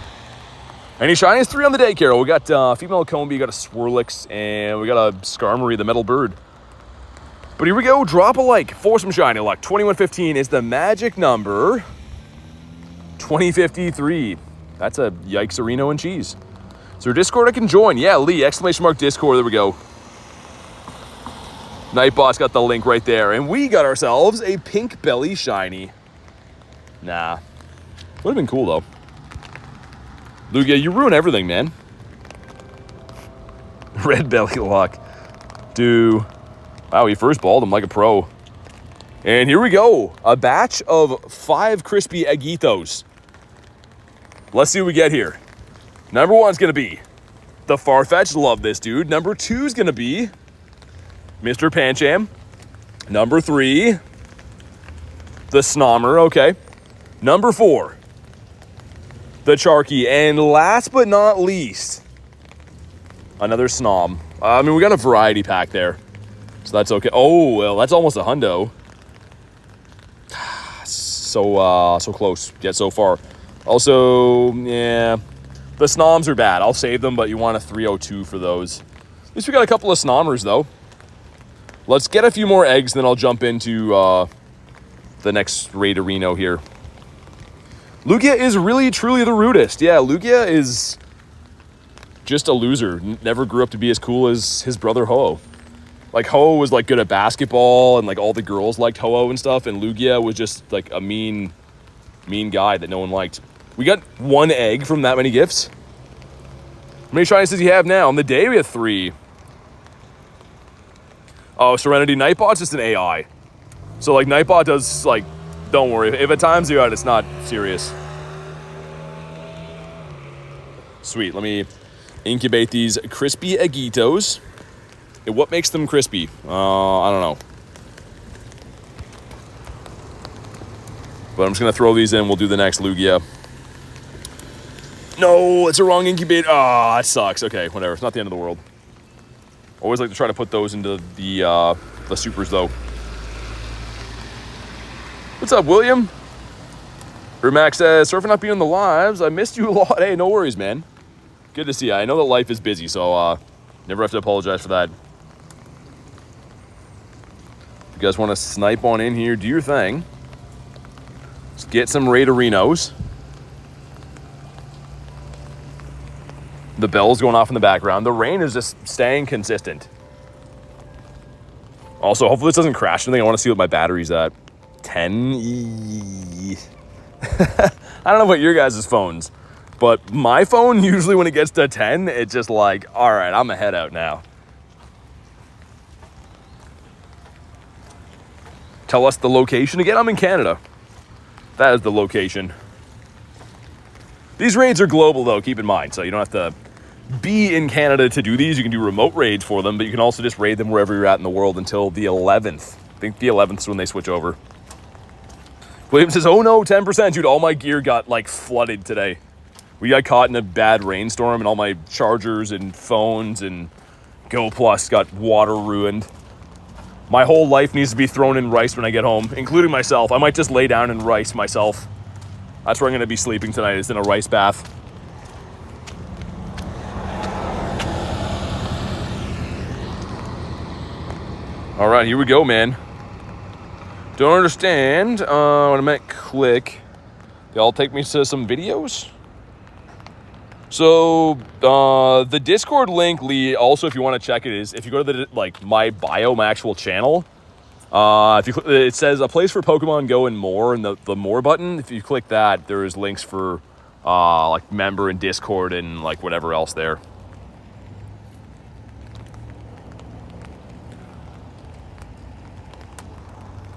Any shinies? 3 on the day, Carol. We got female Combi, we got a Swirlix, and we got a Skarmory, the metal bird. But here we go. Drop a like for some shiny luck. 2115 is the magic number. 2053. That's a yikes Reno and cheese. Is there a Discord I can join? Yeah, Lee, exclamation mark Discord. There we go. Nightbot's got the link right there. And we got ourselves a pink belly shiny. Nah. Would have been cool, though. Lugia, you ruin everything, man. Red belly luck. Wow, he first balled him like a pro. And here we go. A batch of 5 crispy Eggitos. Let's see what we get here. Number 1's going to be the Farfetch'd. Love this dude. Number 2's going to be Mr. Pancham. Number 3, the Snommer. Okay. Number 4, the Charky. And last but not least, another Snom. I mean, we got a variety pack there, so that's okay. Oh, well, that's almost a hundo. So close, yet so far. Also, yeah, the Snoms are bad. I'll save them, but you want a 302 for those. At least we got a couple of Snommers, though. Let's get a few more eggs, then I'll jump into the next Raid Arena here. Lugia is really, truly the rudest. Yeah, Lugia is just a loser. Never grew up to be as cool as his brother Ho-Oh. Like, Ho-Oh was, like, good at basketball, and, like, all the girls liked Ho-Oh and stuff, and Lugia was just, like, a mean guy that no one liked. We got 1 egg from that many gifts. How many shinies does he have now? On the day, we have 3. Oh, Serenity Nightbot's just an AI. So, like, Nightbot does, like, don't worry. If it times you out, it's not serious. Sweet. Let me incubate these crispy Eggitos. What makes them crispy? I don't know. But I'm just going to throw these in. We'll do the next Lugia. No, it's a wrong incubator. Ah, it sucks. Okay, whatever. It's not the end of the world. Always like to try to put those into the supers, though. What's up, William? Rumax says, surfing not being on the lives. I missed you a lot. Hey, no worries, man. Good to see you. I know that life is busy, so never have to apologize for that. If you guys want to snipe on in here, do your thing. Let's get some Raid Arenos. The bell's going off in the background. The rain is just staying consistent. Also, hopefully this doesn't crash anything. I want to see what my battery's at. 10. I don't know about your guys' phones, but my phone, usually when it gets to 10, it's just like, all right, I'm a head out now. Tell us the location again. I'm in Canada. That is the location. These raids are global, though, keep in mind, so you don't have to be in Canada to do these. You can do remote raids for them, but you can also just raid them wherever you're at in the world until the 11th. I think the 11th is when they switch over. William says, oh no, 10%. Dude, all my gear got, like, flooded today. We got caught in a bad rainstorm, and all my chargers and phones and Go Plus got water ruined. My whole life needs to be thrown in rice when I get home, including myself. I might just lay down in rice myself. That's where I'm going to be sleeping tonight, is in a rice bath. All right, here we go, man. Don't understand. When I meant click, y'all take me to some videos. So the Discord link, Lee, also if you want to check it, is if you go to the my bio, my actual channel. If you it says a place for Pokemon Go and more, and the more button. If you click that, there is links for like member and Discord and like whatever else there.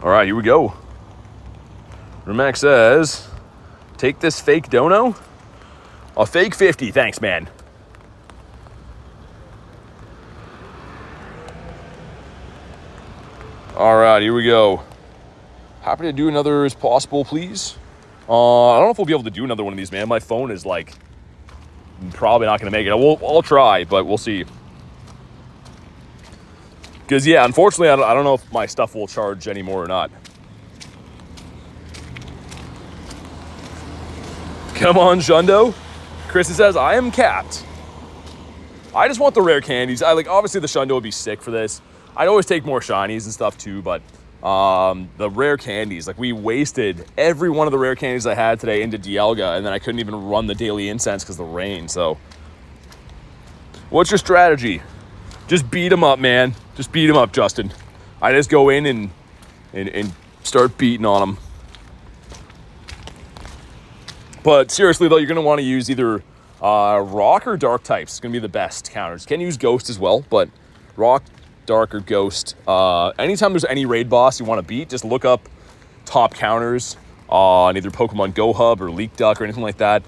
All right, here we go. Remax says, take this fake dono. A fake 50, thanks, man. All right, here we go. Happy to do another as possible, please. I don't know if we'll be able to do another one of these, man. My phone is like probably not going to make it. I'll try, but we'll see. Because, yeah, unfortunately, I don't know if my stuff will charge anymore or not. Come on, Shundo. Kristen says, I am capped. I just want the rare candies. Obviously, the Shundo would be sick for this. I'd always take more shinies and stuff, too, but the rare candies, like, we wasted every one of the rare candies I had today into Dialga, and then I couldn't even run the daily incense because of the rain, so. What's your strategy? Just beat him up, man. Just beat him up, Justin. I just go in and start beating on him. But seriously, though, you're going to want to use either rock or dark types. It's going to be the best counters. You can use ghost as well, but rock, dark, or ghost. Anytime there's any raid boss you want to beat, just look up top counters on either Pokemon Go Hub or Leak Duck or anything like that,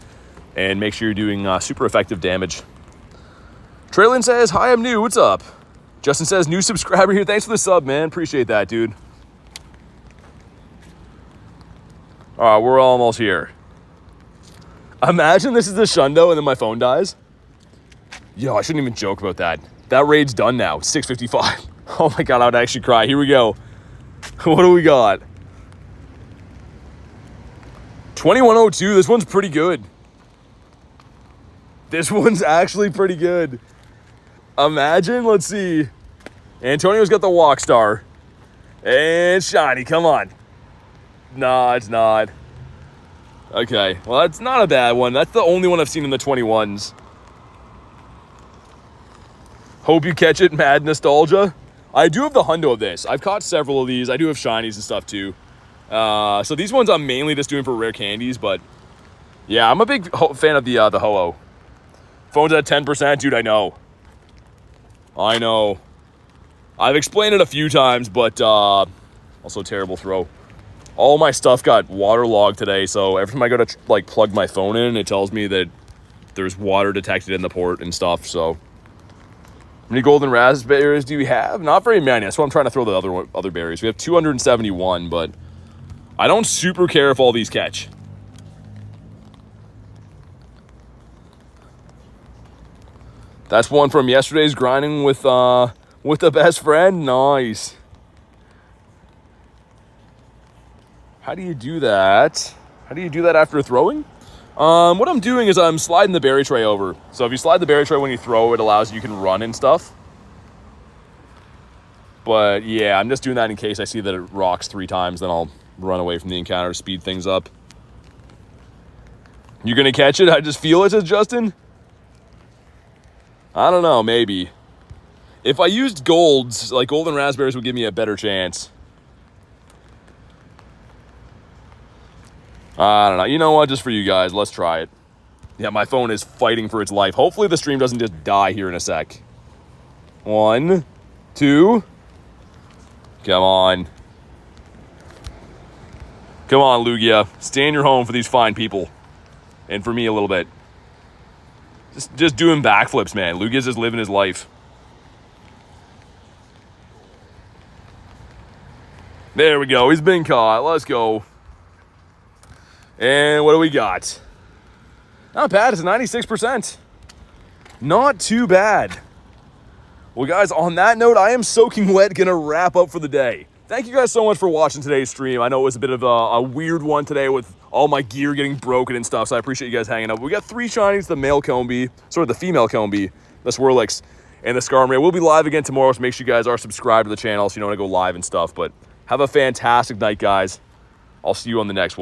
and make sure you're doing super effective damage. Traylon says, hi, I'm new. What's up? Justin says, new subscriber here. Thanks for the sub, man. Appreciate that, dude. All right, we're almost here. Imagine this is the Shundo and then my phone dies. Yo, I shouldn't even joke about that. That raid's done now. It's 6:55. Oh my god, I would actually cry. Here we go. What do we got? 2102. This one's pretty good. This one's actually pretty good. Imagine, let's see. Antonio's got the walk star. And shiny, come on. Nah, it's not. Okay, well, that's not a bad one. That's the only one I've seen in the 21s. Hope you catch it, mad nostalgia. I do have the hundo of this. I've caught several of these. I do have shinies and stuff too. So these ones I'm mainly just doing for rare candies, but yeah, I'm a big fan of the Ho-Oh. Phone's at 10%, dude, I know. I know. I've explained it a few times, but also terrible throw. All my stuff got waterlogged today, so every time I go to like plug my phone in, it tells me that there's water detected in the port and stuff. So, how many golden raspberries do you have? Not very many. That's why I'm trying to throw the other berries. We have 271, but I don't super care if all these catch. That's one from yesterday's grinding with the best friend. Nice. How do you do that? How do you do that after throwing? What I'm doing is I'm sliding the berry tray over. So if you slide the berry tray when you throw, it allows you can run and stuff. But yeah, I'm just doing that in case I see that it rocks 3 times, then I'll run away from the encounter to speed things up. You gonna catch it? I just feel it, says Justin. I don't know, maybe. If I used golds, like golden raspberries would give me a better chance. I don't know. You know what? Just for you guys, let's try it. Yeah, my phone is fighting for its life. Hopefully the stream doesn't just die here in a sec. 1, 2. Come on. Come on, Lugia. Stay in your home for these fine people. And for me a little bit. Just doing backflips, man. Lugia's just living his life. There we go. He's been caught. Let's go. And what do we got? Not bad. It's 96%. Not too bad. Well, guys, on that note, I am soaking wet. Gonna wrap up for the day. Thank you guys so much for watching today's stream. I know it was a bit of a weird one today with all my gear getting broken and stuff, so I appreciate you guys hanging out. We got 3 shinies, the male Combi, the female Combi, the Swirlix, and the Skarmory. We'll be live again tomorrow, so make sure you guys are subscribed to the channel so you know when I go live and stuff. But have a fantastic night, guys. I'll see you on the next one.